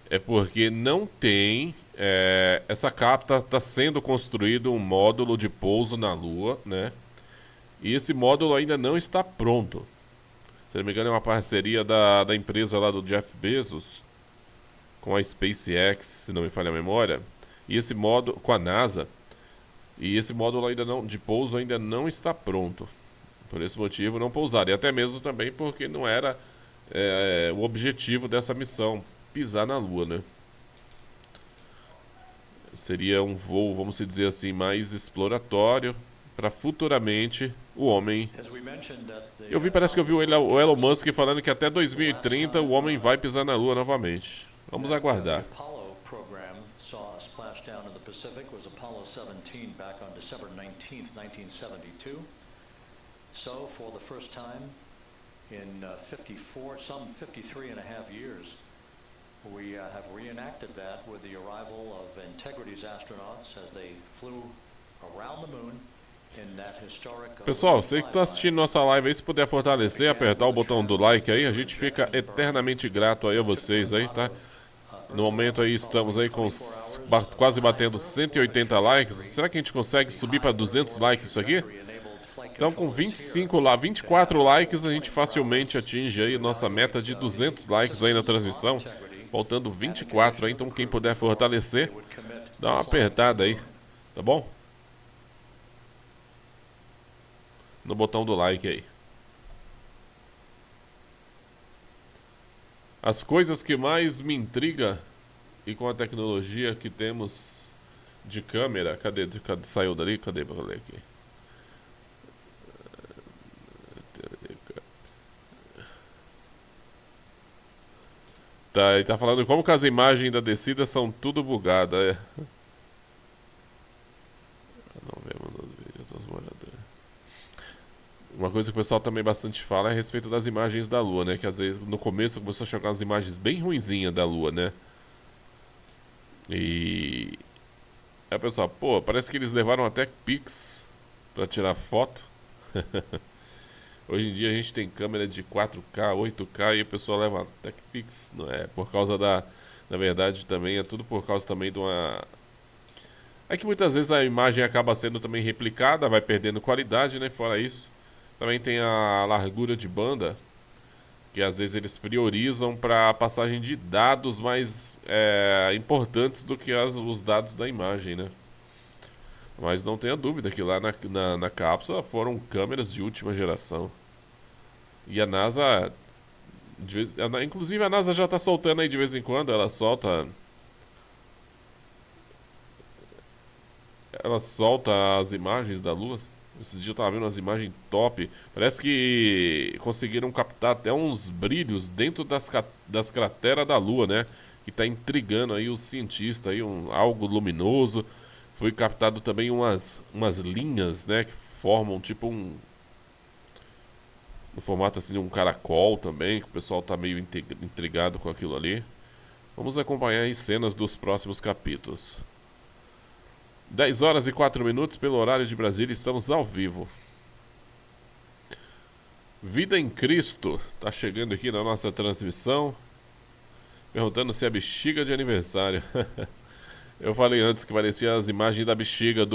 é porque não tem... essa cápsula está sendo construído um módulo de pouso na Lua, né? E esse módulo ainda não está pronto. Se não me engano, é uma parceria da empresa lá do Jeff Bezos com a SpaceX, se não me falha a memória. E esse módulo com a NASA. E esse módulo de pouso ainda não está pronto. Por esse motivo não pousaram. E até mesmo também porque não era o objetivo dessa missão, pisar na Lua, né? Seria um voo, vamos dizer assim, mais exploratório, para futuramente o homem... parece que eu vi o Elon Musk falando que até 2030 o homem vai pisar na Lua novamente. Vamos aguardar. So, for the first time in 53 and a half years, we have reenacted that with the arrival of Integrity's astronauts as they flew around the moon in that historic... Pessoal, você que está assistindo nossa live aí, se puder fortalecer, apertar o botão do like aí, a gente fica eternamente grato aí a vocês aí, tá? No momento aí estamos aí com quase batendo 180 likes. Será que a gente consegue subir para 200 likes isso aqui? Então com 24 likes a gente facilmente atinge aí nossa meta de 200 likes aí na transmissão. Faltando 24 aí, então quem puder fortalecer, dá uma apertada aí, tá bom? No botão do like aí. As coisas que mais me intriga e com a tecnologia que temos de câmera, cadê saiu dali? Cadê pra ler aqui? Tá, ele tá falando como que as imagens da descida são tudo bugadas. Não vemos nos vídeos dos moradores. Uma coisa que o pessoal também bastante fala é a respeito das imagens da Lua, né? Que às vezes no começo começou a chegar umas imagens bem ruinzinhas da Lua, né? E aí o pessoal, pô, parece que eles levaram até Pix pra tirar foto. Hoje em dia a gente tem câmera de 4K, 8K e o pessoal leva Tech Pix, não é? Por causa na verdade também é tudo por causa também de uma... É que muitas vezes a imagem acaba sendo também replicada, vai perdendo qualidade, né? Fora isso, também tem a largura de banda, que às vezes eles priorizam para a passagem de dados mais importantes do que os dados da imagem, né? Mas não tenha dúvida que lá na cápsula foram câmeras de última geração. E a NASA, inclusive a NASA já está soltando aí de vez em quando, ela solta as imagens da Lua. Esses dias eu estava vendo umas imagens top. Parece que conseguiram captar até uns brilhos dentro das crateras da Lua, né? Que está intrigando aí os cientistas, aí, algo luminoso. Foi captado também umas linhas, né, que formam tipo no formato assim de um caracol também, que o pessoal tá meio intrigado com aquilo ali. Vamos acompanhar aí cenas dos próximos capítulos. 10 horas e 4 minutos pelo horário de Brasília, estamos ao vivo. Vida em Cristo tá chegando aqui na nossa transmissão, perguntando se é bexiga de aniversário. Eu falei antes que parecia as imagens da bexiga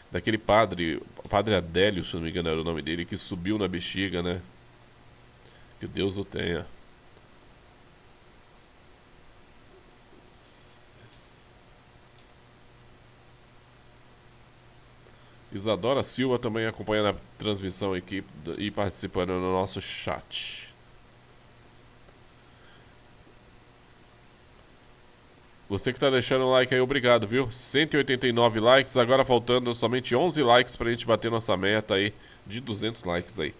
daquele padre, o padre Adélio, se não me engano era o nome dele, que subiu na bexiga, né? Que Deus o tenha. Isadora Silva também acompanhando a transmissão aqui e participando no nosso chat. Você que está deixando o like aí, obrigado, viu? 189 likes, agora faltando somente 11 likes pra gente bater nossa meta aí de 200 likes aí.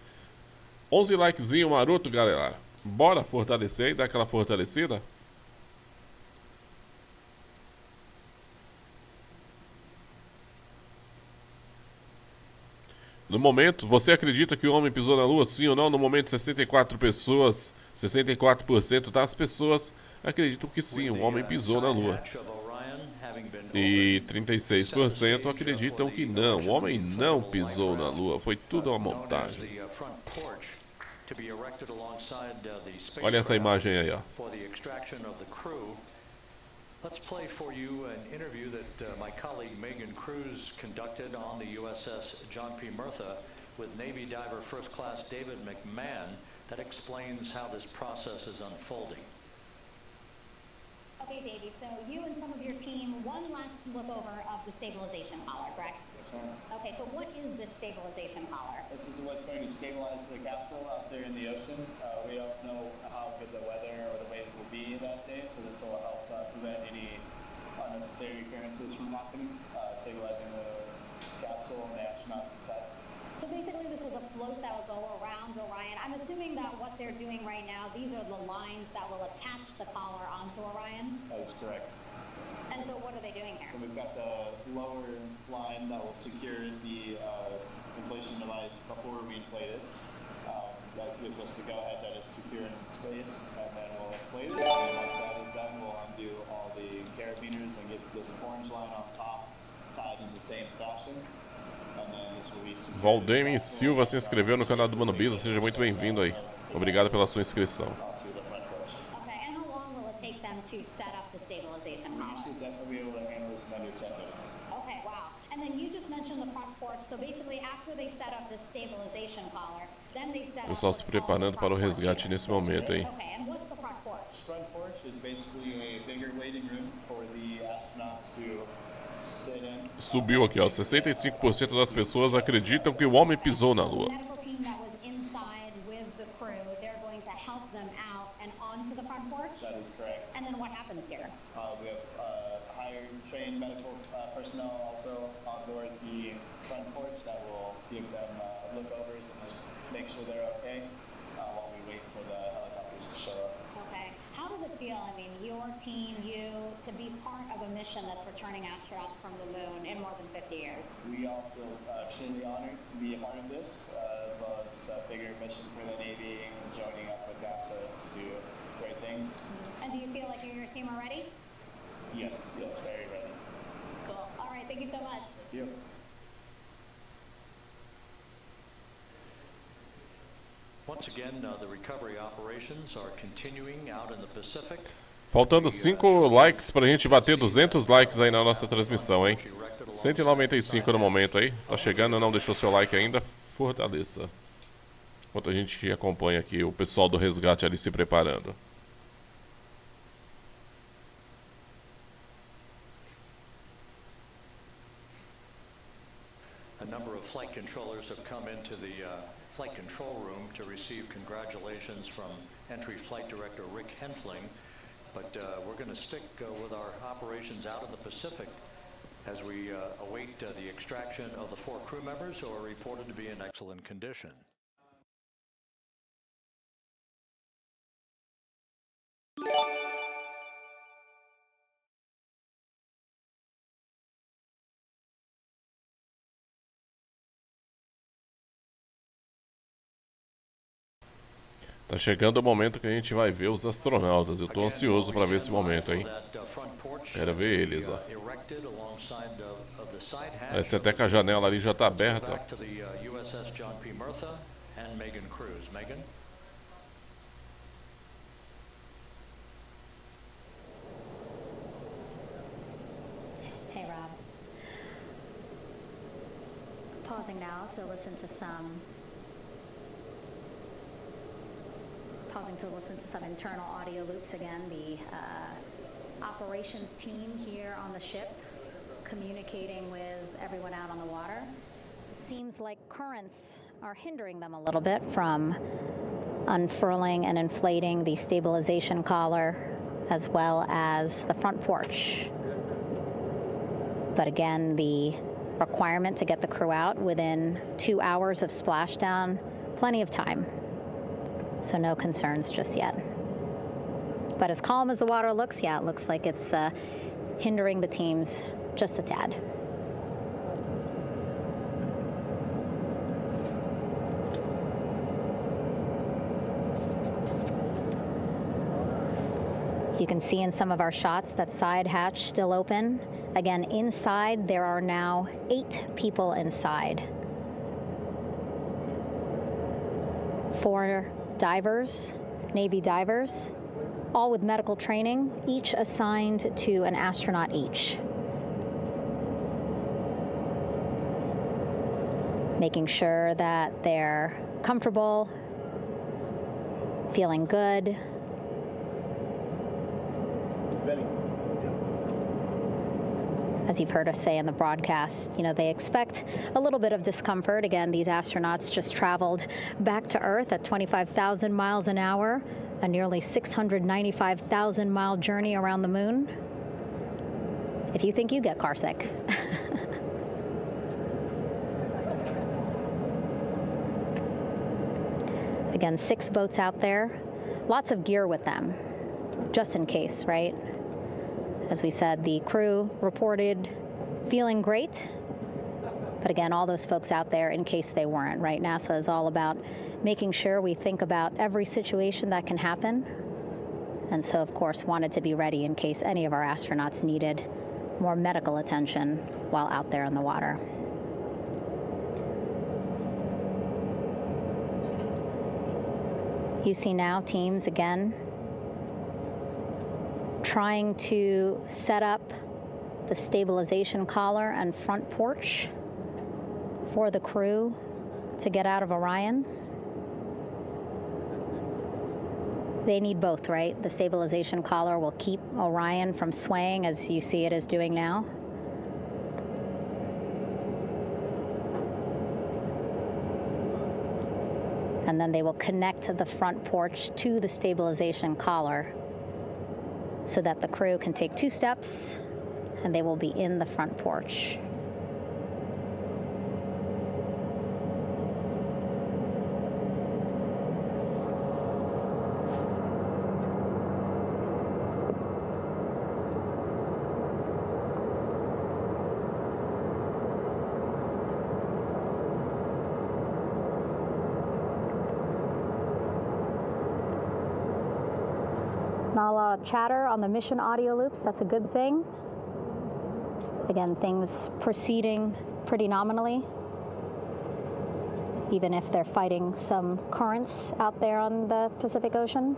11 likezinho maroto, galera. Bora fortalecer e dar aquela fortalecida? No momento, você acredita que o homem pisou na Lua, sim ou não? No momento, 64% das pessoas acreditam que sim, o homem pisou na Lua. E 36% acreditam que não, o homem não pisou na Lua, foi tudo uma montagem. Olha essa imagem aí, ó. Let's play for you an interview that my colleague Megan Cruz conducted on the USS John P. Murtha with Navy diver First Class David McMahon that explains how this process is unfolding. Okay, Davey, so you and some of your team, one last look over of the stabilization collar, correct? Yes, ma'am. Okay, so what is this stabilization collar? This is what's going to stabilize the capsule out there in the ocean. We don't know how good the weather or the waves will be that day, so this will help prevent any unnecessary occurrences from happening, stabilizing the capsule and the astronauts inside. So basically this is a float that will go around Orion. I'm assuming that what they're doing right now, these are the lines that will attach the collar onto Orion? That is correct. And so what are they doing here? So we've got the lower line that will secure the inflation device before we inflate it. That gives us the go-ahead that it's secure in space, and then we'll inflate it. And once that is done, we'll undo all the carabiners and get this orange line on top tied in the same fashion. Valdemir Silva se inscreveu no canal do Mano Biza, seja muito bem-vindo aí. Obrigado pela sua inscrição. Okay, and how long will it take them to set up the stabilization collar? We should definitely be able to handle this in under 10 minutes. Okay, wow. And then you just mentioned the front porch, so basically after they set up the stabilization collar, then they set up... Pessoal se preparando para o resgate nesse momento aí. Okay, and what's the front porch? The front porch is basically a bigger waiting room for the astronauts to sit in. Subiu aqui, ó. 65% das pessoas acreditam que o homem pisou na Lua. That is correct. And then what happens here? We have hired trained medical personnel also on board the front porch that will give them lookovers and just make sure they're okay while we wait for the helicopters to show up. Okay. How does it feel feel, I mean, your team, you, to be part of a mission that's returning astronauts from the moon in more than 50 years? We all feel extremely honored to be a part of this, as well as a bigger mission for the Navy and joining up with NASA to do great things. And do you feel like you and your team are ready? Yes, very ready. Cool. All right, thank you so much. Thank you. Once again, the recovery operations are continuing out in the Pacific. Faltando 5 likes pra gente bater 200 likes aí na nossa transmissão, hein? 195 no momento aí. Tá chegando, não deixou seu like ainda? Fortaleça. Enquanto a gente acompanha aqui o pessoal do resgate ali se preparando. A number of flight controllers have come into the flight control room to receive congratulations from Entry Flight Director Rick Henfling. But we're going to stick with our operations out in the Pacific as we await the extraction of the 4 crew members who are reported to be in excellent condition. Tá chegando o momento que a gente vai ver os astronautas. Eu tô ansioso para ver esse momento, hein? Quero ver eles, ó. Parece até que a janela ali já tá aberta. Hey, Rob. Pausing now to listen to some internal audio loops again. The operations team here on the ship communicating with everyone out on the water. It seems like currents are hindering them a little bit from unfurling and inflating the stabilization collar as well as the front porch. But again, the requirement to get the crew out within 2 hours of splashdown, plenty of time. So no concerns just yet. But as calm as the water looks, yeah, it looks like it's hindering the teams just a tad. You can see in some of our shots that side hatch still open. Again, inside there are now 8 people inside. 4 divers, Navy divers, all with medical training, each assigned to an astronaut each. Making sure that they're comfortable, feeling good. As you've heard us say in the broadcast, you know, they expect a little bit of discomfort. Again, these astronauts just traveled back to Earth at 25,000 miles an hour, a nearly 695,000 mile journey around the moon. If you think you get car sick. Again, 6 boats out there, lots of gear with them, just in case, right? As we said, the crew reported feeling great, but again, all those folks out there in case they weren't, right? NASA is all about making sure we think about every situation that can happen, and so, of course, wanted to be ready in case any of our astronauts needed more medical attention while out there in the water. You see now teams, again, trying to set up the stabilization collar and front porch for the crew to get out of Orion. They need both, right? The stabilization collar will keep Orion from swaying as you see it is doing now. And then they will connect the front porch to the stabilization collar so that the crew can take 2 steps and they will be in the front porch. lot of chatter on the mission audio loops. That's a good thing. Again, things proceeding pretty nominally, even if they're fighting some currents out there on the Pacific Ocean.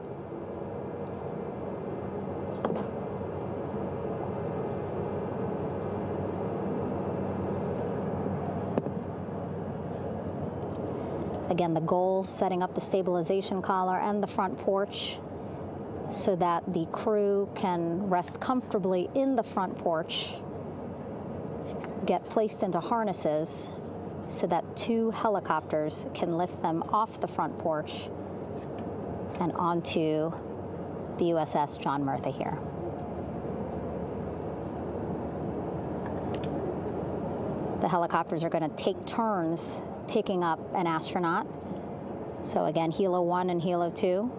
Again, the goal, setting up the stabilization collar and the front porch so that the crew can rest comfortably in the front porch, get placed into harnesses so that 2 helicopters can lift them off the front porch and onto the USS John Murtha here. The helicopters are going to take turns picking up an astronaut. So again, Helo 1 and Helo 2.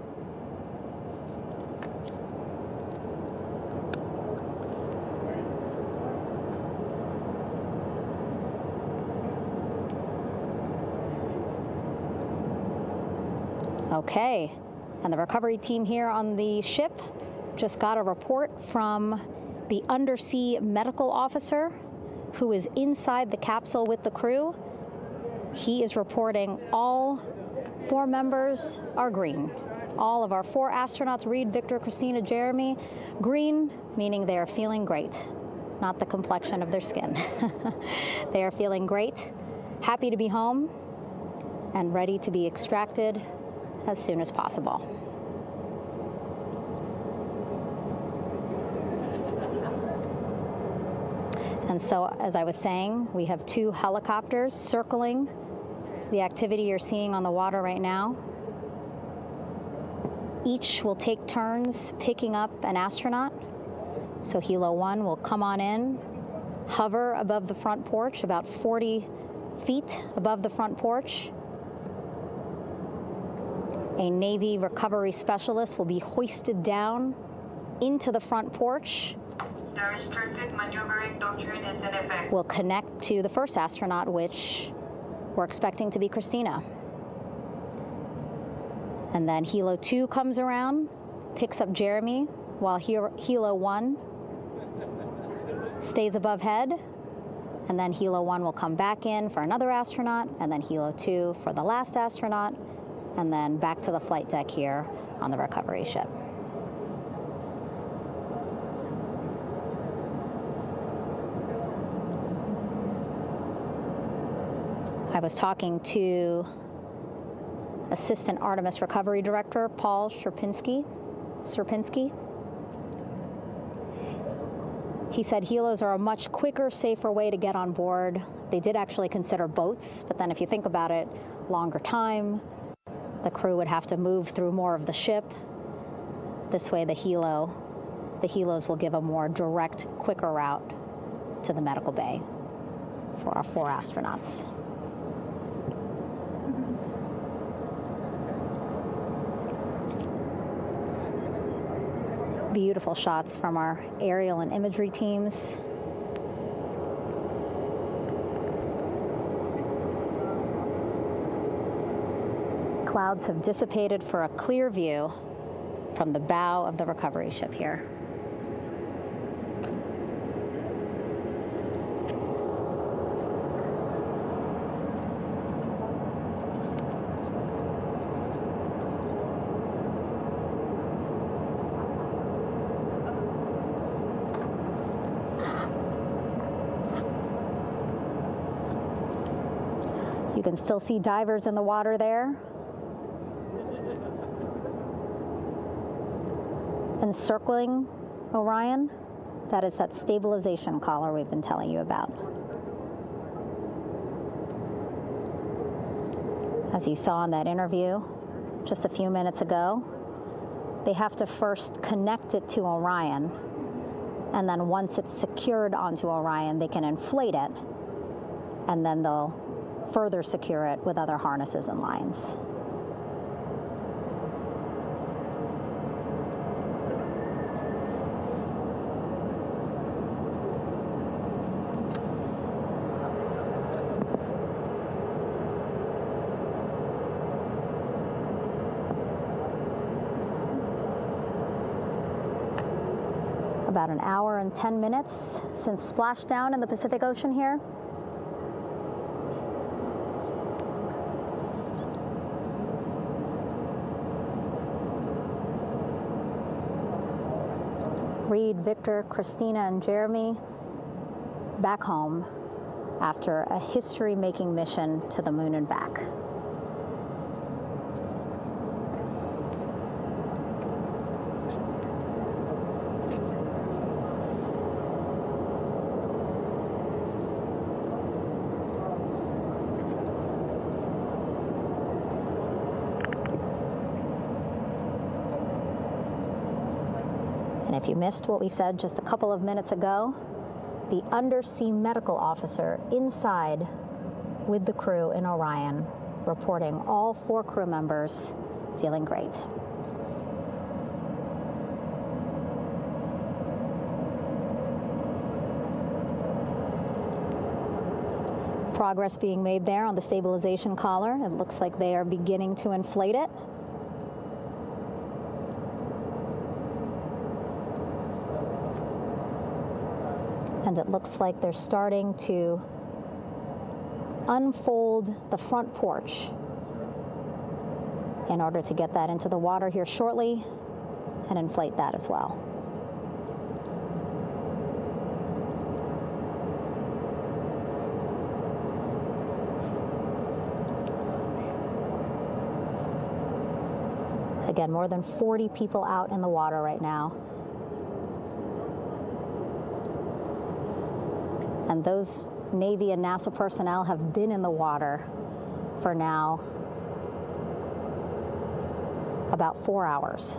Okay, and the recovery team here on the ship just got a report from the undersea medical officer who is inside the capsule with the crew. He is reporting all 4 members are green. All of our 4 astronauts, Reed, Victor, Christina, Jeremy, green, meaning they are feeling great, not the complexion of their skin. They are feeling great, happy to be home, and ready to be extracted as soon as possible. And so, as I was saying, we have 2 helicopters circling the activity you're seeing on the water right now. Each will take turns picking up an astronaut. So Helo 1 will come on in, hover above the front porch, about 40 feet above the front porch. A Navy recovery specialist will be hoisted down into the front porch. The restricted maneuvering doctrine is in effect. We'll connect to the first astronaut, which we're expecting to be Christina. And then Helo 2 comes around, picks up Jeremy, while Helo 1 stays above head. And then Helo 1 will come back in for another astronaut, and then Helo 2 for the last astronaut, and then back to the flight deck here on the recovery ship. I was talking to Assistant Artemis Recovery Director Paul Sierpinski. He said helos are a much quicker, safer way to get on board. They did actually consider boats, but then if you think about it, longer time, the crew would have to move through more of the ship. This way the helos will give a more direct, quicker route to the medical bay for our 4 astronauts. Beautiful shots from our aerial and imagery teams. Clouds have dissipated for a clear view from the bow of the recovery ship here. You can still see divers in the water there. Encircling Orion, that is that stabilization collar we've been telling you about. As you saw in that interview just a few minutes ago, they have to first connect it to Orion, and then once it's secured onto Orion, they can inflate it, and then they'll further secure it with other harnesses and lines. About an hour and 10 minutes since splashdown in the Pacific Ocean here. Reed, Victor, Christina, and Jeremy back home after a history-making mission to the moon and back. And if you missed what we said just a couple of minutes ago, the undersea medical officer inside with the crew in Orion reporting all 4 crew members feeling great. Progress being made there on the stabilization collar. It looks like they are beginning to inflate it. And it looks like they're starting to unfold the front porch in order to get that into the water here shortly and inflate that as well. Again, more than 40 people out in the water right now. And those Navy and NASA personnel have been in the water for now about 4 hours.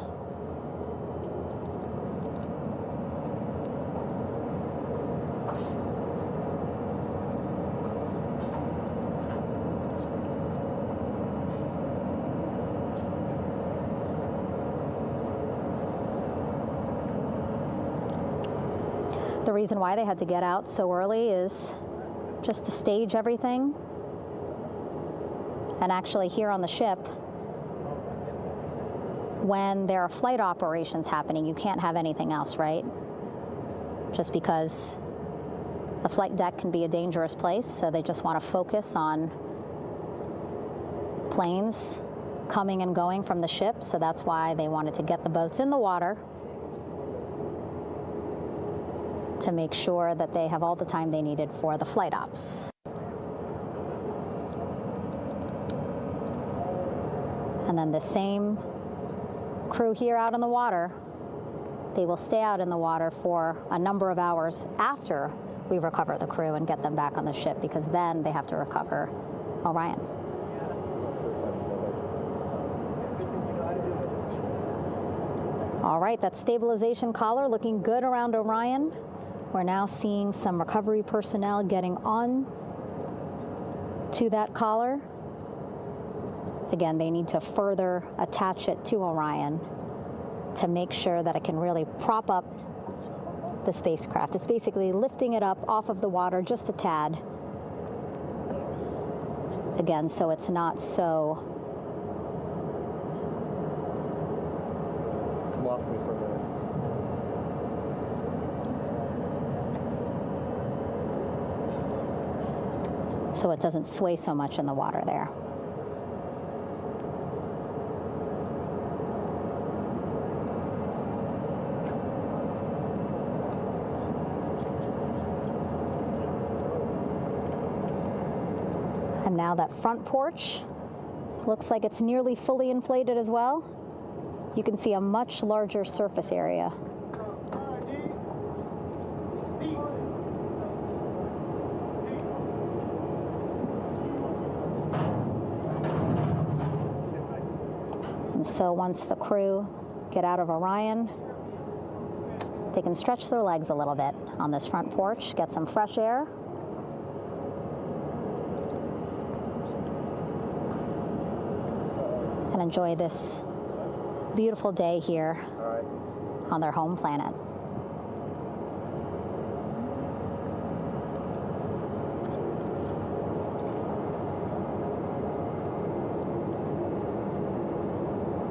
The reason why they had to get out so early is just to stage everything. And actually here on the ship, when there are flight operations happening, you can't have anything else, right? Just because the flight deck can be a dangerous place, so they just want to focus on planes coming and going from the ship, so that's why they wanted to get the boats in the water to make sure that they have all the time they needed for the flight ops. And then the same crew here out in the water, they will stay out in the water for a number of hours after we recover the crew and get them back on the ship, because then they have to recover Orion. All right, that stabilization collar looking good around Orion. We're now seeing some recovery personnel getting on to that collar. Again, they need to further attach it to Orion to make sure that it can really prop up the spacecraft. It's basically lifting it up off of the water just a tad. Again, so it's not so... Come off me for a minute. So it doesn't sway so much in the water there. And now that front porch looks like it's nearly fully inflated as well. You can see a much larger surface area. And so once the crew get out of Orion, they can stretch their legs a little bit on this front porch, get some fresh air. And enjoy this beautiful day here on their home planet.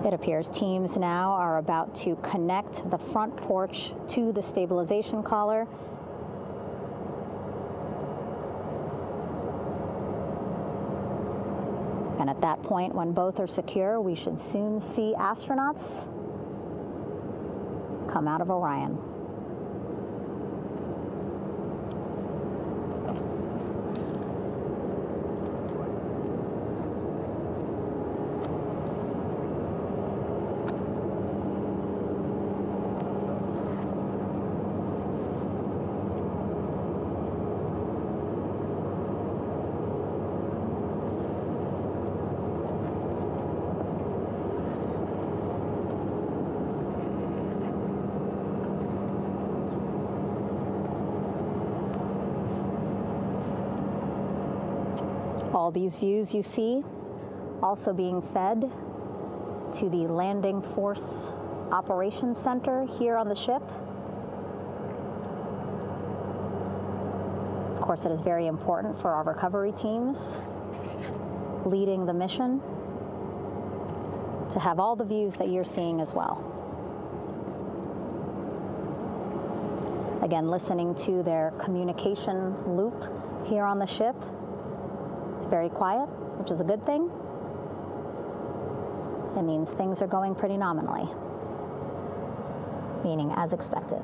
It It appears teams now are about to connect the front porch to the stabilization collar. And at that point, when both are secure, we should soon see astronauts come out of Orion. All these views you see also being fed to the Landing Force Operations Center here on the ship. Of course, it is very important for our recovery teams leading the mission to have all the views that you're seeing as well. Again, listening to their communication loop here on the ship. Very quiet, which is a good thing. It means things are going pretty nominally, meaning as expected.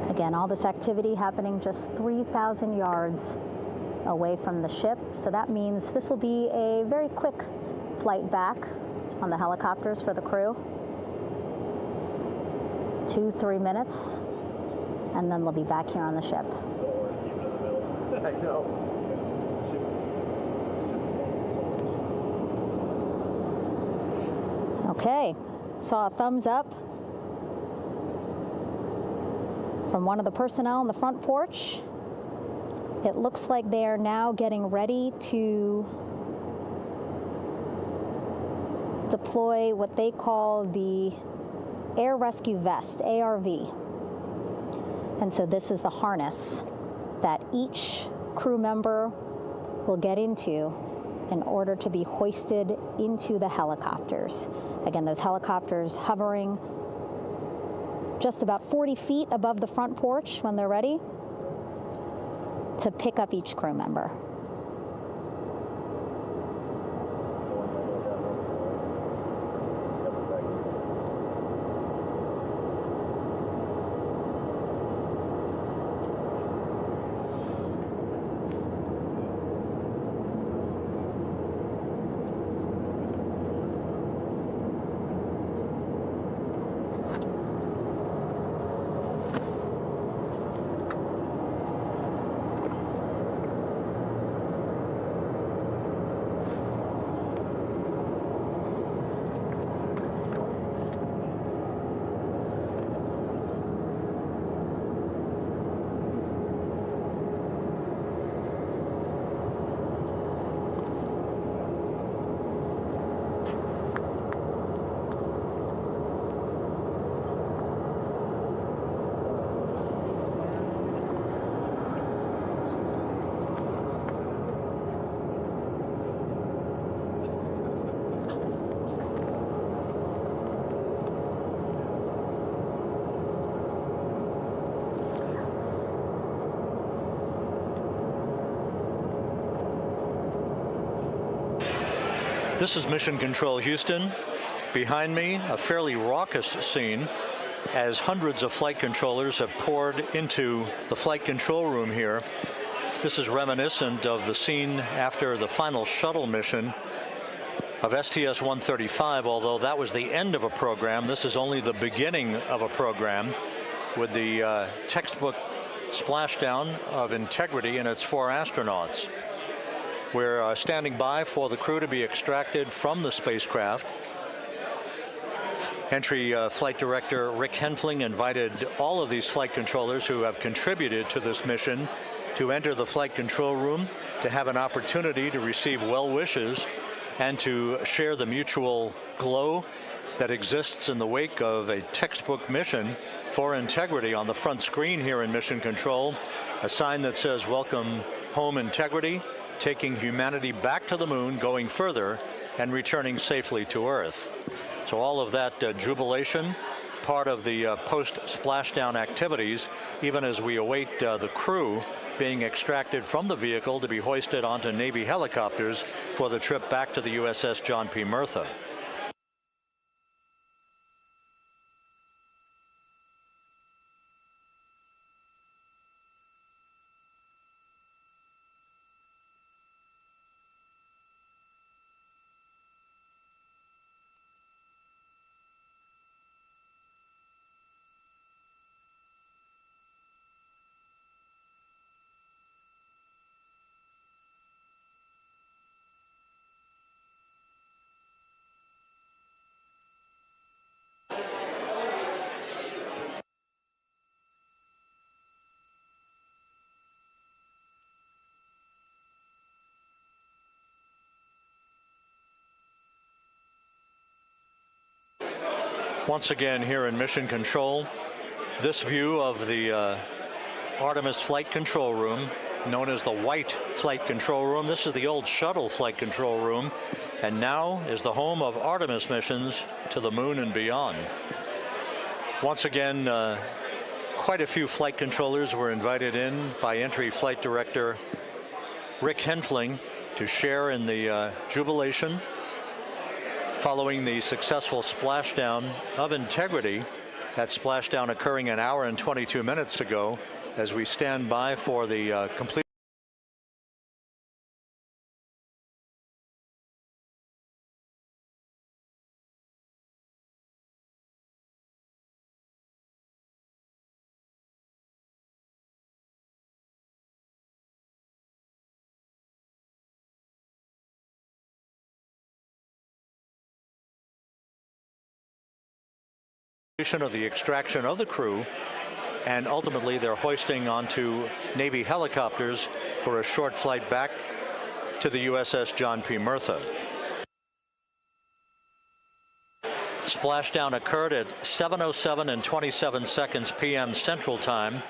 Again, all this activity happening just 3,000 yards away from the ship. So that means this will be a very quick flight back on the helicopters for the crew. 2-3 minutes, and then they'll be back here on the ship. I know. Okay, saw a thumbs up from one of the personnel on the front porch. It looks like they are now getting ready to deploy what they call the Air Rescue Vest, ARV. And so this is the harness that each crew member will get into in order to be hoisted into the helicopters. Again, those helicopters hovering just about 40 feet above the front porch when they're ready to pick up each crew member. This is Mission Control Houston. Behind me, a fairly raucous scene as hundreds of flight controllers have poured into the flight control room here. This is reminiscent of the scene after the final shuttle mission of STS-135, although that was the end of a program. This is only the beginning of a program with the textbook splashdown of integrity and its 4 astronauts. We're standing by for the crew to be extracted from the spacecraft. Entry Flight Director Rick Henfling invited all of these flight controllers who have contributed to this mission to enter the flight control room, to have an opportunity to receive well wishes and to share the mutual glow that exists in the wake of a textbook mission for integrity. On the front screen here in Mission Control, a sign that says "Welcome Home Integrity," taking humanity back to the moon, going further, and returning safely to Earth. So all of that jubilation, part of the post-splashdown activities, even as we await the crew being extracted from the vehicle to be hoisted onto Navy helicopters for the trip back to the USS John P. Murtha. Once again here in Mission Control, this view of the Artemis Flight Control Room, known as the White Flight Control Room. This is the old shuttle flight control room, and now is the home of Artemis missions to the moon and beyond. Once again, quite a few flight controllers were invited in by Entry Flight Director Rick Henfling to share in the jubilation following the successful splashdown of Integrity. That splashdown occurring an hour and 22 minutes ago, as we stand by for the complete of the extraction of the crew, and ultimately their hoisting onto Navy helicopters for a short flight back to the USS John P. Murtha. Splashdown occurred at 7:07 and 27 seconds p.m. Central Time.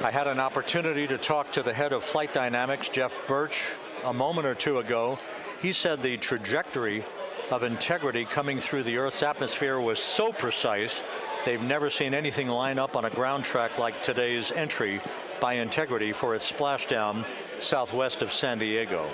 I had an opportunity to talk to the head of flight dynamics, Jeff Birch, a moment or two ago. He said the trajectory of Integrity coming through the Earth's atmosphere was so precise, they've never seen anything line up on a ground track like today's entry by Integrity for its splashdown southwest of San Diego.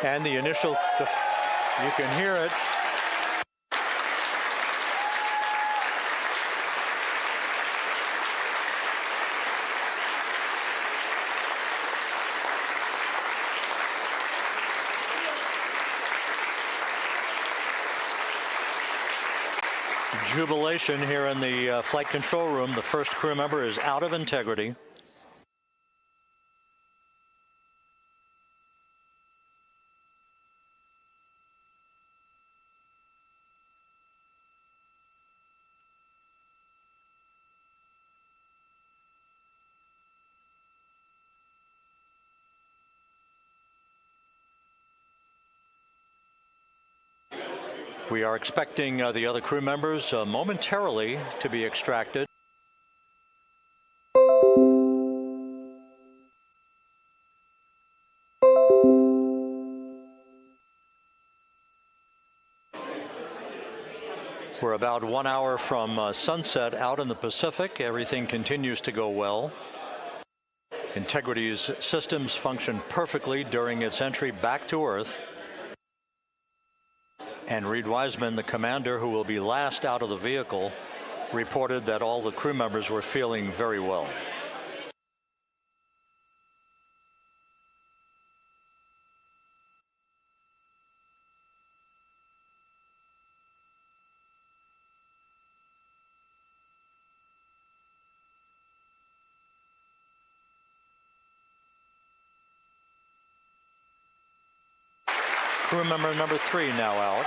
And the initial, you can hear it. Jubilation here in the flight control room. The first crew member is out of Integrity. We are expecting the other crew members momentarily to be extracted. We're about 1 hour from sunset out in the Pacific. Everything continues to go well. Integrity's systems function perfectly during its entry back to Earth. And Reed Wiseman, the commander who will be last out of the vehicle, reported that all the crew members were feeling very well. crew member number 3 now out.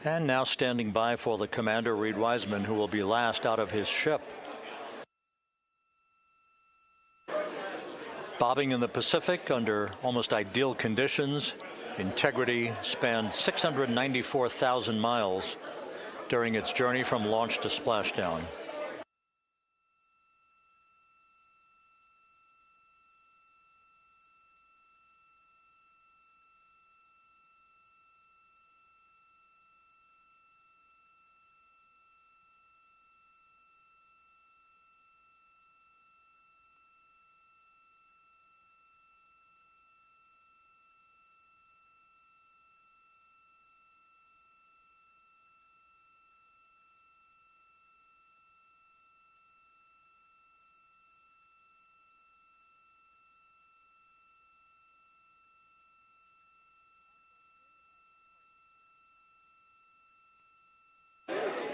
And now standing by for the commander, Reed Wiseman, who will be last out of his ship. Bobbing in the Pacific under almost ideal conditions, Integrity spanned 694,000 miles during its journey from launch to splashdown.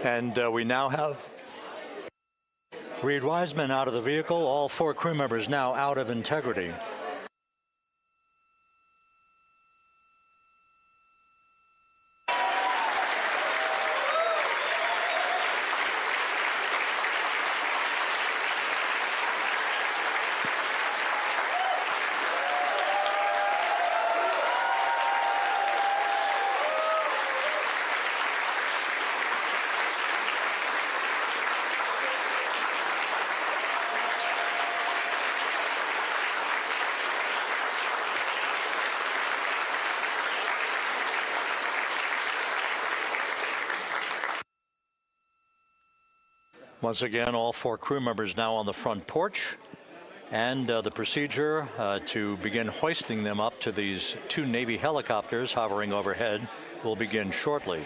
And we now have Reed Wiseman out of the vehicle, all 4 crew members now out of Integrity. Once again, all 4 crew members now on the front porch, and the procedure to begin hoisting them up to these 2 Navy helicopters hovering overhead will begin shortly.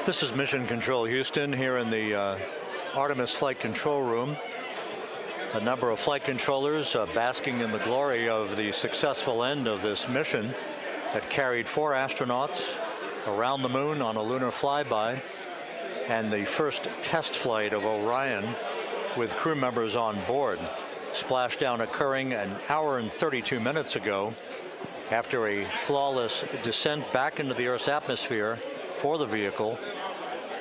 This is Mission Control Houston here in the Artemis Flight Control Room. A number of flight controllers basking in the glory of the successful end of this mission that carried 4 astronauts around the moon on a lunar flyby, and the first test flight of Orion with crew members on board. Splashdown occurring an hour and 32 minutes ago after a flawless descent back into the Earth's atmosphere for the vehicle.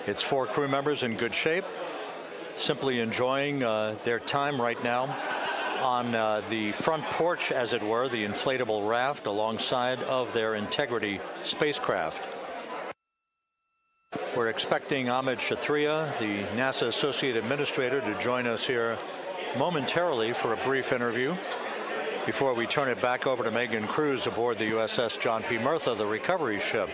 Its 4 crew members in good shape, simply enjoying their time right now on the front porch, as it were, the inflatable raft alongside of their Integrity spacecraft. We're expecting Amit Kshatriya, the NASA Associate Administrator, to join us here momentarily for a brief interview before we turn it back over to Megan Cruz aboard the USS John P. Murtha, the recovery ship.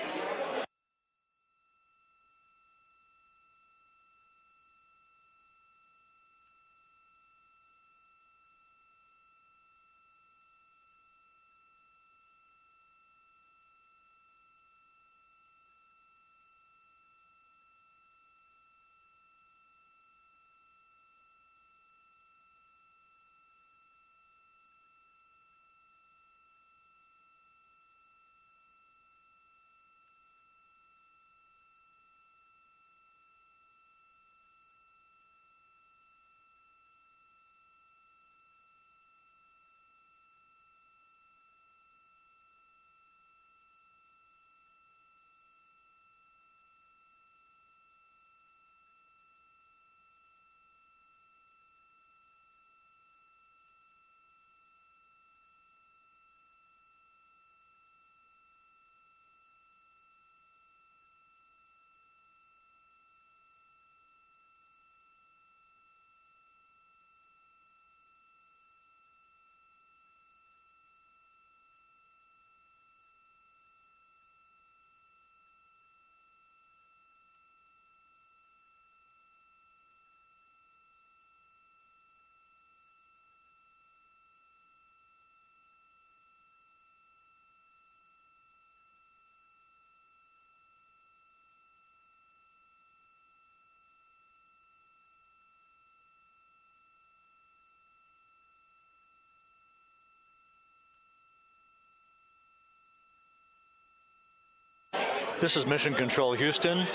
This is Mission Control Houston.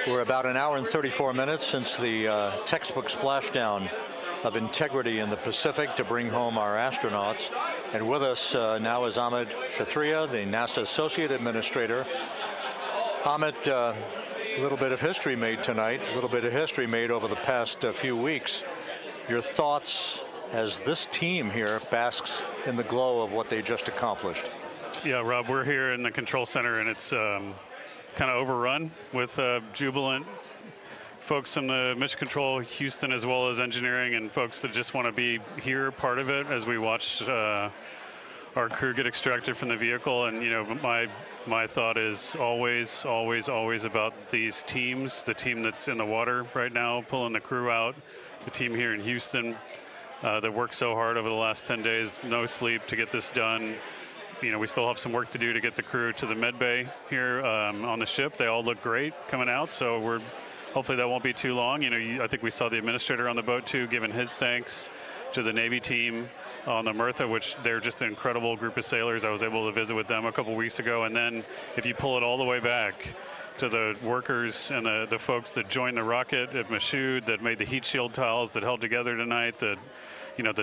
We're about an hour and 34 minutes since the textbook splashdown of Integrity in the Pacific to bring home our astronauts. And with us now is Amit Kshatriya, the NASA Associate Administrator. Amit, a little bit of history made tonight, a little bit of history made over the past few weeks. Your thoughts as this team here basks in the glow of what they just accomplished? Yeah, Rob, we're here in the control center, and it's kind of overrun with jubilant folks from the Mission Control Houston, as well as engineering, and folks that just want to be here, part of it, as we watch our crew get extracted from the vehicle. And, you know, my thought is always about these teams, the team that's in the water right now, pulling the crew out, the team here in Houston that worked so hard over the last 10 days, no sleep to get this done. You know, we still have some work to do to get the crew to the med bay here on the ship. They all look great coming out, so hopefully that won't be too long. You know, I think we saw the administrator on the boat too, giving his thanks to the Navy team on the Murtha, which they're just an incredible group of sailors. I was able to visit with them a couple weeks ago. And then if you pull it all the way back to the workers and the folks that joined the rocket at Michoud, that made the heat shield tiles that held together tonight, that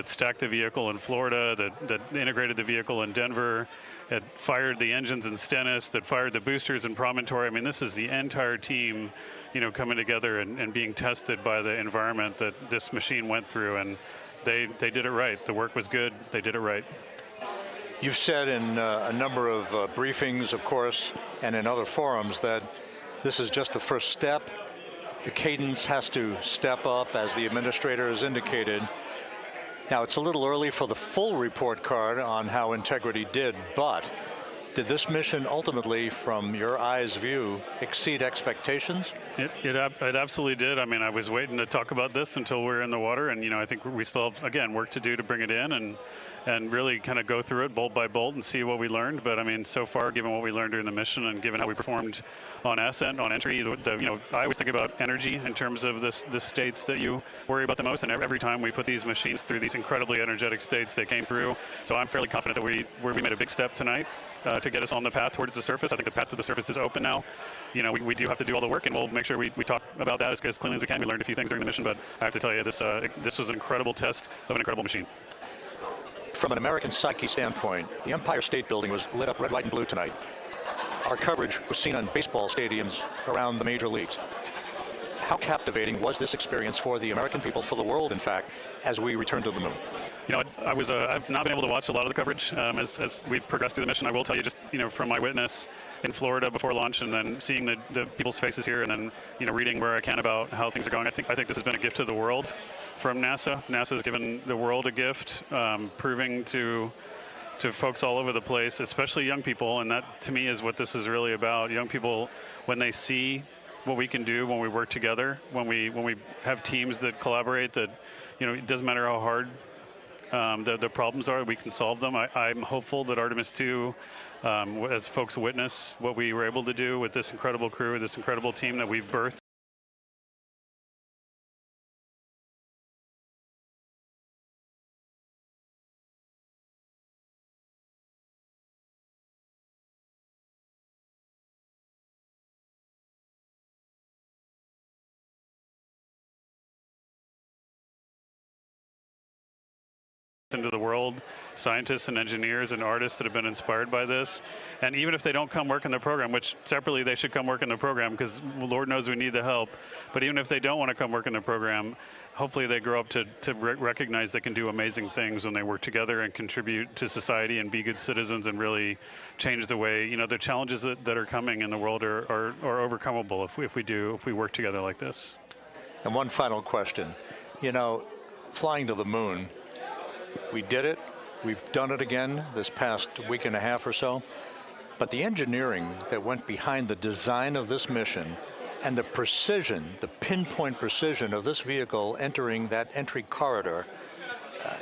stacked the vehicle in Florida, that integrated the vehicle in Denver, that fired the engines in Stennis, that fired the boosters in Promontory. I mean, this is the entire team, coming together and being tested by the environment that this machine went through, and they did it right. The work was good. They did it right. You've said in a number of briefings, of course, and in other forums that this is just the first step. The cadence has to step up, as the administrator has indicated. Now, it's a little early for the full report card on how Integrity did, but Did this mission ultimately, from your eyes view, exceed expectations? It absolutely did. I mean, I was waiting to talk about this until we were in the water, and I think we still have, again, work to do to bring it in and really kind of go through it bolt by bolt and see what we learned. But I mean, so far, given what we learned during the mission and given how we performed on ascent, on entry, I always think about energy in terms of the states that you worry about the most. And every time we put these machines through these incredibly energetic states, they came through. So I'm fairly confident that we made a big step tonight to get us on the path towards the surface. I think the path to the surface is open now. We do have to do all the work, and we'll make sure we talk about that as cleanly as we can. We learned a few things during the mission, but I have to tell you, this was an incredible test of an incredible machine. From an American psyche standpoint, the Empire State Building was lit up red, white, and blue tonight. Our coverage was seen on baseball stadiums around the major leagues. How captivating was this experience for the American people, for the world, in fact, as we return to the moon? I've not been able to watch a lot of the coverage as we progressed through the mission. I will tell you, just from my witness in Florida before launch, and then seeing the people's faces here, and then reading where I can about how things are going. I think this has been a gift to the world from NASA. NASA has given the world a gift, proving to folks all over the place, especially young people, and that to me is what this is really about. Young people, when they see what we can do when we work together, when we have teams that collaborate, that it doesn't matter how hard the problems are, we can solve them. I'm hopeful that Artemis 2, as folks witness what we were able to do with this incredible crew, this incredible team that we've birthed, into the world, scientists and engineers and artists that have been inspired by this. And even if they don't come work in the program, which separately they should come work in the program because Lord knows we need the help, but even if they don't want to come work in the program, hopefully they grow up to recognize they can do amazing things when they work together and contribute to society and be good citizens and really change the way, the challenges that are coming in the world are overcomable if we work together like this. And one final question. Flying to the moon, we did it. We've done it again this past week and a half or so. But the engineering that went behind the design of this mission and the precision, the pinpoint precision of this vehicle entering that entry corridor,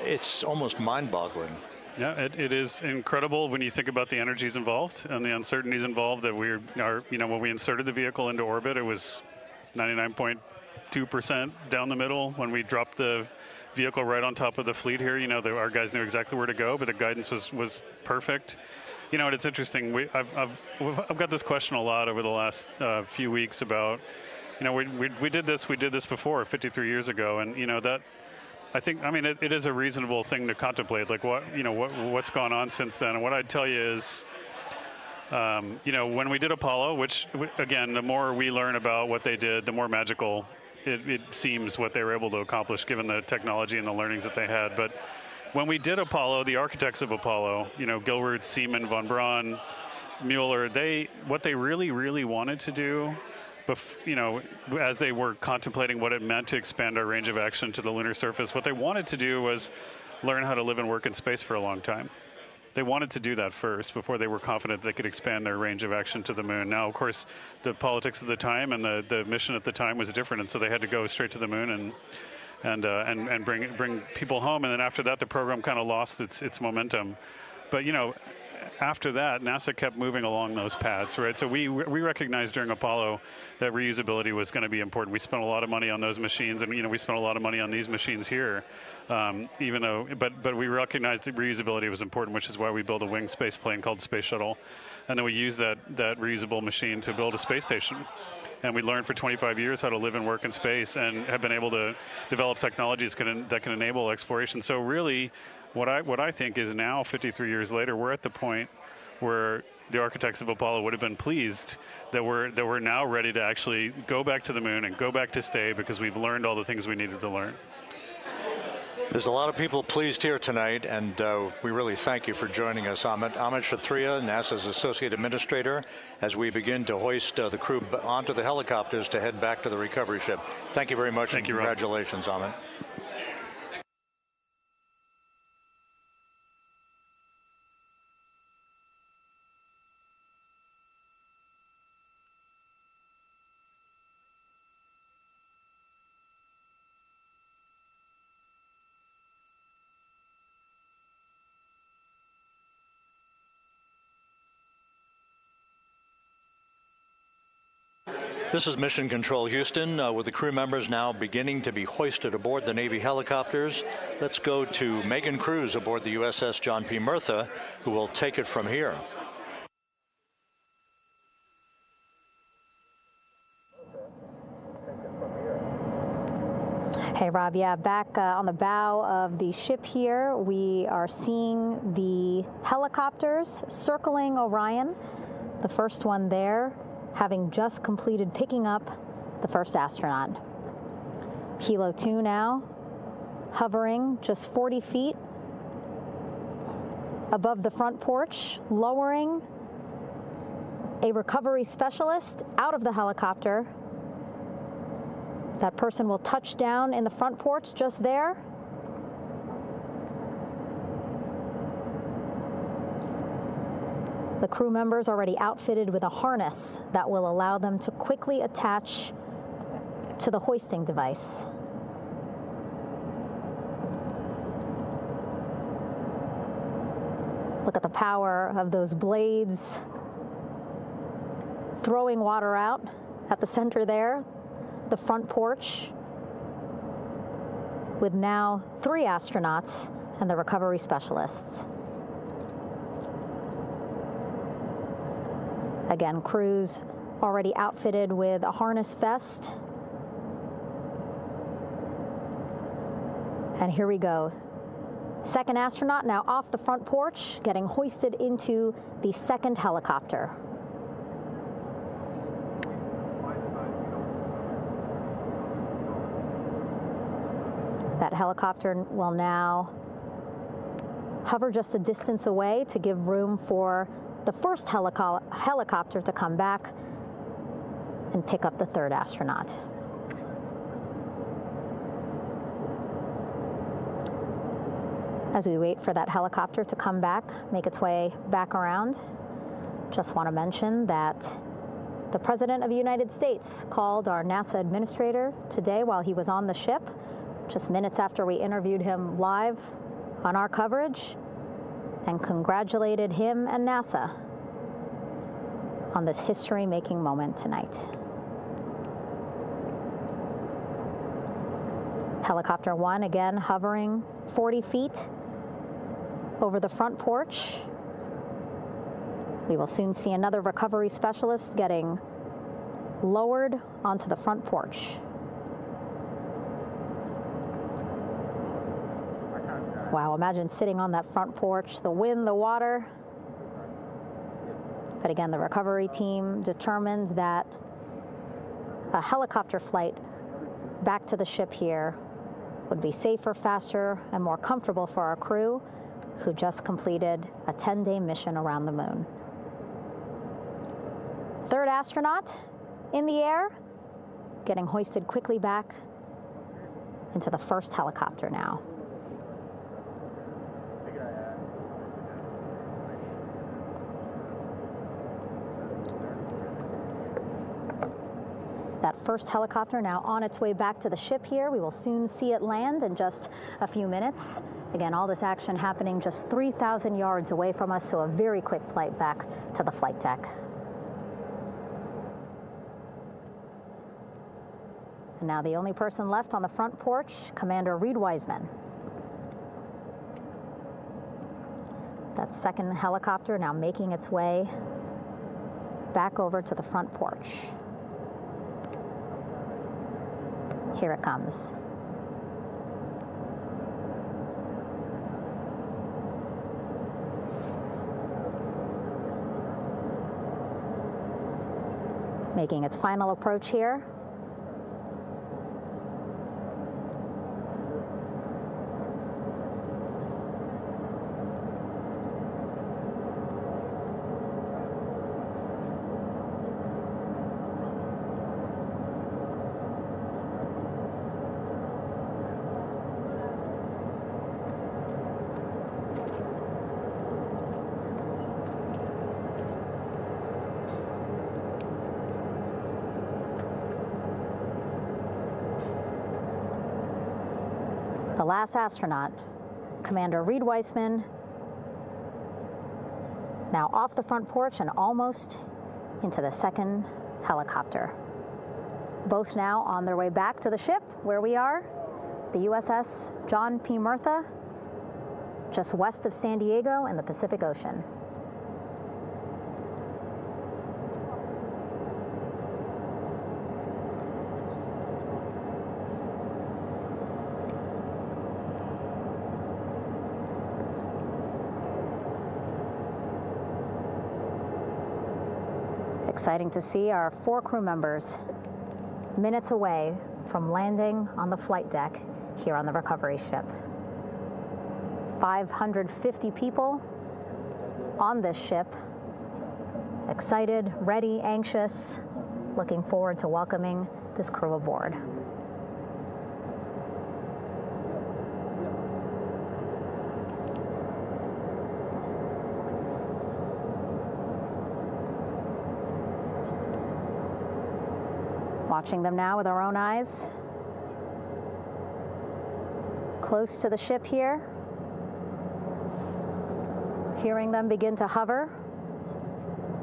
it's almost mind-boggling. Yeah, it is incredible when you think about the energies involved and the uncertainties involved. That when we inserted the vehicle into orbit, it was 99.2% down the middle. When we dropped the vehicle right on top of the fleet here, our guys knew exactly where to go, but the guidance was perfect. And it's interesting. I've got this question a lot over the last few weeks about, we did this before 53 years ago, and that I think, it is a reasonable thing to contemplate, like what's gone on since then. And what I'd tell you is, when we did Apollo, which again, the more we learn about what they did, the more magical it seems what they were able to accomplish given the technology and the learnings that they had. But when we did Apollo, the architects of Apollo, Gilbert, Seaman, von Braun, Mueller, what they really, really wanted to do, as they were contemplating what it meant to expand our range of action to the lunar surface, what they wanted to do was learn how to live and work in space for a long time. They wanted to do that first before they were confident they could expand their range of action to the moon. Now, of course, the politics of the time and the mission at the time was different, and so they had to go straight to the moon and bring people home. And then after that, the program kind of lost its momentum. But after that, NASA kept moving along those paths, right? So we recognized during Apollo that reusability was going to be important. We spent a lot of money on those machines, and we spent a lot of money on these machines here. But we recognized that reusability was important, which is why we built a winged space plane called Space Shuttle, and then we used that reusable machine to build a space station. And we learned for 25 years how to live and work in space, and have been able to develop technologies that can enable exploration. So really, what I think is now, 53 years later, we're at the point where the architects of Apollo would have been pleased that we're now ready to actually go back to the moon and go back to stay, because we've learned all the things we needed to learn. There's a lot of people pleased here tonight, and we really thank you for joining us, Amit. Amit Kshatriya, NASA's Associate Administrator, as we begin to hoist the crew onto the helicopters to head back to the recovery ship. Thank you very much. Thank you, Rob. Congratulations, Amit. This is Mission Control Houston, with the crew members now beginning to be hoisted aboard the Navy helicopters. Let's go to Megan Cruz aboard the USS John P. Murtha, who will take it from here. Hey, Rob, yeah, back on the bow of the ship here, we are seeing the helicopters circling Orion. The first one there having just completed picking up the first astronaut. Helo 2 now hovering just 40 feet above the front porch, lowering a recovery specialist out of the helicopter. That person will touch down in the front porch just there. The crew members already outfitted with a harness that will allow them to quickly attach to the hoisting device. Look at the power of those blades throwing water out at the center there. The front porch with now 3 astronauts and the recovery specialists. Again, crews already outfitted with a harness vest. And here we go. Second astronaut now off the front porch, getting hoisted into the second helicopter. That helicopter will now hover just a distance away to give room for the first helicopter to come back and pick up the third astronaut. As we wait for that helicopter to come back, make its way back around, just want to mention that the President of the United States called our NASA administrator today while he was on the ship, just minutes after we interviewed him live on our coverage, and congratulated him and NASA on this history-making moment tonight. Helicopter 1 again hovering 40 feet over the front porch. We will soon see another recovery specialist getting lowered onto the front porch. Wow, imagine sitting on that front porch, the wind, the water. But again, the recovery team determined that a helicopter flight back to the ship here would be safer, faster, and more comfortable for our crew, who just completed a 10-day mission around the moon. Third astronaut in the air, getting hoisted quickly back into the first helicopter now. That first helicopter now on its way back to the ship here. We will soon see it land in just a few minutes. Again, all this action happening just 3,000 yards away from us, so a very quick flight back to the flight deck. And now the only person left on the front porch, Commander Reed Wiseman. That second helicopter now making its way back over to the front porch. Here it comes. Making its final approach here. The last astronaut, Commander Reed Wiseman, now off the front porch and almost into the second helicopter. both now on their way back to the ship where we are, the USS John P. Murtha, just west of San Diego in the Pacific Ocean. Exciting to see our 4 crew members minutes away from landing on the flight deck here on the recovery ship. 550 people on this ship, excited, ready, anxious, looking forward to welcoming this crew aboard. Watching them now with our own eyes. Close to the ship here. Hearing them begin to hover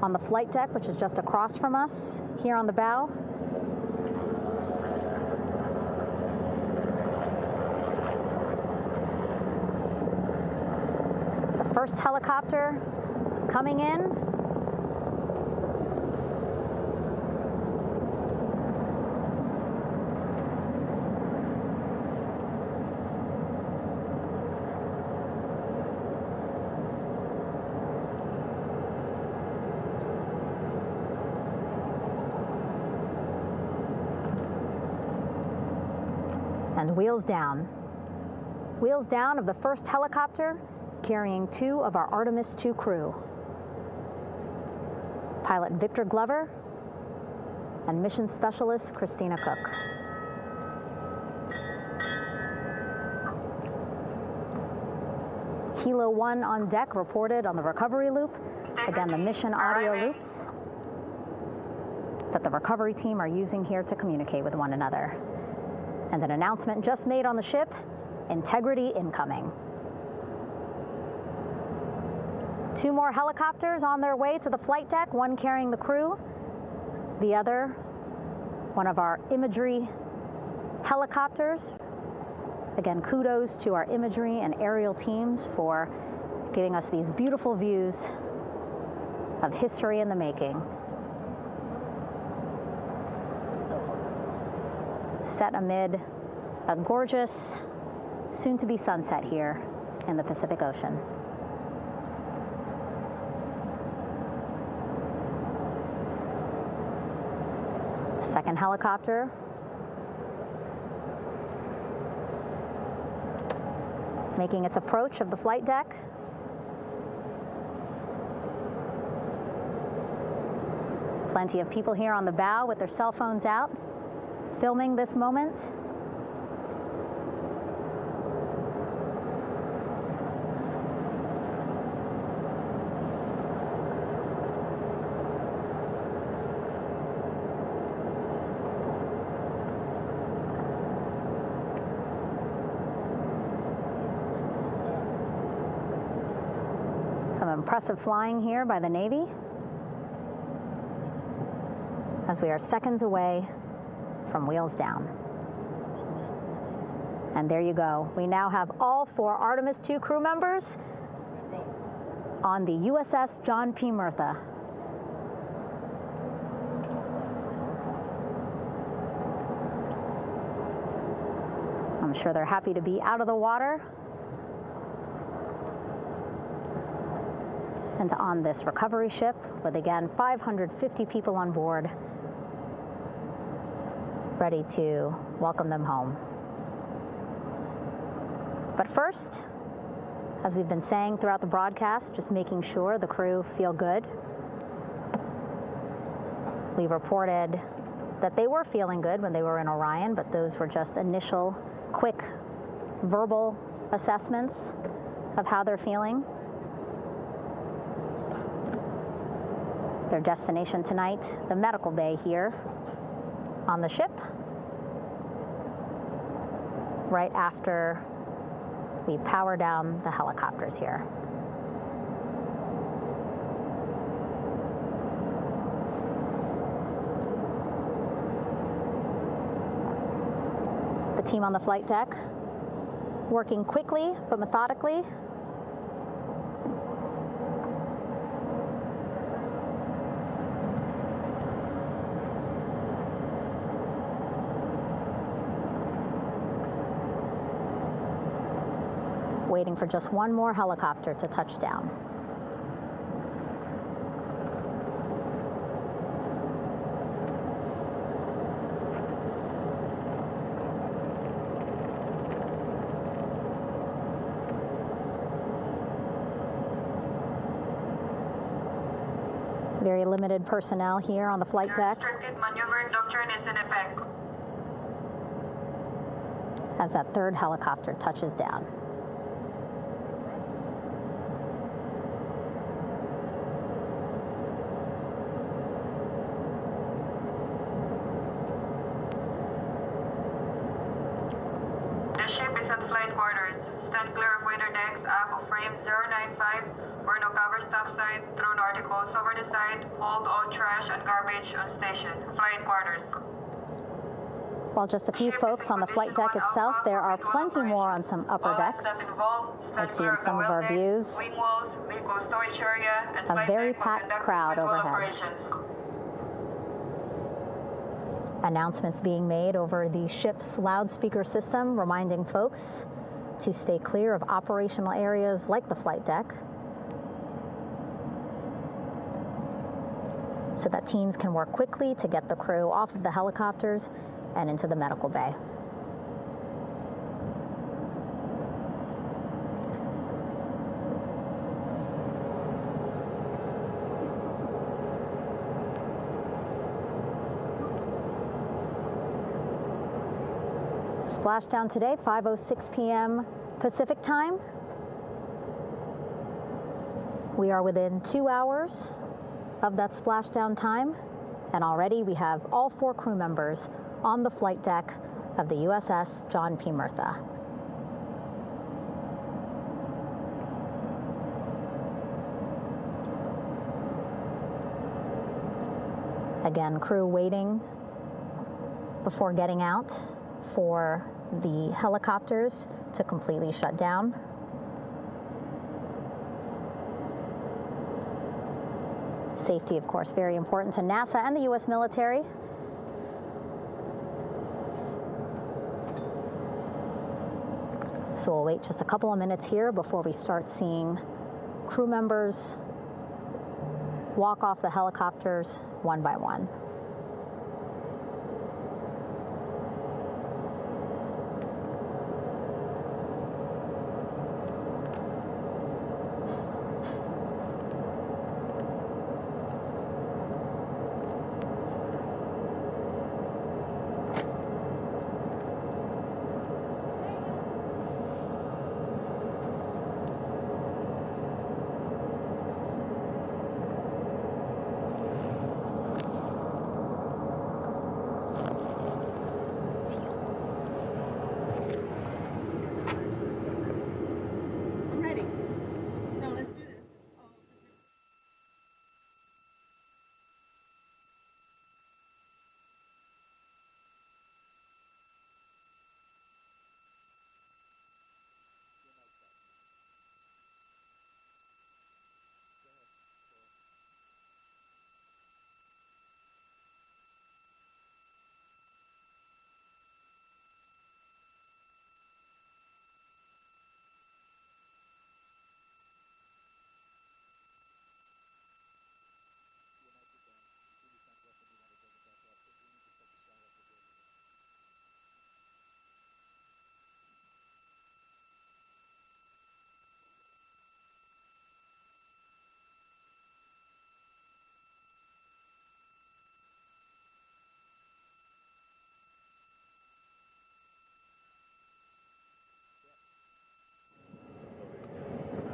on the flight deck, which is just across from us, here on the bow. The first helicopter coming in. And wheels down. Wheels down of the first helicopter carrying 2 of our Artemis II crew. Pilot Victor Glover and mission specialist Christina Cook. Helo 1 on deck reported on the recovery loop. Again, the mission audio loops that the recovery team are using here to communicate with one another. And an announcement just made on the ship, integrity incoming. 2 more helicopters on their way to the flight deck, one carrying the crew, the other, one of our imagery helicopters. Again, kudos to our imagery and aerial teams for giving us these beautiful views of history in the making. Set amid a gorgeous, soon-to-be sunset here in the Pacific Ocean. Second helicopter. Making its approach of the flight deck. Plenty of people here on the bow with their cell phones out, filming this moment. Some impressive flying here by the Navy as we are seconds away from wheels down. And there you go. We now have all 4 Artemis II crew members on the USS John P. Murtha. I'm sure they're happy to be out of the water and on this recovery ship with, again, 550 people on board, ready to welcome them home. But first, as we've been saying throughout the broadcast, just making sure the crew feel good. We reported that they were feeling good when they were in Orion, but those were just initial, quick, verbal assessments of how they're feeling. Their destination tonight, the medical bay here on the ship, right after we power down the helicopters here. Team on the flight deck, working quickly but methodically. Waiting for just one more helicopter to touch down. Very limited personnel here on the flight deck. Restricted maneuvering doctrine is in effect. As that third helicopter touches down. The ship is at flight quarters. Stand clear of weather decks, ACO frame 095, burn no cover stop side, throw no articles over the side, hold all trash and garbage on station. Flight quarters. While just a few folks on the flight deck itself, there are plenty more on some upper decks. I see in some of our views a very packed crowd overhead. Announcements being made over the ship's loudspeaker system, reminding folks to stay clear of operational areas like the flight deck, so that teams can work quickly to get the crew off of the helicopters and into the medical bay. Splashdown today, 5:06 p.m. Pacific time. We are within 2 hours of that splashdown time, and already we have all 4 crew members on the flight deck of the USS John P. Murtha. Again, crew waiting before getting out for the helicopters to completely shut down. Safety, of course, very important to NASA and the U.S. military. So we'll wait just a couple of minutes here before we start seeing crew members walk off the helicopters one by one.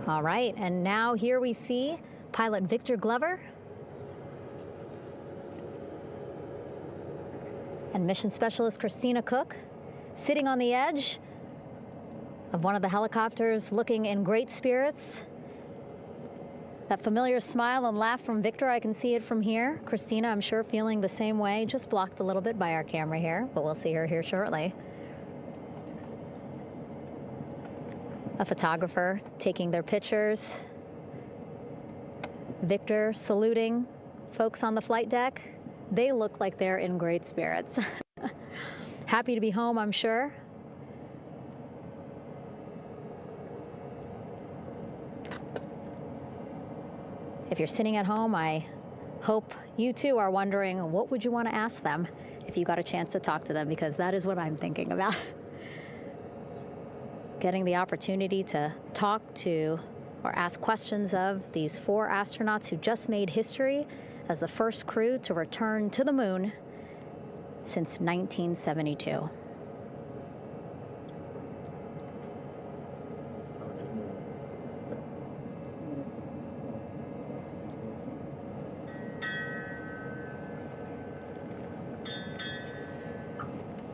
All right, and now here we see pilot Victor Glover and mission specialist Christina Cook sitting on the edge of one of the helicopters, looking in great spirits. That familiar smile and laugh from Victor, I can see it from here. Christina, I'm sure, feeling the same way, just blocked a little bit by our camera here, but we'll see her here shortly. a photographer taking their pictures. Victor saluting folks on the flight deck. They look like they're in great spirits. Happy to be home, I'm sure. If you're sitting at home, I hope you too are wondering, what would you want to ask them if you got a chance to talk to them? Because that is what I'm thinking about. Getting the opportunity to talk to or ask questions of these 4 astronauts who just made history as the first crew to return to the moon since 1972.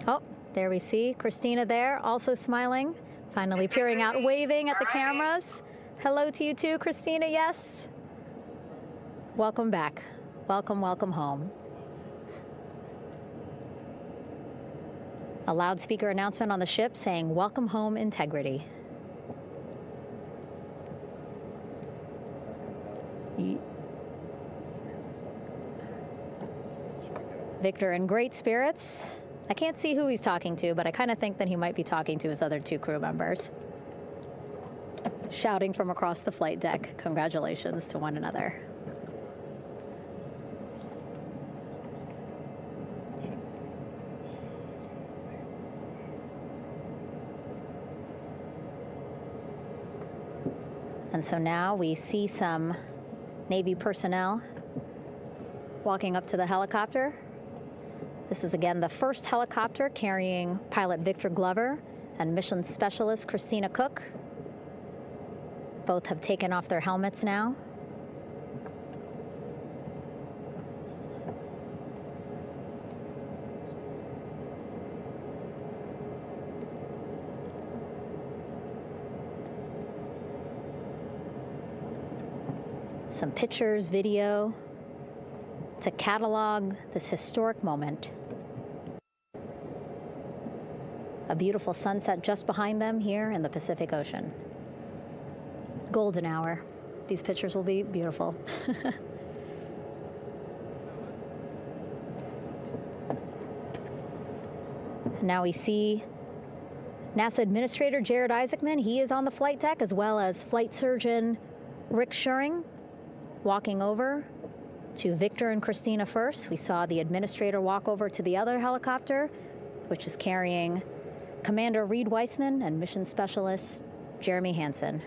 Oh, there we see Christina there, also smiling, finally peering out, waving at the cameras. Hello to you too, Christina, yes. Welcome back. Welcome, welcome home. A loudspeaker announcement on the ship saying, "Welcome home, Integrity." Victor in great spirits. I can't see who he's talking to, but I kind of think that he might be talking to his other 2 crew members. Shouting from across the flight deck, congratulations to one another. And so now we see some Navy personnel walking up to the helicopter. This is again the first helicopter carrying pilot Victor Glover and mission specialist Christina Cook. Both have taken off their helmets now. Some pictures, video to catalog this historic moment. A beautiful sunset just behind them here in the Pacific Ocean. Golden hour. These pictures will be beautiful. Now we see NASA Administrator Jared Isaacman. He is on the flight deck, as well as Flight Surgeon Rick Schuring walking over to Victor and Christina first. We saw the administrator walk over to the other helicopter, which is carrying Commander Reed Weissman and Mission Specialist Jeremy Hansen.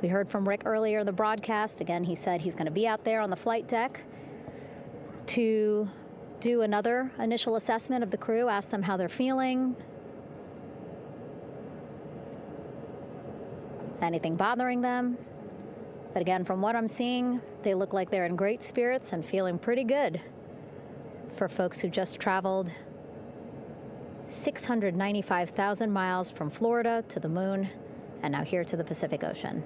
We heard from Rick earlier in the broadcast. Again, he said he's going to be out there on the flight deck to do another initial assessment of the crew, ask them how they're feeling, anything bothering them. But again, from what I'm seeing, they look like they're in great spirits and feeling pretty good for folks who just traveled 695,000 miles from Florida to the moon and now here to the Pacific Ocean.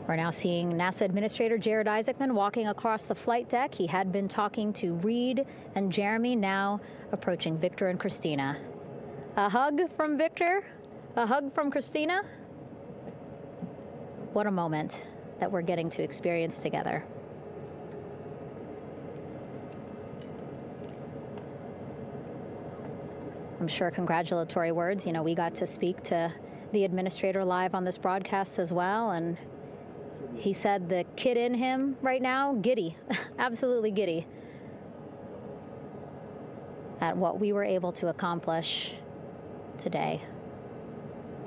We're now seeing NASA Administrator Jared Isaacman walking across the flight deck. He had been talking to Reed and Jeremy, now approaching Victor and Christina. A hug from Victor, a hug from Christina. What a moment that we're getting to experience together. I'm sure congratulatory words. You know, we got to speak to the administrator live on this broadcast as well, and he said the kid in him right now, giddy, absolutely giddy at what we were able to accomplish today.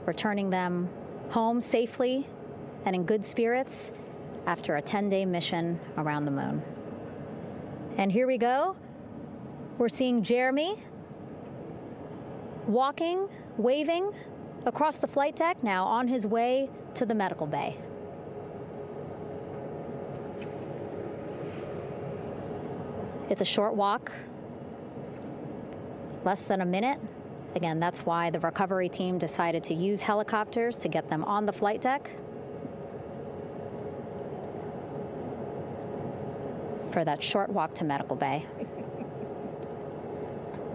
Returning them home safely and in good spirits after a 10-day mission around the moon. And here we go. We're seeing Jeremy walking, waving across the flight deck, now on his way to the medical bay. It's a short walk, less than a minute. Again, that's why the recovery team decided to use helicopters to get them on the flight deck for that short walk to medical bay.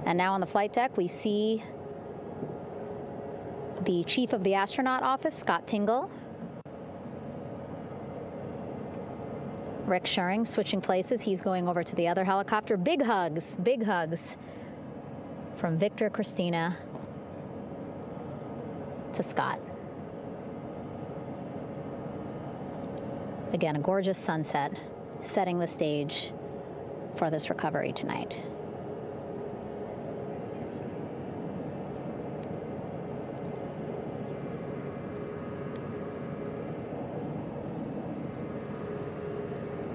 And now on the flight deck, we see the chief of the astronaut office, Scott Tingle. Rick Schuring switching places. He's going over to the other helicopter. Big hugs from Victor, Christina to Scott. Again, a gorgeous sunset setting the stage for this recovery tonight.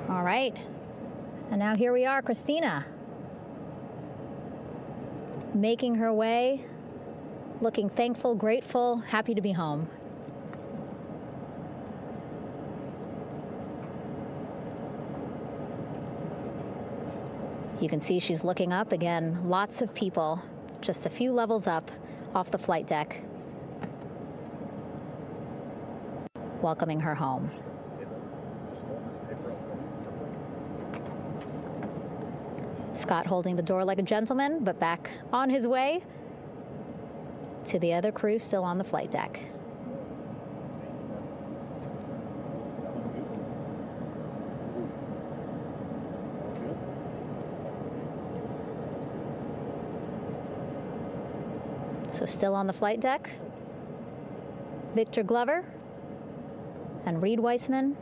All right, and now here we are, Christina, making her way, looking thankful, grateful, happy to be home. You can see she's looking up. Again, lots of people, just a few levels up off the flight deck, welcoming her home. Scott holding the door like a gentleman, but back on his way to the other crew still on the flight deck. So still on the flight deck, Victor Glover and Reed Weissman.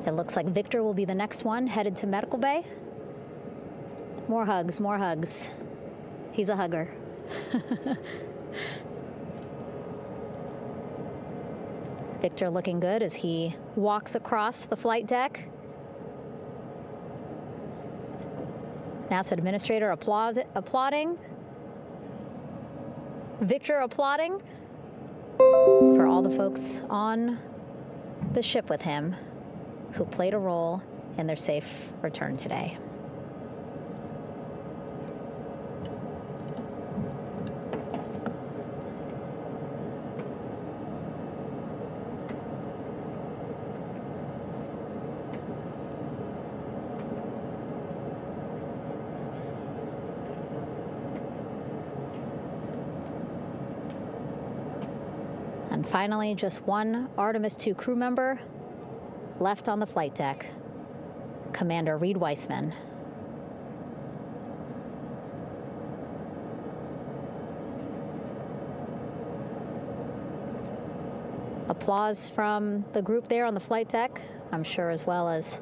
It looks like Victor will be the next one headed to medical bay. More hugs, more hugs. He's a hugger. Victor looking good as he walks across the flight deck. NASA administrator applauding. Victor applauding for all the folks on the ship with him who played a role in their safe return today. And finally, just one Artemis II crew member left on the flight deck, Commander Reed Weissman. Applause from the group there on the flight deck, I'm sure, as well as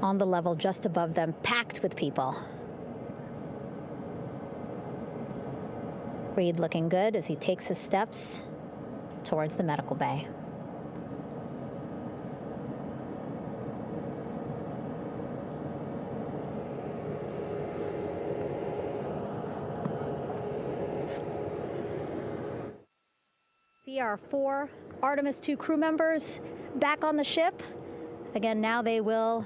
on the level just above them, packed with people. Reed looking good as he takes his steps towards the medical bay. See our 4 Artemis II crew members back on the ship. Again, now they will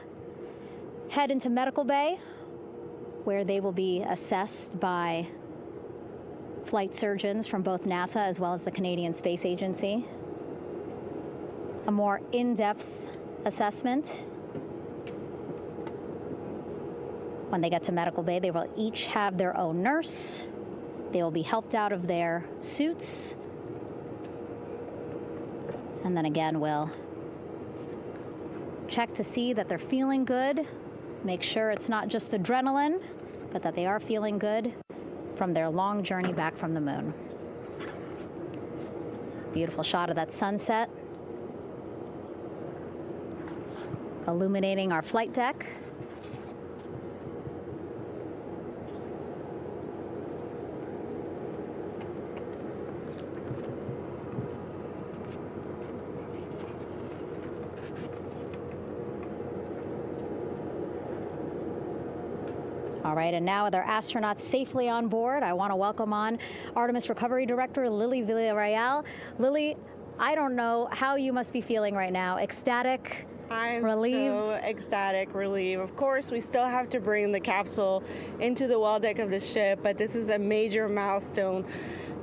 head into medical bay, where they will be assessed by flight surgeons from both NASA as well as the Canadian Space Agency. A more in-depth assessment. When they get to medical bay, they will each have their own nurse. They will be helped out of their suits. And then again, we'll check to see that they're feeling good. Make sure it's not just adrenaline, but that they are feeling good from their long journey back from the moon. Beautiful shot of that sunset, illuminating our flight deck. All right, and now with our astronauts safely on board, I want to welcome on Artemis Recovery Director Lily Villarreal. Lily, I don't know how you must be feeling right now. Ecstatic? I'm relieved? so ecstatic, relieved. Of course, we still have to bring the capsule into the well deck of the ship, but this is a major milestone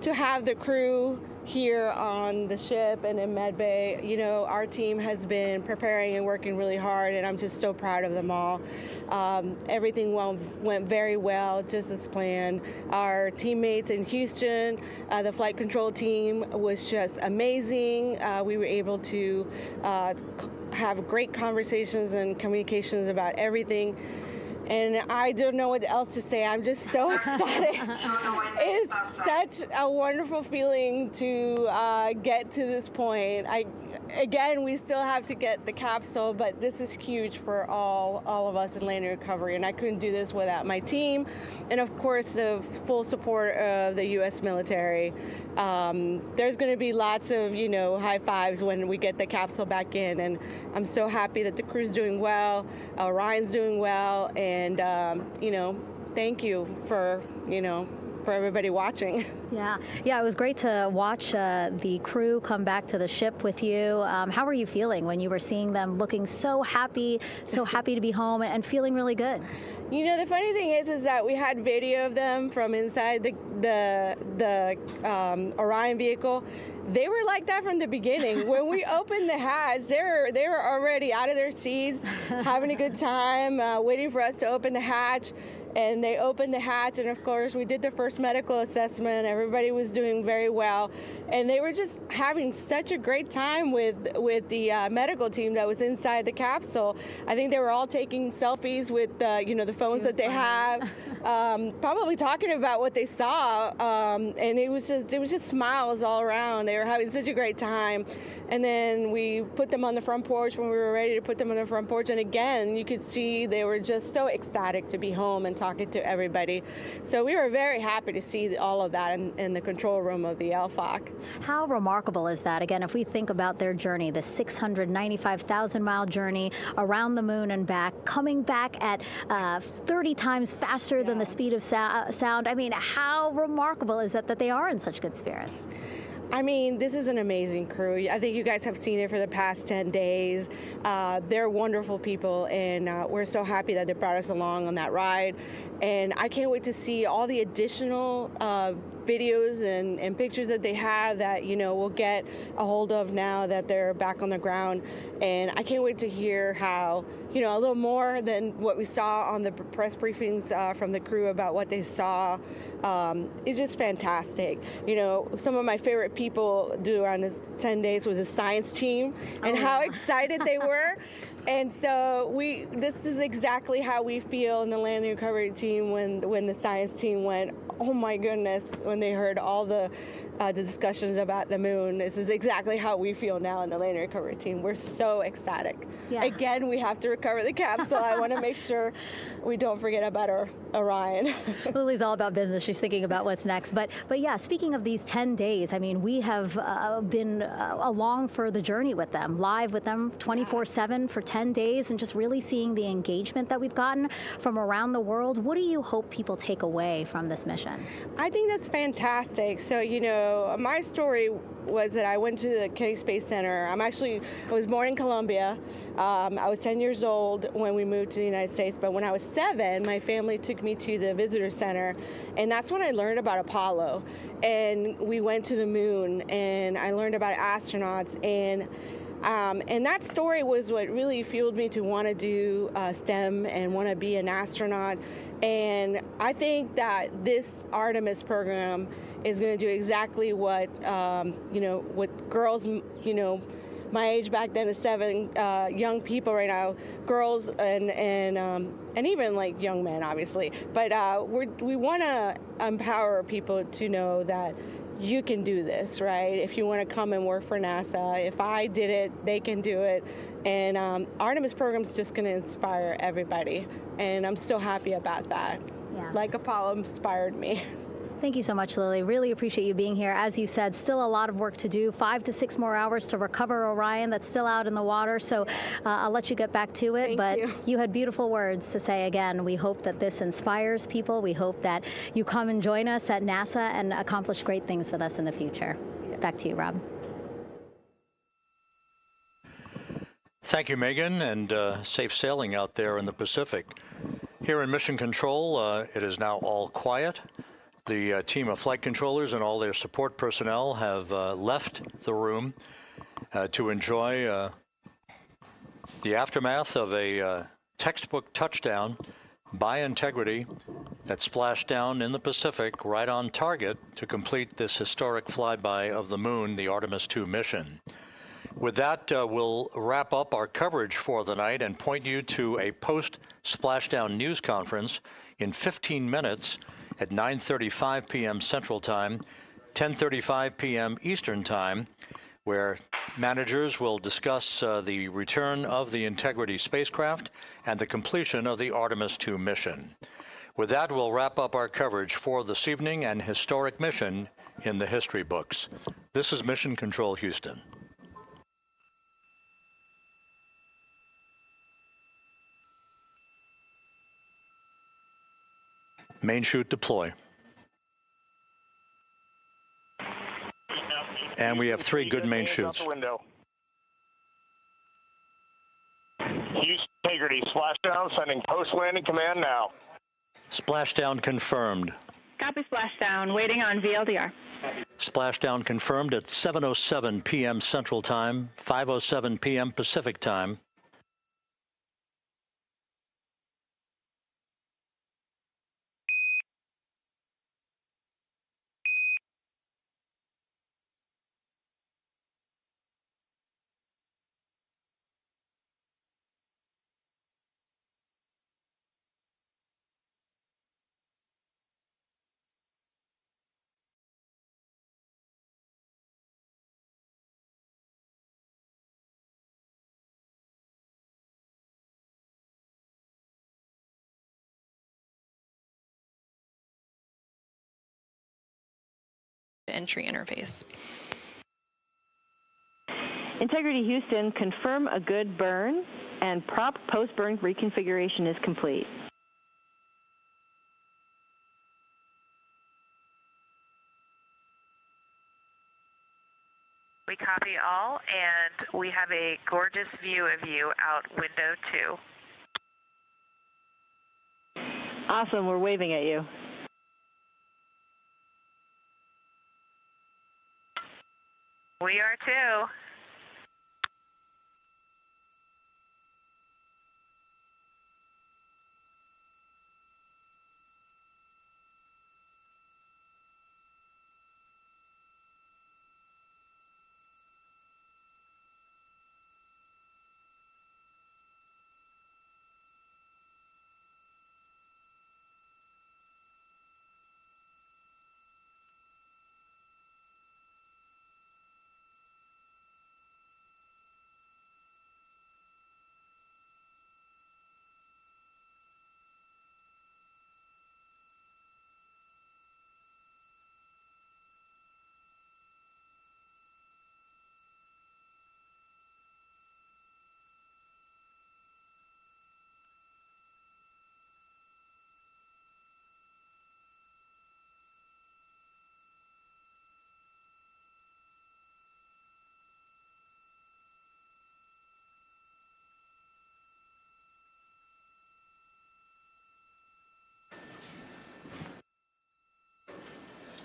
to have the crew here on the ship and in Medbay. You know, our team has been preparing and working really hard, and I'm just so proud of them all. Everything went very well, just as planned. Our teammates in Houston, the flight control team was just amazing. We were able to have great conversations and communications about everything. And I don't know what else to say. I'm just so ecstatic. It's such a wonderful feeling to get to this point. Again, we still have to get the capsule, but this is huge for all of us in landing recovery. And I couldn't do this without my team, and of course the full support of the U.S. military. There's going to be lots of, you know, high fives when we get the capsule back in, and I'm so happy that the crew's doing well, Orion's doing well, and you know, thank you for, you know, for everybody watching. Yeah, it was great to watch the crew come back to the ship with you. How were you feeling when you were seeing them looking so happy to be home and feeling really good? You know, the funny thing is that we had video of them from inside the Orion vehicle. They were like that from the beginning. When we opened the hatch, they were already out of their seats, having a good time, waiting for us to open the hatch. And they opened the hatch, and of course we did the first medical assessment. Everybody was doing very well, and they were just having such a great time with the medical team that was inside the capsule. I think they were all taking selfies with you know, the phones that they have, probably talking about what they saw, and it was just smiles all around. They were having such a great time. And then we put them on the front porch when we were ready to put them on the front porch, and again you could see they were just so ecstatic to be home and talking to everybody. So we were very happy to see all of that in the control room of the LFOC. How remarkable is that? Again, if we think about their journey, the 695,000-mile journey around the moon and back, coming back at 30 times faster than the speed of sound. I mean, how remarkable is that they are in such good spirits? I mean, this is an amazing crew. I think you guys have seen it for the past 10 days. They're wonderful people, and we're so happy that they brought us along on that ride. And I can't wait to see all the additional videos and pictures that they have that, you know, we'll get a hold of now that they're back on the ground. And I can't wait to hear how, you know, a little more than what we saw on the press briefings from the crew about what they saw. It's just fantastic. You know, some of my favorite people during this 10 days was the science team and how excited they were. And so this is exactly how we feel in the landing recovery team when the science team went, oh my goodness, when they heard all the discussions about the moon. This is exactly how we feel now in the landing recovery team. We're so ecstatic. Yeah. Again, we have to recover the capsule. I want to make sure we don't forget about our Orion. Lily's all about business. She's thinking about what's next. But yeah, speaking of these 10 days, I mean, we have been along for the journey with them, live with them 24/7 for 10 days, and just really seeing the engagement that we've gotten from around the world. What do you hope people take away from this mission? I think that's fantastic. So, you know, my story was that I went to the Kennedy Space Center. I was born in Colombia. I was 10 years old when we moved to the United States, but when I was 7, my family took me to the visitor center, and that's when I learned about Apollo. And we went to the moon, and I learned about astronauts, and that story was what really fueled me to want to do STEM and want to be an astronaut. And I think that this Artemis program is going to do exactly what, you know, what girls, you know, my age back then is 7, young people right now, girls and even like young men, obviously. But we want to empower people to know that you can do this, right? If you want to come and work for NASA, if I did it, they can do it. And Artemis program is just going to inspire everybody. And I'm so happy about that. Yeah. Like Apollo inspired me. Thank you so much, Lily. Really appreciate you being here. As you said, still a lot of work to do. 5 to 6 more hours to recover Orion that's still out in the water. So I'll let you get back to it. But you had beautiful words to say again. We hope that this inspires people. We hope that you come and join us at NASA and accomplish great things with us in the future. Back to you, Rob. Thank you, Megan, and safe sailing out there in the Pacific. Here in Mission Control, it is now all quiet. The team of flight controllers and all their support personnel have left the room to enjoy the aftermath of a textbook touchdown by Integrity that splashed down in the Pacific right on target to complete this historic flyby of the moon, the Artemis II mission. With that, we'll wrap up our coverage for the night and point you to a post-splashdown news conference in 15 minutes at 9:35 p.m. Central Time, 10:35 p.m. Eastern Time, where managers will discuss the return of the Integrity spacecraft and the completion of the Artemis II mission. With that, we'll wrap up our coverage for this evening and historic mission in the history books. This is Mission Control Houston. Main chute deploy. And we have 3 good main chutes. Houston Integrity, splashdown, sending post-landing command now. Splashdown confirmed. Copy splashdown, waiting on VLDR. Splashdown confirmed at 7:07 p.m. Central Time, 5:07 p.m. Pacific Time. Entry interface. Integrity Houston, confirm a good burn, and prop post-burn reconfiguration is complete. We copy all, and we have a gorgeous view of you out window 2. Awesome, we're waving at you. We are too.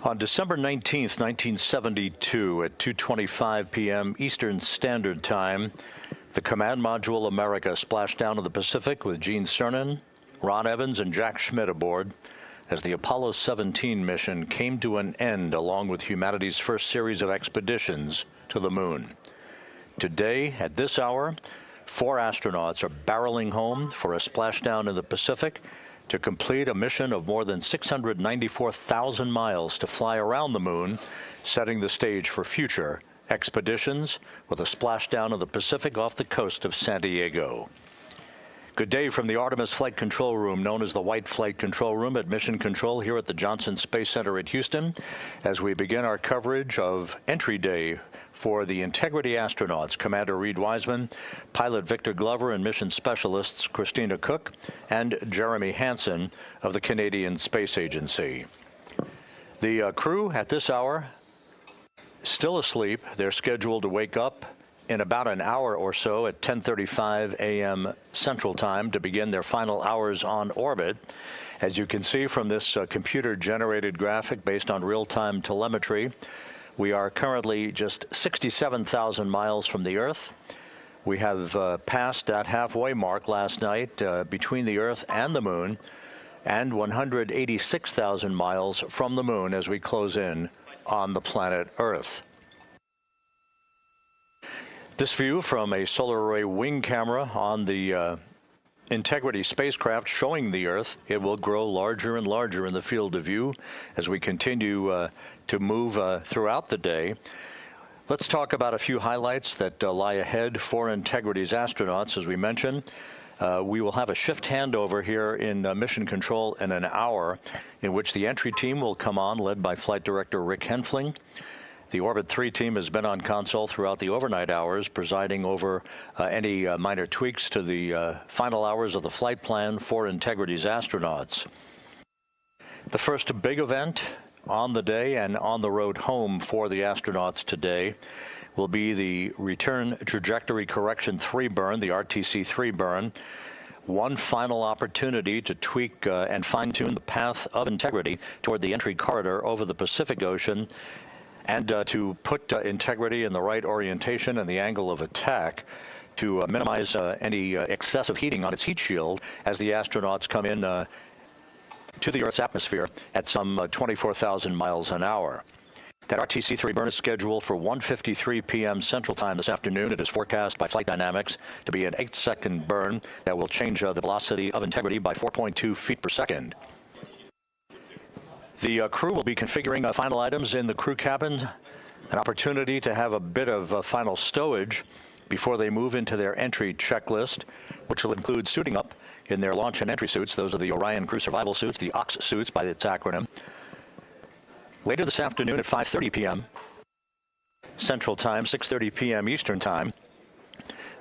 On December 19th, 1972, at 2:25 p.m. Eastern Standard Time, the Command Module America splashed down to the Pacific with Gene Cernan, Ron Evans, and Jack Schmitt aboard as the Apollo 17 mission came to an end along with humanity's first series of expeditions to the moon. Today, at this hour, 4 astronauts are barreling home for a splashdown in the Pacific to complete a mission of more than 694,000 miles to fly around the moon, setting the stage for future expeditions with a splashdown of the Pacific off the coast of San Diego. Good day from the Artemis Flight Control Room, known as the White Flight Control Room at Mission Control here at the Johnson Space Center at Houston, as we begin our coverage of Entry Day for the Integrity astronauts, Commander Reed Wiseman, pilot Victor Glover, and mission specialists Christina Cook and Jeremy Hansen of the Canadian Space Agency. The crew at this hour still asleep. They're scheduled to wake up in about an hour or so at 10:35 a.m. Central Time to begin their final hours on orbit. As you can see from this computer-generated graphic based on real-time telemetry, we are currently just 67,000 miles from the Earth. We have passed that halfway mark last night between the Earth and the Moon, and 186,000 miles from the Moon as we close in on the planet Earth. This view from a solar array wing camera on the Integrity spacecraft showing the Earth. It will grow larger and larger in the field of view as we continue to move throughout the day. Let's talk about a few highlights that lie ahead for Integrity's astronauts. As we mentioned, we will have a shift handover here in Mission Control in an hour, in which the entry team will come on, led by Flight Director Rick Henfling. The Orbit 3 team has been on console throughout the overnight hours, presiding over any minor tweaks to the final hours of the flight plan for Integrity's astronauts. The first big event on the day and on the road home for the astronauts today will be the Return Trajectory Correction 3 burn, the RTC 3 burn. One final opportunity to tweak and fine-tune the path of Integrity toward the entry corridor over the Pacific Ocean, and to put Integrity in the right orientation and the angle of attack to minimize any excessive heating on its heat shield as the astronauts come in to the Earth's atmosphere at some 24,000 miles an hour. That RTC-3 burn is scheduled for 1:53 p.m. Central Time this afternoon. It is forecast by Flight Dynamics to be an 8-second burn that will change the velocity of Integrity by 4.2 feet per second. The crew will be configuring final items in the crew cabin, an opportunity to have a bit of final stowage before they move into their entry checklist, which will include suiting up in their launch and entry suits. Those are the Orion crew survival suits, the OX suits by its acronym. Later this afternoon at 5:30 p.m. Central Time, 6:30 p.m. Eastern Time,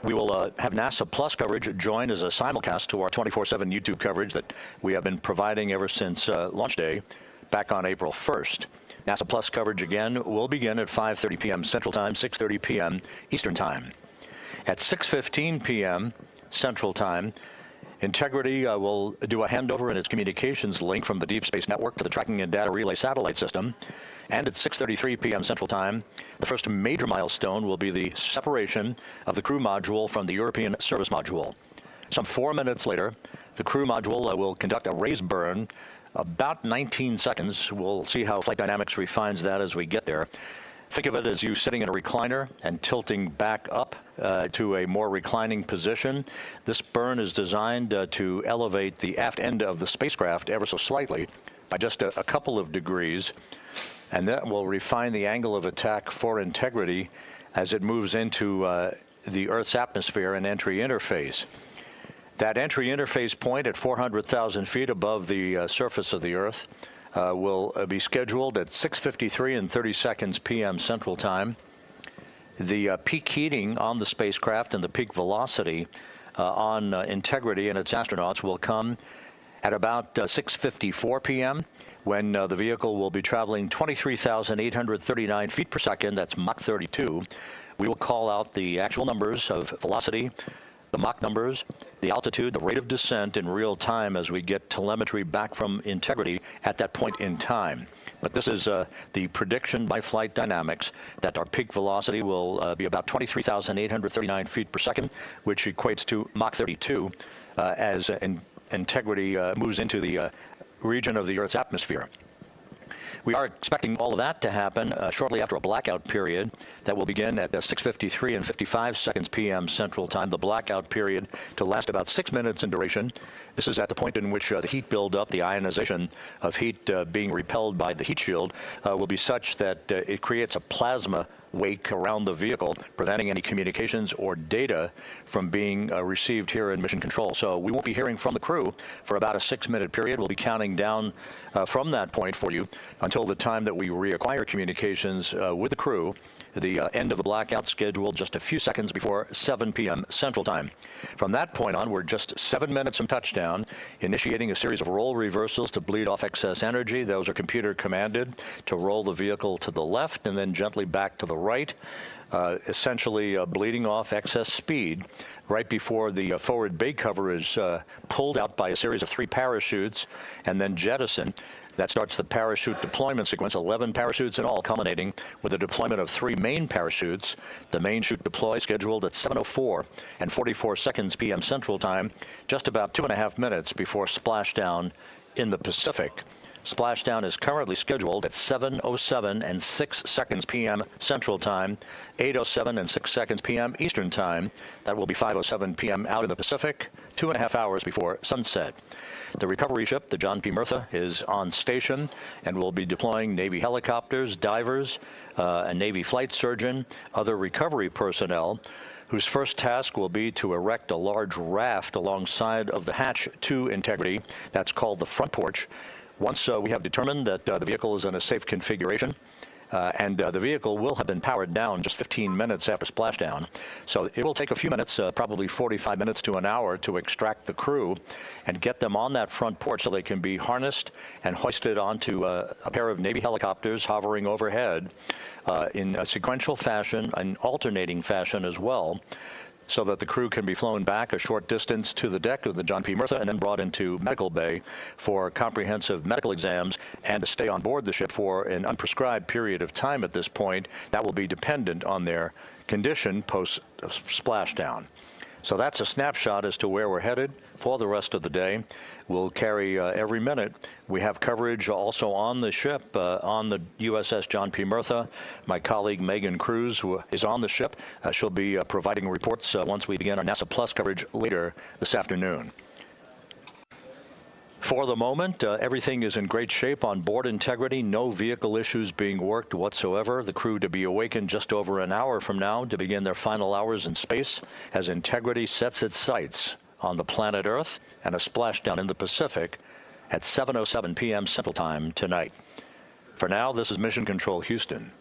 we will have NASA Plus coverage join as a simulcast to our 24/7 YouTube coverage that we have been providing ever since launch day back on April 1st. NASA Plus coverage again will begin at 5:30 p.m. Central Time, 6:30 p.m. Eastern Time. At 6:15 p.m. Central Time, Integrity will do a handover in its communications link from the Deep Space Network to the Tracking and Data Relay satellite system. And at 6:33 p.m. Central Time, the first major milestone will be the separation of the crew module from the European service module. Some 4 minutes later, the crew module will conduct a raise burn, about 19 seconds. We'll see how Flight Dynamics refines that as we get there. Think of it as you sitting in a recliner and tilting back up to a more reclining position. This burn is designed to elevate the aft end of the spacecraft ever so slightly by just a couple of degrees, and that will refine the angle of attack for Integrity as it moves into the Earth's atmosphere and entry interface. That entry interface point at 400,000 feet above the surface of the Earth will be scheduled at 6:53 and 30 seconds p.m. Central Time. The peak heating on the spacecraft and the peak velocity on Integrity and its astronauts will come at about 6:54 p.m. when the vehicle will be traveling 23,839 feet per second. That's Mach 32. We will call out the actual numbers of velocity, the Mach numbers, the altitude, the rate of descent in real time as we get telemetry back from Integrity at that point in time. But this is the prediction by Flight Dynamics that our peak velocity will be about 23,839 feet per second, which equates to Mach 32 as Integrity moves into the region of the Earth's atmosphere. We are expecting all of that to happen shortly after a blackout period that will begin at 6:53 and 55 seconds p.m. Central Time. The blackout period to last about 6 minutes in duration. This is at the point in which the heat buildup, the ionization of heat being repelled by the heat shield, will be such that it creates a plasma wake around the vehicle, preventing any communications or data from being received here in Mission Control. So we won't be hearing from the crew for about a 6-minute period. We'll be counting down from that point for you until the time that we reacquire communications with the crew The end of the blackout scheduled just a few seconds before 7 p.m. Central Time. From that point on, we're just 7 minutes from touchdown, initiating a series of roll reversals to bleed off excess energy. Those are computer commanded to roll the vehicle to the left and then gently back to the right, essentially bleeding off excess speed right before the forward bay cover is pulled out by a series of 3 parachutes and then jettisoned. That starts the parachute deployment sequence, 11 parachutes in all, culminating with the deployment of 3 main parachutes. The main chute deploy scheduled at 7:04 and 44 seconds p.m. Central Time, just about 2.5 minutes before splashdown in the Pacific. Splashdown is currently scheduled at 7:07 and 6 seconds p.m. Central Time, 8:07 and 6 seconds p.m. Eastern Time. That will be 5:07 p.m. out in the Pacific, 2.5 hours before sunset. The recovery ship, the John P. Murtha, is on station and will be deploying Navy helicopters, divers, a Navy flight surgeon, other recovery personnel, whose first task will be to erect a large raft alongside of the hatch to integrity. That's called the front porch. Once we have determined that the vehicle is in a safe configuration, and the vehicle will have been powered down just 15 minutes after splashdown. So it will take a few minutes, probably 45 minutes to an hour, to extract the crew and get them on that front porch so they can be harnessed and hoisted onto a pair of Navy helicopters hovering overhead in a sequential fashion, an alternating fashion as well, so that the crew can be flown back a short distance to the deck of the John P. Murtha and then brought into medical bay for comprehensive medical exams and to stay on board the ship for an unprescribed period of time at this point. That will be dependent on their condition post-splashdown. So that's a snapshot as to where we're headed for the rest of the day. We'll carry every minute. We have coverage also on the ship, on the USS John P. Murtha. My colleague Megan Cruz, who is on the ship, she'll be providing reports once we begin our NASA Plus coverage later this afternoon. For the moment, everything is in great shape on board integrity. No vehicle issues being worked whatsoever. The crew to be awakened just over an hour from now to begin their final hours in space as integrity sets its sights on the planet Earth and a splashdown in the Pacific at 7:07 p.m. Central Time tonight. For now, this is Mission Control Houston.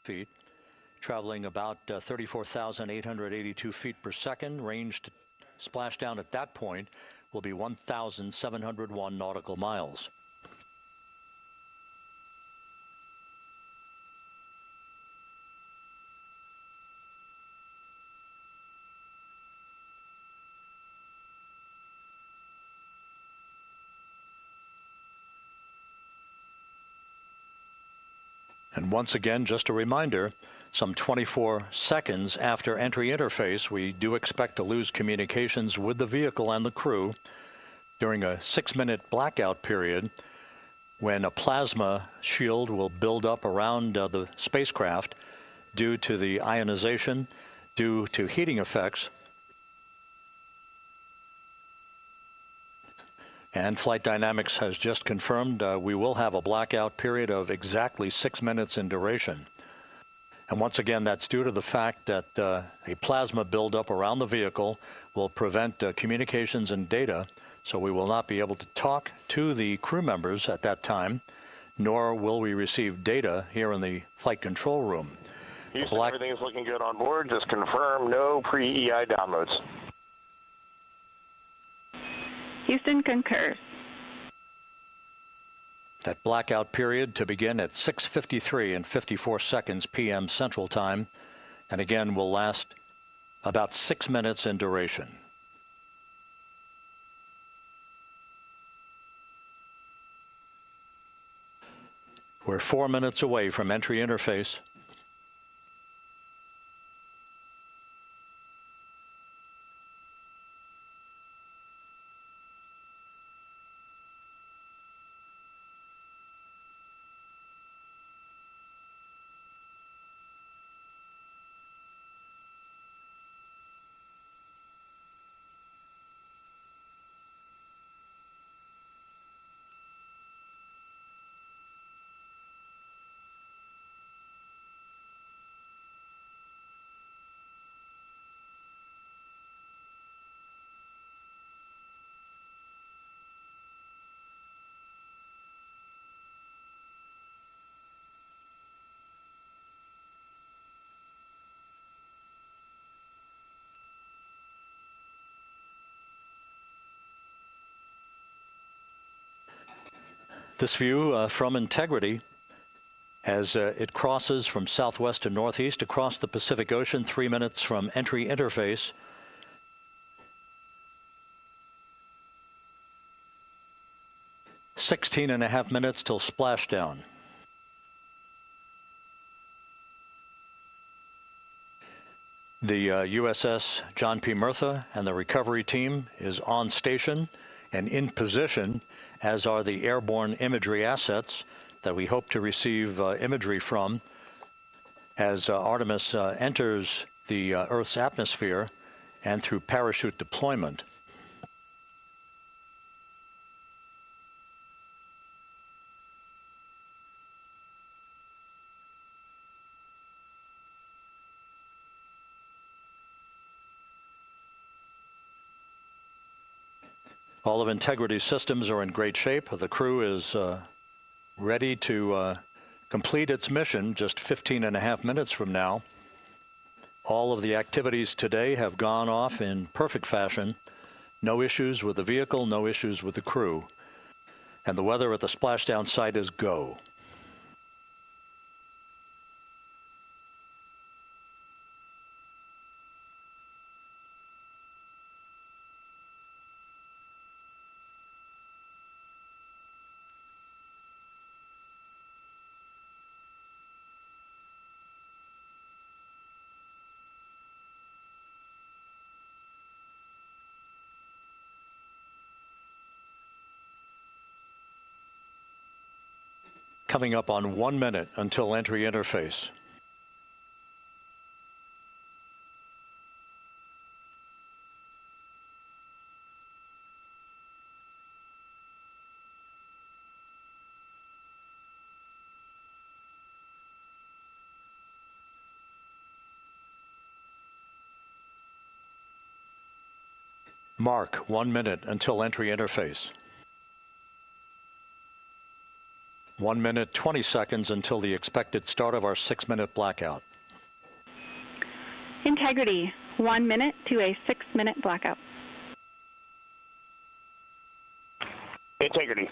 feet, traveling about 34,882 feet per second. Range to splashdown at that point will be 1,701 nautical miles. And once again, just a reminder, some 24 seconds after entry interface, we do expect to lose communications with the vehicle and the crew during a 6-minute blackout period when a plasma shield will build up around the spacecraft due to the ionization, due to heating effects. And Flight Dynamics has just confirmed we will have a blackout period of exactly 6 minutes in duration. And once again, that's due to the fact that a plasma buildup around the vehicle will prevent communications and data, so we will not be able to talk to the crew members at that time, nor will we receive data here in the flight control room. Houston, everything is looking good on board. Just confirm no pre-EI downloads. Houston concurs. That blackout period to begin at 6:53 and 54 seconds p.m. Central Time, and again will last about 6 minutes in duration. We're 4 minutes away from entry interface. This view from Integrity as it crosses from southwest to northeast across the Pacific Ocean, 3 minutes from entry interface. "16.5 minutes till splashdown. The USS John P. Murtha and the recovery team is on station and in position, as are the airborne imagery assets that we hope to receive imagery from as Artemis enters the Earth's atmosphere and through parachute deployment. All of Integrity's systems are in great shape. The crew is ready to complete its mission just 15.5 minutes from now. All of the activities today have gone off in perfect fashion. No issues with the vehicle, no issues with the crew. And the weather at the splashdown site is go. Coming up on 1 minute until entry interface. Mark 1 minute until entry interface. 1 minute, 20 seconds until the expected start of our 6-minute blackout. Integrity, 1 minute to a 6-minute blackout. Integrity.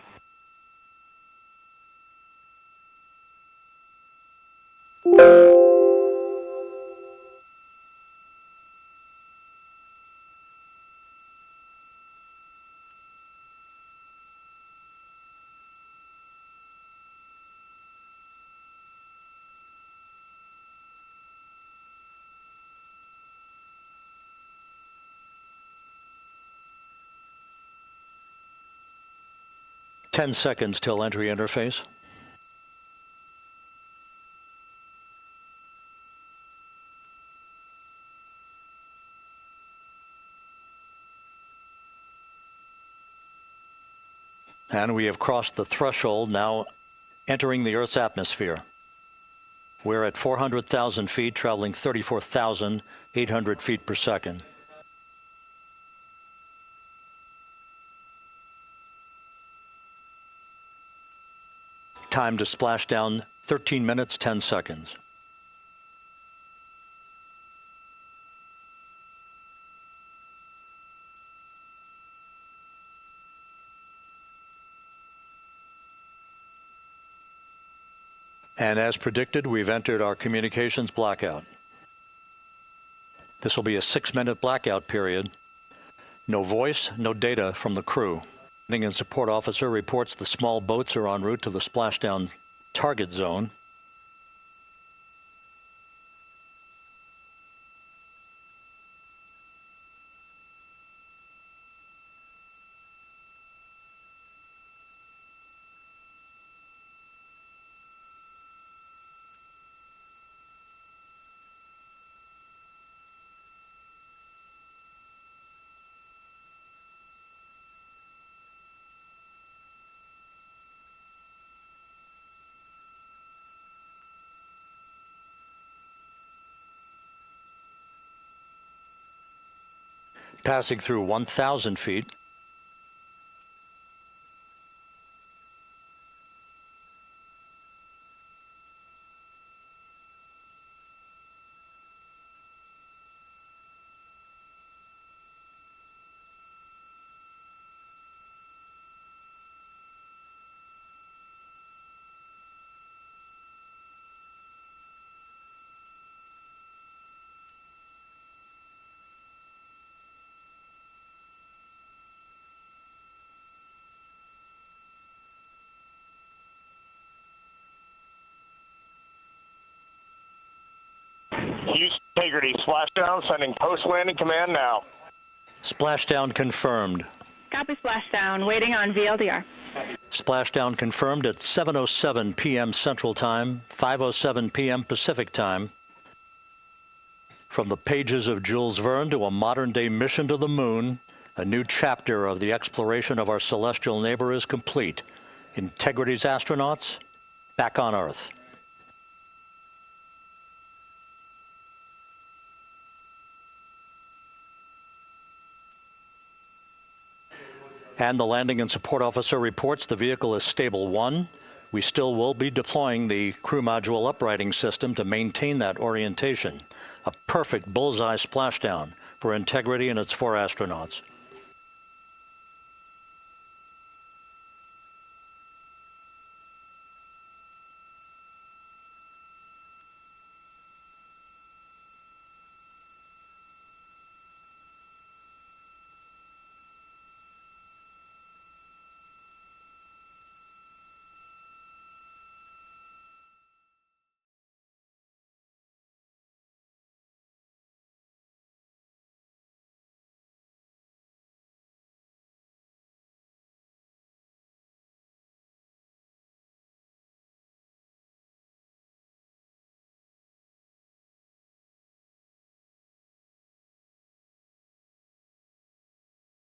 Ten seconds till entry interface. And we have crossed the threshold, now entering the Earth's atmosphere. We're at 400,000 feet, traveling 34,800 feet per second. Time to splash down, 13 minutes, 10 seconds. And as predicted, we've entered our communications blackout. This will be a 6-minute blackout period. No voice, no data from the crew. Landing and support officer reports the small boats are en route to the splashdown target zone. Passing through 1,000 feet. Houston Integrity, splashdown, sending post-landing command now. Splashdown confirmed. Copy splashdown, waiting on VLDR. Splashdown confirmed at 7:07 p.m. Central Time, 5:07 p.m. Pacific Time. From the pages of Jules Verne to a modern-day mission to the moon, a new chapter of the exploration of our celestial neighbor is complete. Integrity's astronauts, back on Earth. And the landing and support officer reports the vehicle is stable 1. We still will be deploying the crew module uprighting system to maintain that orientation. A perfect bullseye splashdown for Integrity and its 4 astronauts.